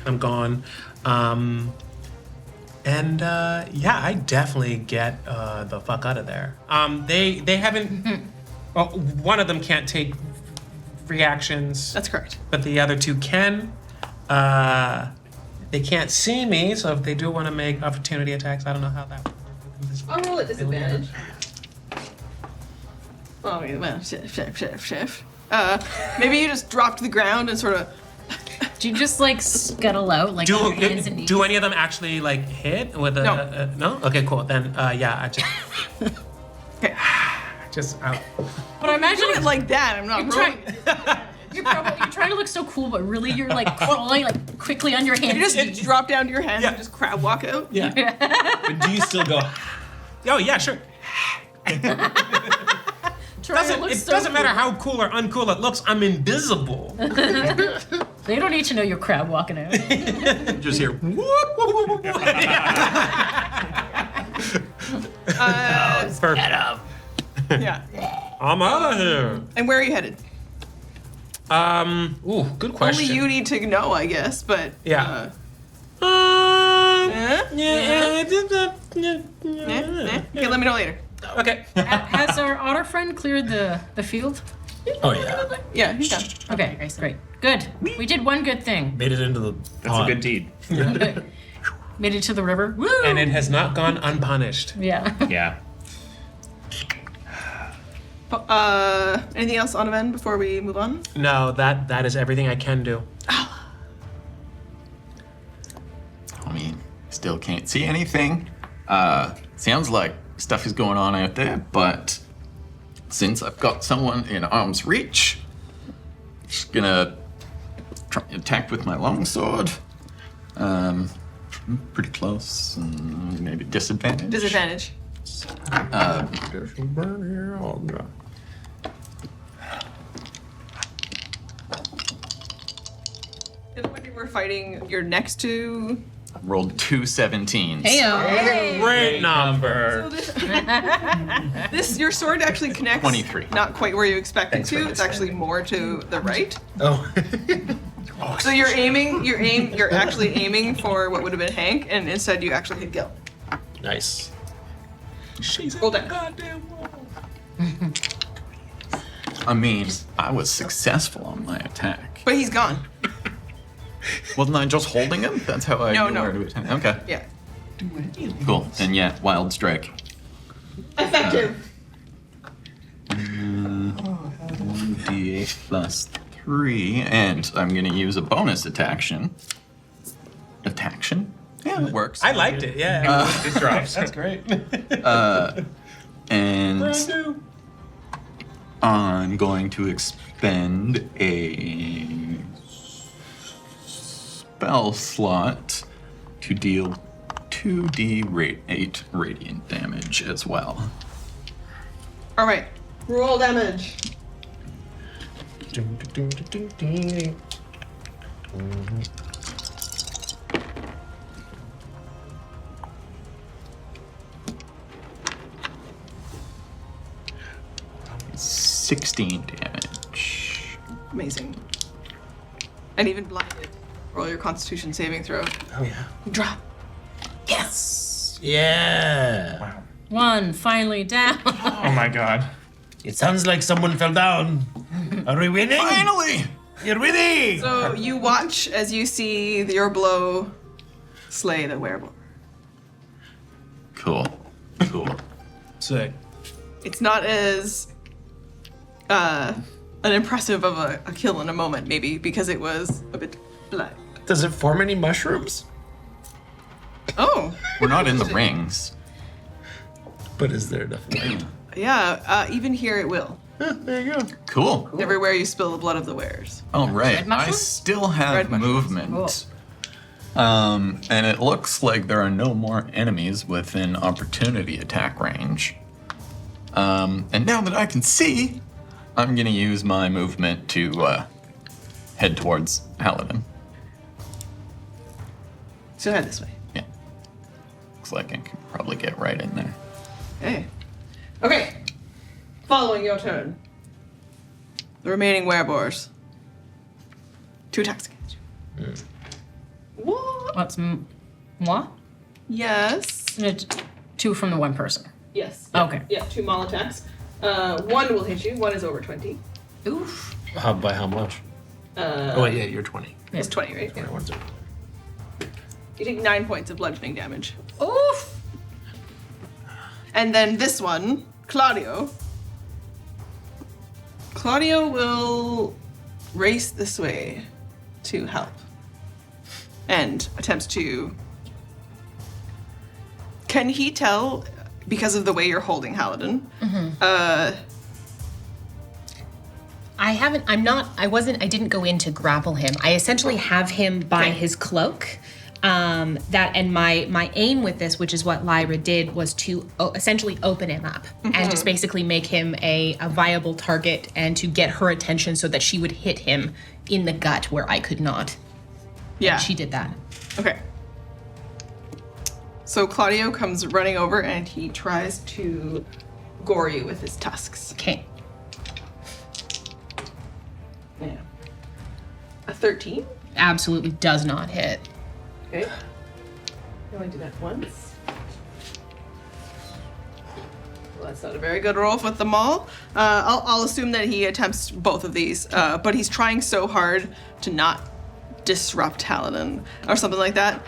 K: I'm gone. I definitely get the fuck out of there. They haven't. One of them can't take reactions.
A: That's correct.
K: But the other two can. They can't see me, so if they do want to make opportunity attacks, I don't know how that would work.
A: I'll roll at disadvantage. Oh, well, chef. Maybe you just drop to the ground and sort of.
D: Do you just like scuttle out like on your hands and knees?
K: Do any of them actually like hit with a?
A: No.
K: No. Okay, cool. Then I just.
A: Okay.
K: Just out.
D: But I imagine
A: it like that. I'm not rolling.
D: You're trying to look so cool, but really you're like crawling like quickly on your hands.
A: You just drop down to your hands and just crab walk out.
K: Yeah.
C: But do you still go?
K: Oh yeah, sure.
D: It
K: doesn't matter how cool or uncool it looks. I'm invisible.
D: They don't need to know you're crab walking out.
F: Just hear.
K: Perfect.
A: Yeah.
K: I'm out of here.
A: And where are you headed?
K: Good question.
A: Only you need to know, I guess. But
K: yeah.
A: Okay, let me know later.
K: Okay.
D: Has our otter friend cleared the field?
J: Oh yeah.
A: Yeah, he's done.
D: Okay, great. Good. We did one good thing.
J: Made it into the
C: That's a good deed.
D: Made it to the river. Woo!
K: And it has not gone unpunished.
D: Yeah.
C: Yeah.
A: Anything else on event before we move on?
K: No, that is everything I can do.
F: I mean, still can't see anything. Sounds like stuff is going on out there, but since I've got someone in arm's reach, just gonna try and attack with my longsword. Pretty close, and maybe disadvantage.
A: Disadvantage. When you were fighting, you're next to.
F: I rolled 2 17s.
A: Hey.
K: Great number.
A: Your sword actually connects.
F: 23.
A: Not quite where you expect it to. It's actually more to the right. Oh. So you're actually aiming for what would have been Hank, and instead you actually hit Gil.
J: Nice.
K: She's
A: Roll down.
K: goddamn wall.
F: I mean, I was successful on my attack.
A: But he's gone.
F: Wasn't I just holding him? That's how I
A: No,
F: knew
A: no.
F: where to attack. Okay.
A: Yeah.
F: Cool. And yeah, wild strike.
A: Effective.
F: 1d8 plus 3, and I'm gonna use a bonus attaction. Yeah, it works.
K: I liked it. Yeah.
C: It drops.
K: That's great.
F: And
K: Brand new.
F: I'm going to expend a spell slot to deal 2d8 radiant damage as well.
A: All right. Roll damage.
F: 16 damage.
A: Amazing. And even blinded. Roll your Constitution saving throw.
J: Oh yeah.
A: Drop.
D: Yes.
J: Yeah. Wow.
D: One finally down.
C: Oh my god.
J: It sounds like someone fell down. Are we winning?
F: Finally!
J: You're winning!
A: So you watch as you see your blow slay the wereboar.
F: Cool.
K: Sick.
A: It's not as an impressive of a kill in a moment, maybe, because it was a bit black.
E: Does it form any mushrooms?
A: Oh.
F: We're not in the rings.
E: But is there enough light?
A: Yeah, even here it will.
E: There you go.
F: Cool.
A: Everywhere you spill the blood of the wearers.
F: All right.
D: Red
F: I
D: mushrooms?
F: still have
A: Red mushrooms.
F: movement. And it looks like there are no more enemies within opportunity attack range. And now that I can see, I'm gonna use my movement to head towards Haledon.
A: So head this way.
F: Yeah. looks like I can probably get right in there.
A: Okay. Following your turn. The remaining wereboars. 2 attacks against you. What?
D: What's moi?
A: Yes.
D: 2 from the one person.
A: Yes.
D: Okay.
A: Yeah, 2 maul attacks. 1 will hit you. 1 is over 20.
D: Oof.
J: By how much?
E: Oh, wait, yeah, you're 20.
A: It's 20, right? Yeah.
E: 21's over.
A: You take 9 points of bludgeoning damage.
D: Oof.
A: And then this one, Claudio. Claudio will race this way to help. And attempts to... Can he tell, because of the way you're holding Haledon,
G: I didn't go in to grapple him. I essentially have him by his cloak. And my aim with this, which is what Lyra did, was to essentially open him up and just basically make him a viable target and to get her attention so that she would hit him in the gut where I could not.
A: Yeah.
G: And she did that.
A: Okay. So Claudio comes running over and he tries to gore you with his tusks.
G: Okay.
A: Yeah. A 13?
G: Absolutely does not hit.
A: Okay. You only do that once. Well, that's not a very good roll with the maul. I'll assume that he attempts both of these, but he's trying so hard to not disrupt Haledon or something like that.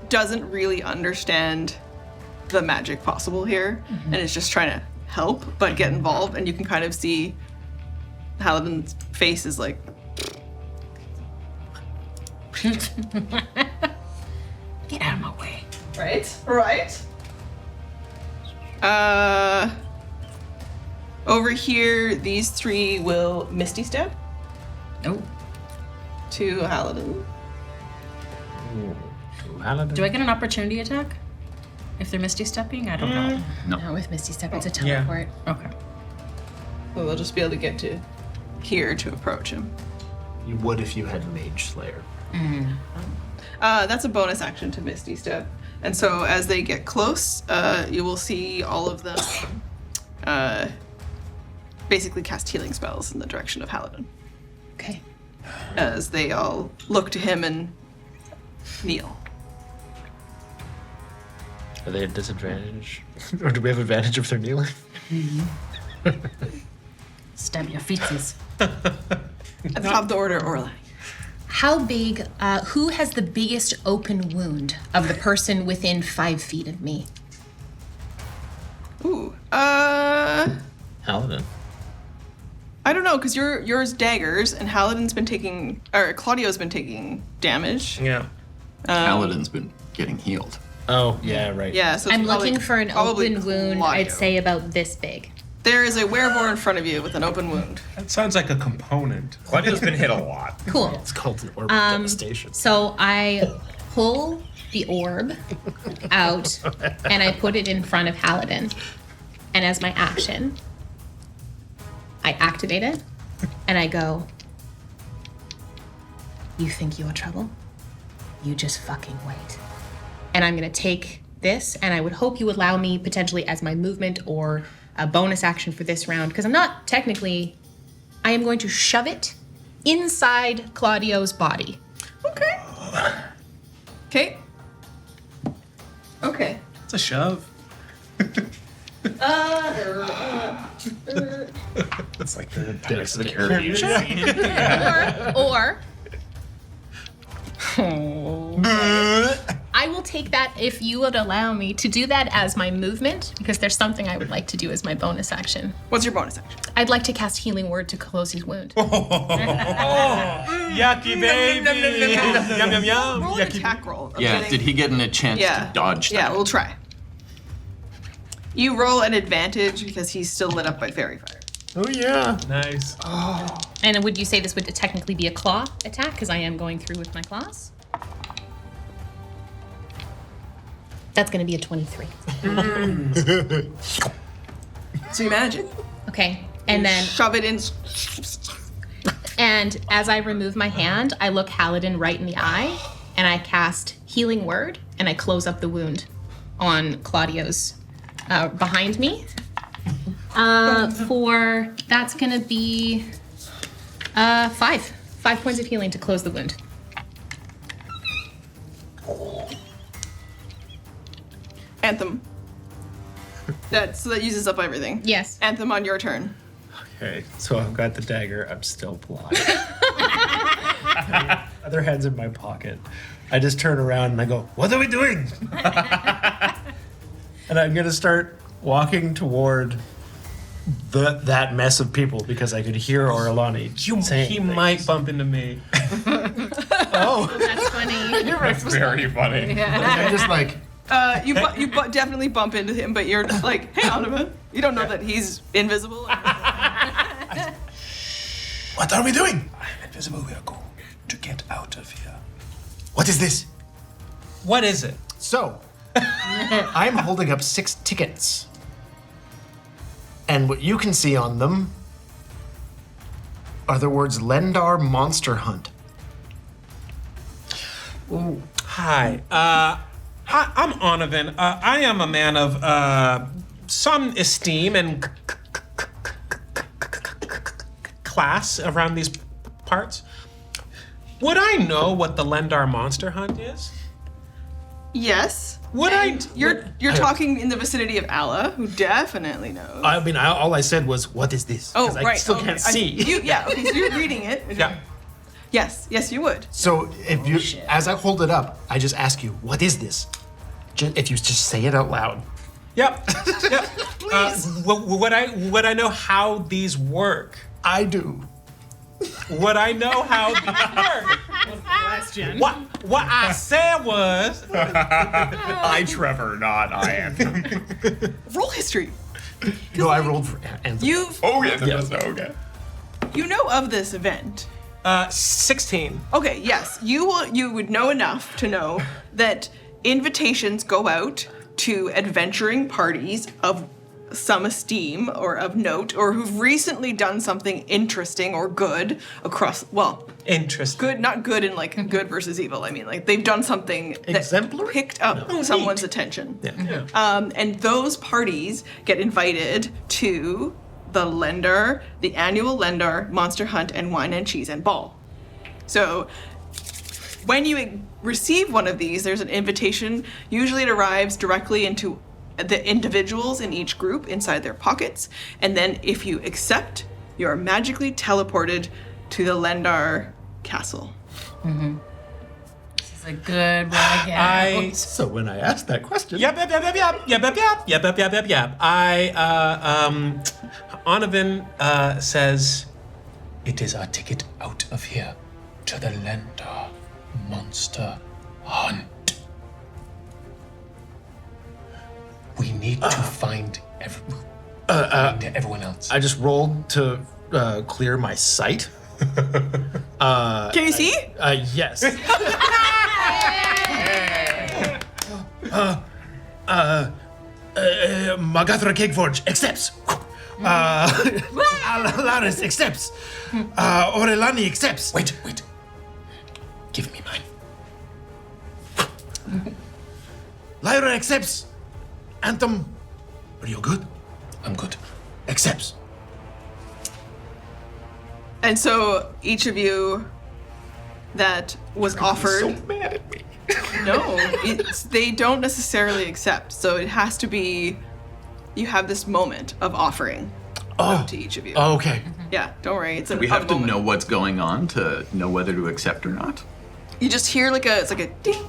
A: Doesn't really understand the magic possible here, and is just trying to help but get involved. And you can kind of see Haledon's face is like.
D: Get out of my way.
A: Right. Over here, these 3 will Misty Step.
D: Oh.
A: To Haledon.
D: Do I get an opportunity attack if they're Misty Stepping? I don't know.
F: No.
G: Not with Misty Step, it's a teleport.
D: Okay.
A: So they'll just be able to get to here to approach him.
E: You would if you had Mage Slayer.
A: That's a bonus action to Misty Step. And so as they get close, you will see all of them basically cast healing spells in the direction of Haledon.
G: Okay.
A: As they all look to him and kneel.
J: Are they at disadvantage?
E: Or do we have advantage if they're kneeling?
D: Stab your feetsies.
A: At the top of the order, Orla.
G: How big, who has the biggest open wound of the person within 5 feet of me?
A: Ooh,
J: Haledon.
A: I don't know, because yours daggers, and Haledon's been taking, or Claudio's been taking damage.
K: Yeah.
F: Haledon's been getting healed.
J: Oh, yeah, right.
A: Yeah, so it's
G: I'm
A: probably-
G: looking for an
A: probably
G: open wound,
A: Claudio.
G: I'd say about this big.
A: There is a wereboar in front of you with an open wound.
K: That sounds like a component.
C: Claudio's been hit a lot.
G: Cool.
E: It's called an orb of devastation.
G: So I pull the orb out and I put it in front of Haledon. And as my action, I activate it and I go, "You think you're trouble? You just fucking wait." And I'm gonna take this and I would hope you would allow me potentially as my movement or a bonus action for this round, because I'm not technically, I am going to shove it inside Claudio's body.
A: Okay. Okay.
K: It's a shove.
C: It's like the Pirates of the Caribbean scene.
G: I will take that if you would allow me to do that as my movement, because there's something I would like to do as my bonus action.
A: What's your bonus action?
G: I'd like to cast Healing Word to close his wound.
K: Yucky baby. Yum yum yum.
A: Roll an attack roll. of
F: Yeah,
A: getting-
F: did he get a chance to dodge that?
A: Yeah, we'll try. You roll an advantage because he's still lit up by fairy fire.
E: Oh, yeah.
K: Nice.
G: And would you say this would technically be a claw attack, because I am going through with my claws? That's going to be a 23.
A: So you manage it.
G: Okay, and then
A: shove it in.
G: And as I remove my hand, I look Haledon right in the eye, and I cast Healing Word, and I close up the wound. on Claudio's behind me. That's gonna be 5 points of healing to close the wound.
A: Anthem. That uses up everything.
G: Yes.
A: Anthem, on your turn.
H: Okay, so I've got the dagger. I'm still blind. Other hand's in my pocket. I just turn around and I go, "What are we doing?" And I'm gonna start walking toward that mess of people because I could hear Orlani saying
K: He
H: things.
K: might bump into me.
H: Oh,
G: That's funny.
C: That's very funny.
E: I'm just like,
A: You definitely bump into him, but you're like, hey, Oliver. You don't know that he's invisible.
E: what are we doing?
J: I'm invisible. We are going to get out of here.
E: What is this?
K: What is it?
E: So, I'm holding up 6 tickets. And what you can see on them are the words Lendar Monster Hunt.
K: Ooh. Hi. I'm Onovan. I am a man of some esteem and class around these parts. Would I know what the Lendar Monster Hunt is?
A: Yes. You're talking in the vicinity of Allah, who definitely knows.
H: I mean, all I said was, "What is this?"
A: Oh,
H: 'Cause
A: right.
H: I still
A: okay.
H: can't see.
A: Okay, so you're reading it.
K: Yeah.
A: Yes, you would.
E: So, as I hold it up, I just ask you, what is this? If you just say it out loud.
K: Yep. Please. Would I know how these work?
E: I do.
K: Would I know how these work?
I: Question.
K: What I said was.
C: I, Trevor, not I Anthem.
A: Roll history.
E: No, I rolled for Anthem.
C: Okay.
A: You know of this event.
K: 16.
A: Okay, yes. You would know enough to know that invitations go out to adventuring parties of some esteem or of note, or who've recently done something interesting or good across,
K: interesting.
A: Good, not good in like good versus evil. I mean, like they've done something
H: exemplary,
A: that picked up someone's attention.
K: Yeah.
A: And those parties get invited to the Lendar, the annual Lendar Monster Hunt and Wine and Cheese and Ball. So when you receive one of these, there's an invitation. Usually it arrives directly into the individuals in each group inside their pockets. And then if you accept, you are magically teleported to the Lendar castle.
D: Mm-hmm. This is a good way out.
H: So when I asked that question.
K: Yep. Onovan says,
J: It is our ticket out of here to the Lendar Monster Hunt. We need to find everyone else.
H: I just rolled to clear my sight.
A: Can you see?
H: Yes. Magathra Cakeforge accepts. Alaris accepts. Orelani accepts.
J: Wait. Give me mine.
E: Lyra accepts. Anthem, are you good?
J: I'm good.
E: Accepts.
A: And so each of you that was offered.
C: So mad at me.
A: No, they don't necessarily accept. So it has to be, you have this moment of offering to each of you.
E: Oh, okay.
A: Yeah, don't worry. It's
F: We have to know what's going on to know whether to accept or not.
A: You just hear it's like a ding.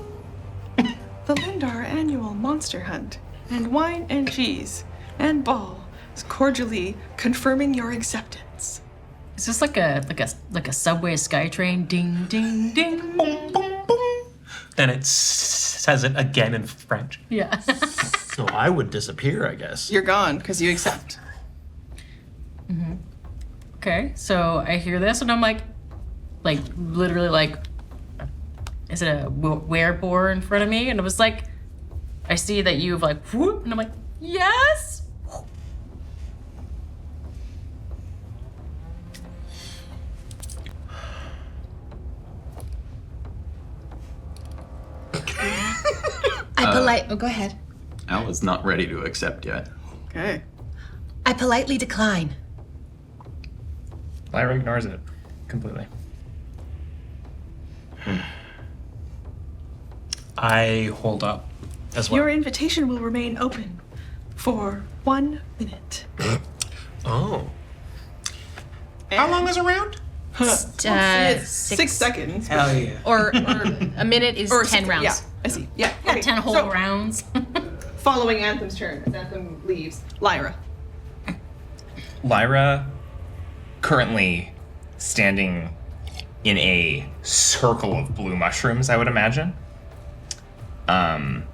A: The Lendar annual monster hunt and wine and cheese and ball is cordially confirming your acceptance.
D: Is this like a subway SkyTrain? Ding, ding, ding.
K: boom, boom, boom. Then it says it again in French.
D: Yeah.
H: So I would disappear, I guess.
A: You're gone because you accept.
D: Mm-hmm. Okay, so I hear this and I'm like literally is it a wereboar in front of me? And it was like, I see that you've whoop, and I'm like, yes.
G: Go ahead.
F: Al is not ready to accept yet.
A: Okay.
L: I politely decline.
C: Lyra ignores it completely.
K: I hold up as well.
A: Your invitation will remain open for 1 minute.
B: Oh.
K: How long is a round?
A: It's 6 seconds.
K: Hell yeah.
G: Or a minute is 10 rounds.
A: Yeah, I see. Yeah.
D: Got 10 whole rounds.
A: Following Anthem's turn, as Anthem leaves, Lyra.
C: Lyra, currently standing in a circle of blue mushrooms, I would imagine.
G: And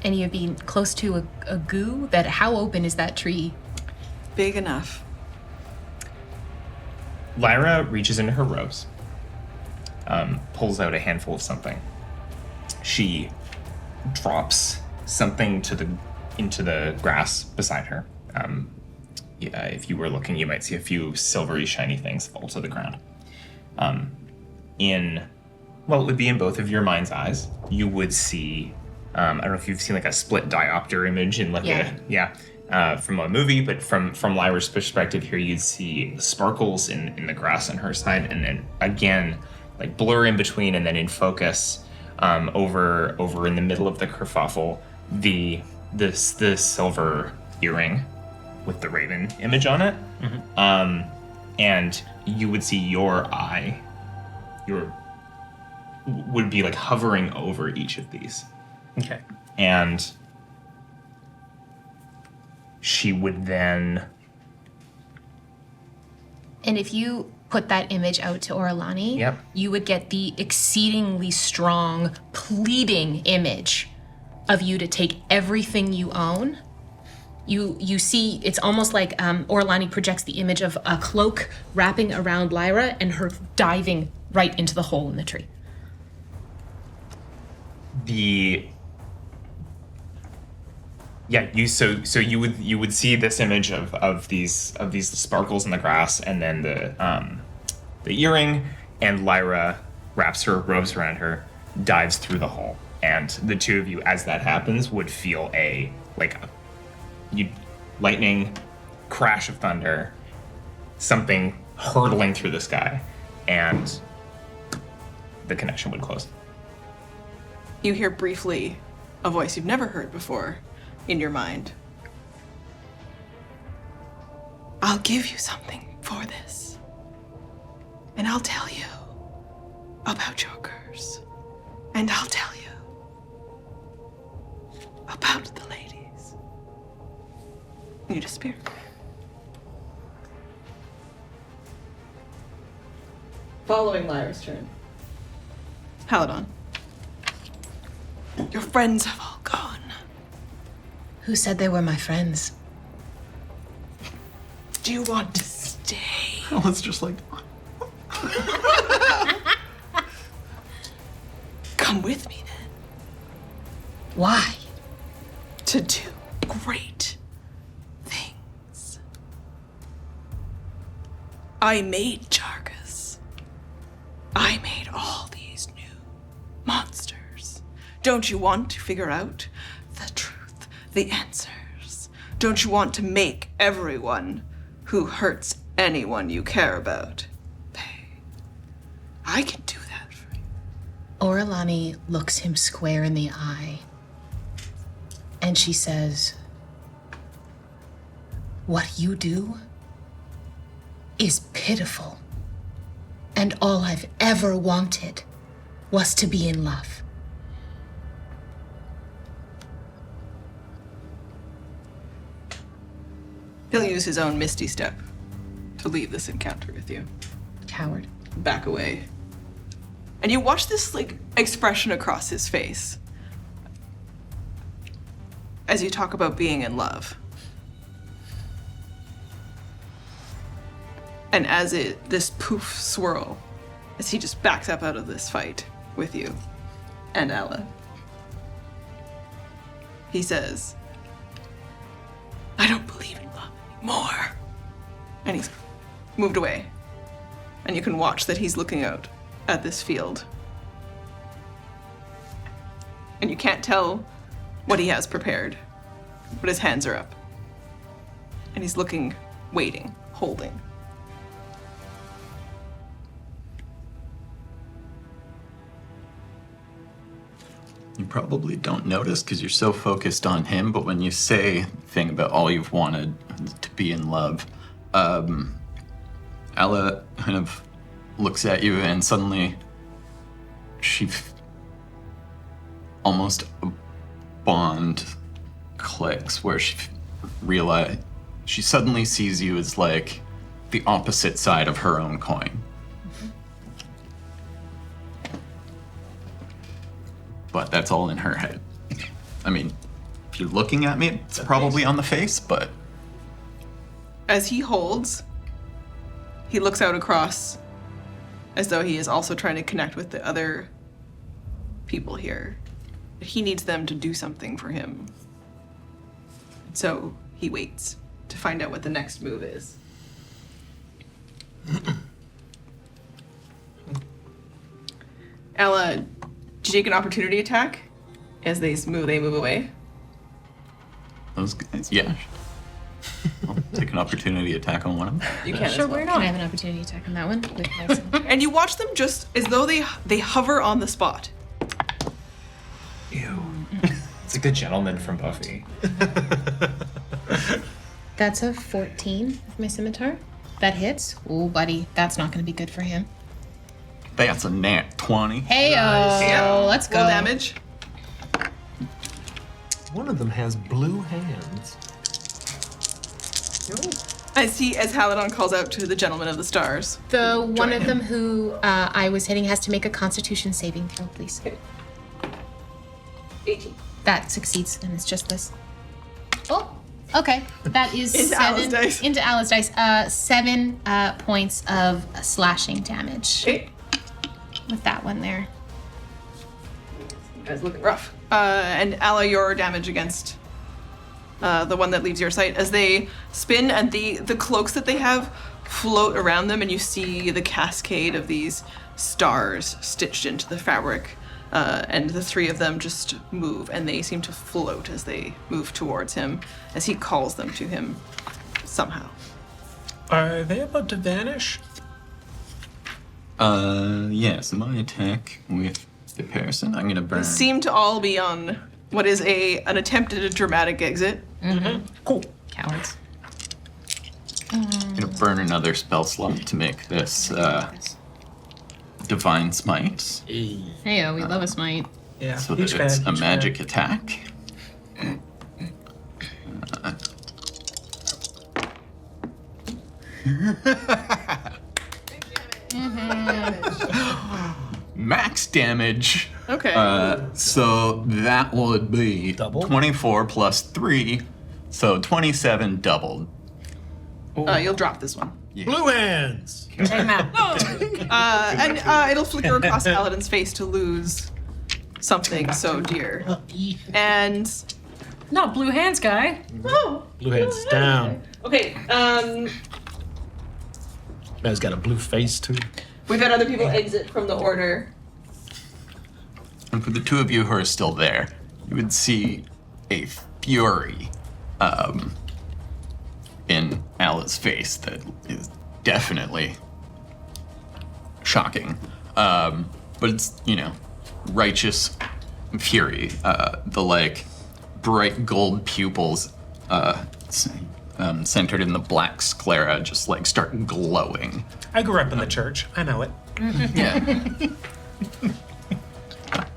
G: you'd be close to a goo. How open is that tree?
A: Big enough.
C: Lyra reaches into her robes, pulls out a handful of something. She drops something into the grass beside her. If you were looking, you might see a few silvery, shiny things fall to the ground. It would be in both of your mind's eyes. You would see, I don't know if you've seen like a split diopter image in from a movie, but from Lyra's perspective here, you'd see the sparkles in the grass on her side, and then again, like blur in between, and then in focus, over in the middle of the kerfuffle, the silver earring with the raven image on it. Mm-hmm. And you would see your eye, would be like hovering over each of these.
K: Okay.
C: And she would then...
G: And if you put that image out to Orlani,
C: Yep.
G: you would get the exceedingly strong, pleading image of you to take everything you own. You see, it's almost like Orlani projects the image of a cloak wrapping around Lyra and her diving right into the hole in the tree.
C: You would see this image of these sparkles in the grass, and then the earring, and Lyra wraps her robes around her, dives through the hole, and the two of you, as that happens, would feel lightning, crash of thunder, something hurtling through the sky, and the connection would close.
A: You hear briefly a voice you've never heard before in your mind. I'll give you something for this. And I'll tell you about your curse. And I'll tell you about the ladies. You disappear. Following Lyra's turn. Haledon. Your friends have all gone.
L: Who said they were my friends?
A: Do you want to stay?
F: I was just like...
A: Come with me then.
L: Why?
A: To do great things. I made Jargus. I made all these new monsters. Don't you want to figure out the truth, the answers? Don't you want to make everyone who hurts anyone you care about pay? I can do that for you.
L: Orlani looks him square in the eye, and she says, "What you do is pitiful, and all I've ever wanted was to be in love."
A: He'll use his own Misty Step to leave this encounter with you.
L: Coward.
A: Back away. And you watch this, expression across his face as you talk about being in love. And as this poof swirl, as he just backs up out of this fight with you and Ella, he says, I don't believe in love anymore. And he's moved away. And you can watch that he's looking out at this field. And you can't tell what he has prepared but his hands are up. And he's looking, waiting, holding.
F: You probably don't notice because you're so focused on him, but when you say the thing about all you've wanted to be in love, Ella kind of looks at you and suddenly almost a bond clicks where she suddenly sees you as like the opposite side of her own coin. But that's all in her head. I mean, if you're looking at me, it's probably on the face, but...
A: As he holds, he looks out across as though he is also trying to connect with the other people here. He needs them to do something for him. So he waits to find out what the next move is. Ella, did you take an opportunity attack as they move away?
F: Those guys, yeah. I'll take an opportunity attack on one of them.
A: You can
G: Sure,
A: as well.
G: why not? Can I have an opportunity attack on that one? With my
A: And you watch them just as though they hover on the spot.
C: Ew. It's like the gentleman from Buffy.
G: That's a 14 with my scimitar. That hits. Ooh, buddy, that's not going to be good for him.
F: That's a nat 20.
G: Hey, let's go.
A: Full damage.
E: One of them has blue hands.
A: As Haledon calls out to the gentleman of the stars.
G: The one of them who I was hitting has to make a Constitution saving throw, please.
A: 18.
G: That succeeds, and it's just this. Oh, okay. That is
A: Into
G: 7
A: Alice dice.
G: into Alice dice. 7 points of slashing damage.
A: Okay.
G: With that one there.
A: You guys looking rough. And Alla, your damage against the one that leaves your sight as they spin and the cloaks that they have float around them, and you see the cascade of these stars stitched into the fabric. And the three of them just move, and they seem to float as they move towards him, as he calls them to him somehow.
K: Are they about to vanish?
F: Yes, my attack with the person, I'm gonna burn.
A: They seem to all be on what is an attempted dramatic exit.
K: Mm-hmm. Cool.
G: Cowards.
F: I'm gonna burn another spell slot to make this Divine Smite.
G: Hey, we love a smite.
K: Yeah.
F: So that it's a magic attack. Max damage.
A: Okay.
F: So that would be 24 plus 3, so 27 doubled.
A: You'll drop this one.
E: Yeah. Blue hands.
D: Take him out.
A: And it'll flicker across Paladin's face to lose something so dear. And
D: not blue hands, guy.
A: Oh,
E: Blue hands down.
A: okay.
E: Man's got a blue face too.
A: We've had other people exit from the order.
F: And for the two of you who are still there, you would see a fury in Alla's face that is definitely shocking. But it's, righteous fury. The, bright gold pupils centered in the black sclera just, start glowing.
K: I grew up in the church. I know it.
F: Yeah.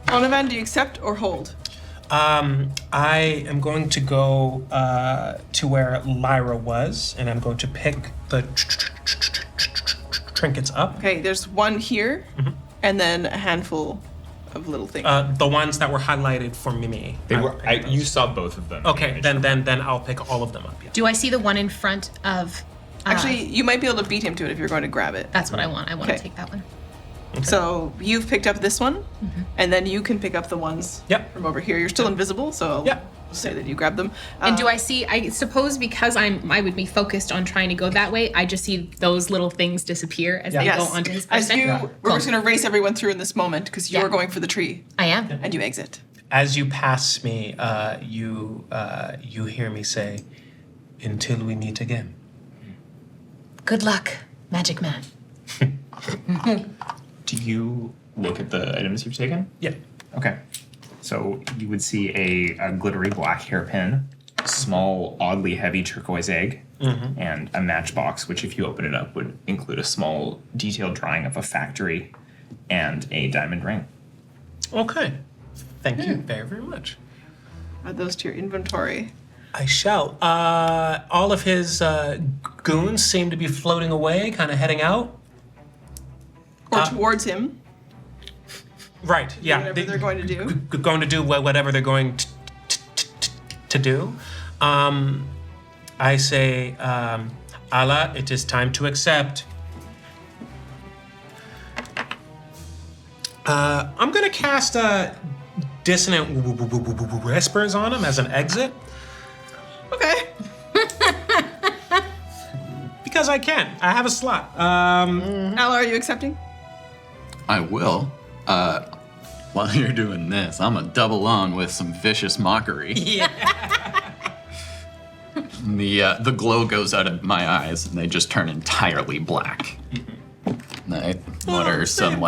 A: Onavan, do you accept or hold?
K: I am going to go to where Lyra was, and I'm going to pick the trinkets up.
A: Okay, there's one here, and then a handful of little things.
K: The ones that were highlighted for Mimi.
C: You saw both of them.
K: Okay, then I'll pick all of them up. Yeah.
G: Do I see the one in front of...
A: Actually, you might be able to beat him to it if you're going to grab it.
G: That's what I want. I want
A: Okay.
G: to take that one.
K: Okay.
A: So you've picked up this one, and then you can pick up the ones from over here. You're still invisible, so I'll say that you grab them.
G: And do I see, I suppose because I would be focused on trying to go that way, I just see those little things disappear as they go onto his person?
A: We're just going to race everyone through in this moment because you're going for the tree.
G: I am.
A: And you exit.
B: as you pass me, you hear me say, "Until we meet again."
G: Good luck, Magic Man.
C: Do you look at the items you've taken?
B: Yeah.
C: Okay. So you would see a glittery black hairpin, small, oddly heavy turquoise egg, and a matchbox, which if you open it up would include a small detailed drawing of a factory and a diamond ring.
B: Okay. Thank you very, very much.
A: Add those to your inventory.
B: I shall. All of his goons seem to be floating away, kind of heading out.
A: Or towards him.
B: Right, yeah.
A: Whatever they're going to do.
B: Going to do whatever they're going to do. I say, Allah, it is time to accept. I'm going to cast Dissonant Whispers on him as an exit.
A: Okay.
B: Because I can. I have a slot.
A: Ala, are you accepting?
F: I will. While you're doing this, I'm gonna double on with some vicious mockery.
B: Yeah.
F: The glow goes out of my eyes, and they just turn entirely black. And I mutter some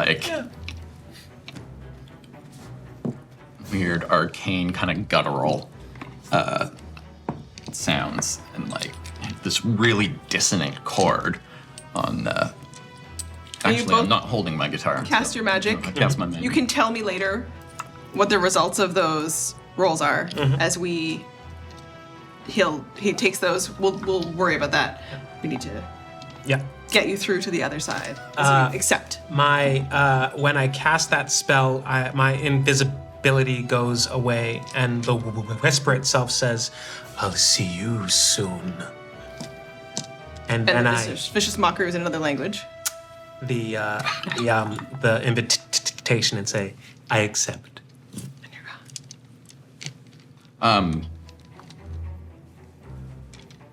F: weird arcane kind of guttural sounds, and this really dissonant chord on. Actually, I'm not holding my guitar.
A: Cast your magic.
F: I cast my magic.
A: You can tell me later what the results of those rolls are as he takes those. We'll worry about that. We need to get you through to the other side. As you accept.
B: My when I cast that spell, my invisibility goes away, and the whisper itself says, "I'll see you soon." And then
A: vicious mockery is in another language.
B: The invitation and say, "I accept."
A: And you're gone.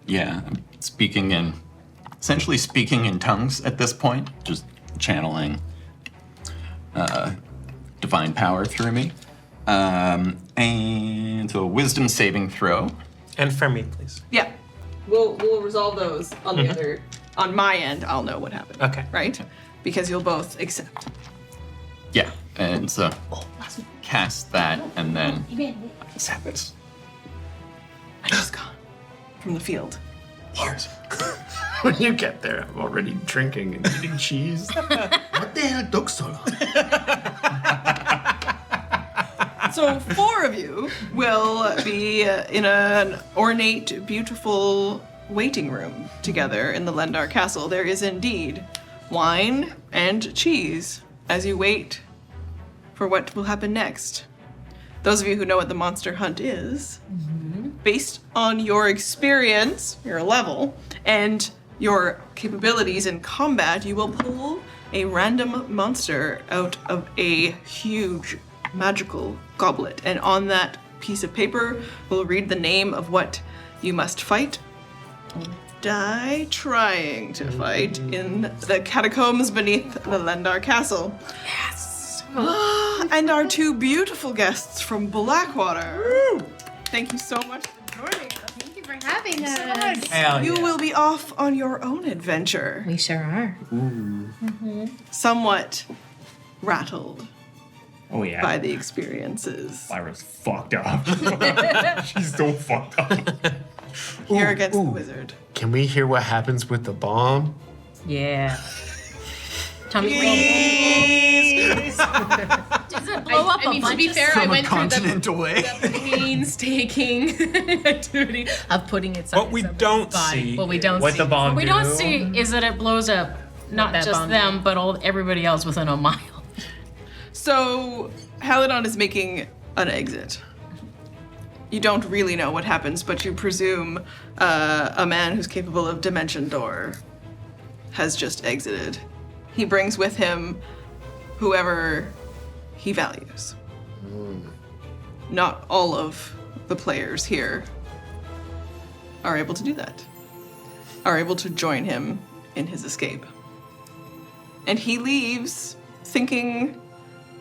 F: Yeah, I'm essentially speaking in tongues at this point, just channeling divine power through me. And so a wisdom saving throw.
B: And for me, please.
A: Yeah. We'll resolve those on the other. On my end, I'll know what happened.
B: Okay.
A: Right? Because you'll both accept.
F: Yeah, and so cast that and then accept.
A: I just gone from the field.
E: Cheers. When you get there, I'm already drinking and eating cheese. What the hell, dog solo?
A: So 4 of you will be in an ornate, beautiful waiting room together in the Lendar Castle. There is indeed wine and cheese as you wait for what will happen next. Those of you who know what the monster hunt is, based on your experience, your level, and your capabilities in combat, you will pull a random monster out of a huge magical goblet. And on that piece of paper, we'll read the name of what you must fight or die trying to fight in the catacombs beneath the Lendar Castle. Yes! And our 2 beautiful guests from Blackwater. Woo! Thank you so much for joining us.
G: Thank you for having us.
B: Hell
A: You
B: yeah.
A: will be off on your own adventure.
G: We sure are.
A: Somewhat rattled
C: Oh yeah.
A: by the experiences.
C: Lyra's fucked up. She's so fucked up.
A: Here against the wizard.
E: Can we hear what happens with the bomb?
D: Yeah. Tummy
G: Does it blow up
I: I mean, to be fair, I
F: From a
I: went through
F: continent away.
G: the painstaking activity of putting it
B: What we don't see
G: What we don't
B: what
G: see.
B: the bomb
D: What we
B: do.
D: don't see is that it blows up not
G: That
D: just
G: bomb
D: them, but everybody else within a mile.
A: So, Haledon is making an exit. You don't really know what happens, but you presume a man who's capable of Dimension Door has just exited. He brings with him whoever he values. Not all of the players here are able to do that, are able to join him in his escape. And he leaves thinking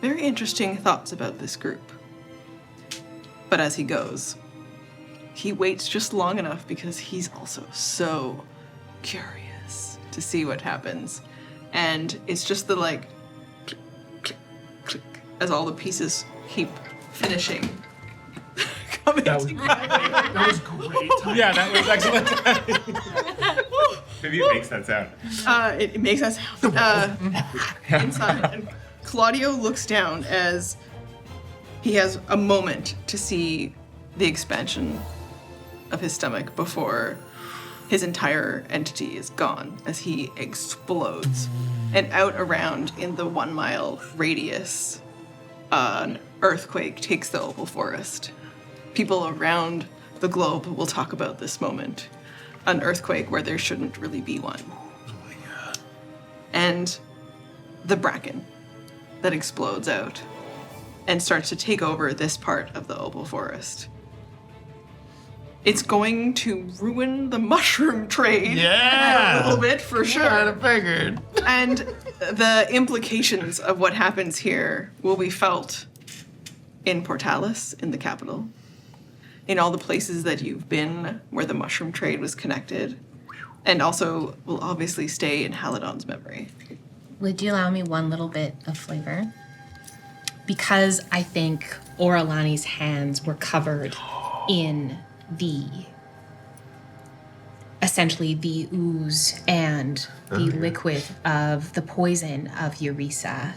A: very interesting thoughts about this group. But as he goes, he waits just long enough because he's also so curious to see what happens. And it's just the like, click, click, click, as all the pieces keep finishing.
H: That was great.
K: Yeah, that was excellent.
C: Maybe it makes that sound.
A: It makes that sound. Inside, and Claudio looks down as he has a moment to see the expansion of his stomach before his entire entity is gone as he explodes. And out around in the 1 mile radius, an earthquake takes the opal forest. People around the globe will talk about this moment. An earthquake where there shouldn't really be one. Oh my god. And the bracken that explodes out and starts to take over this part of the opal forest. It's going to ruin the mushroom trade a little bit for sure.
E: I figured.
A: And the implications of what happens here will be felt in Portalis, in the capital, in all the places that you've been where the mushroom trade was connected, and also will obviously stay in Haledon's memory.
G: Would you allow me one little bit of flavor? Because I think Oralani's hands were covered in essentially the ooze and the liquid of the poison of Eureka.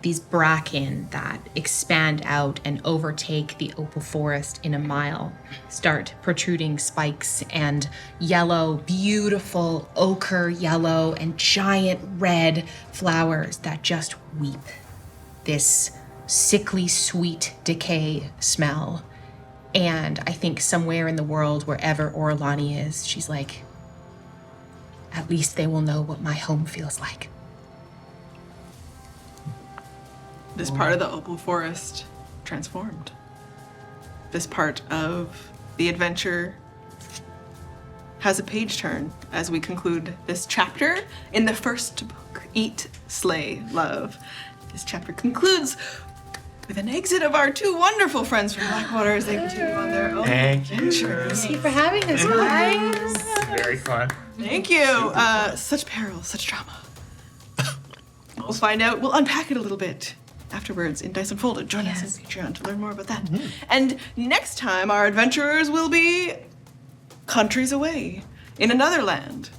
G: These bracken that expand out and overtake the opal forest in a mile start protruding spikes and yellow, beautiful ochre yellow and giant red flowers that just weep. This sickly sweet decay smell. And I think somewhere in the world, wherever Oralani is, she's like, at least they will know what my home feels like.
A: This part of the opal forest transformed. This part of the adventure has a page turn as we conclude this chapter in the first book, Eat, Slay, Love. This chapter concludes with an exit of our two wonderful friends from Blackwater as they continue on their own adventures.
G: Thank you for having us, guys.
C: Very fun.
A: Thank you. Such peril, such drama. We'll find out. We'll unpack it a little bit afterwards in Dice Unfolded. Join us on Patreon to learn more about that. And next time, our adventurers will be countries away in another land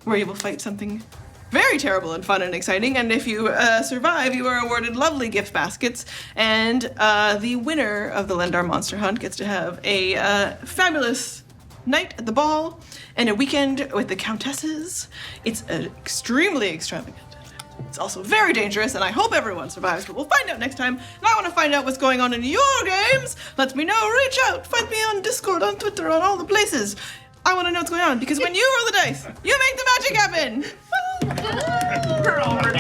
A: where you will fight something very terrible and fun and exciting. And if you survive, you are awarded lovely gift baskets. And the winner of the Lendar Monster Hunt gets to have a fabulous night at the ball and a weekend with the Countesses. It's extremely extravagant. It's also very dangerous, and I hope everyone survives, but we'll find out next time. And I want to find out what's going on in your games. Let me know. Reach out. Find me on Discord, on Twitter, on all the places. I want to know what's going on, because when you roll the dice, you make the magic happen.
C: We're already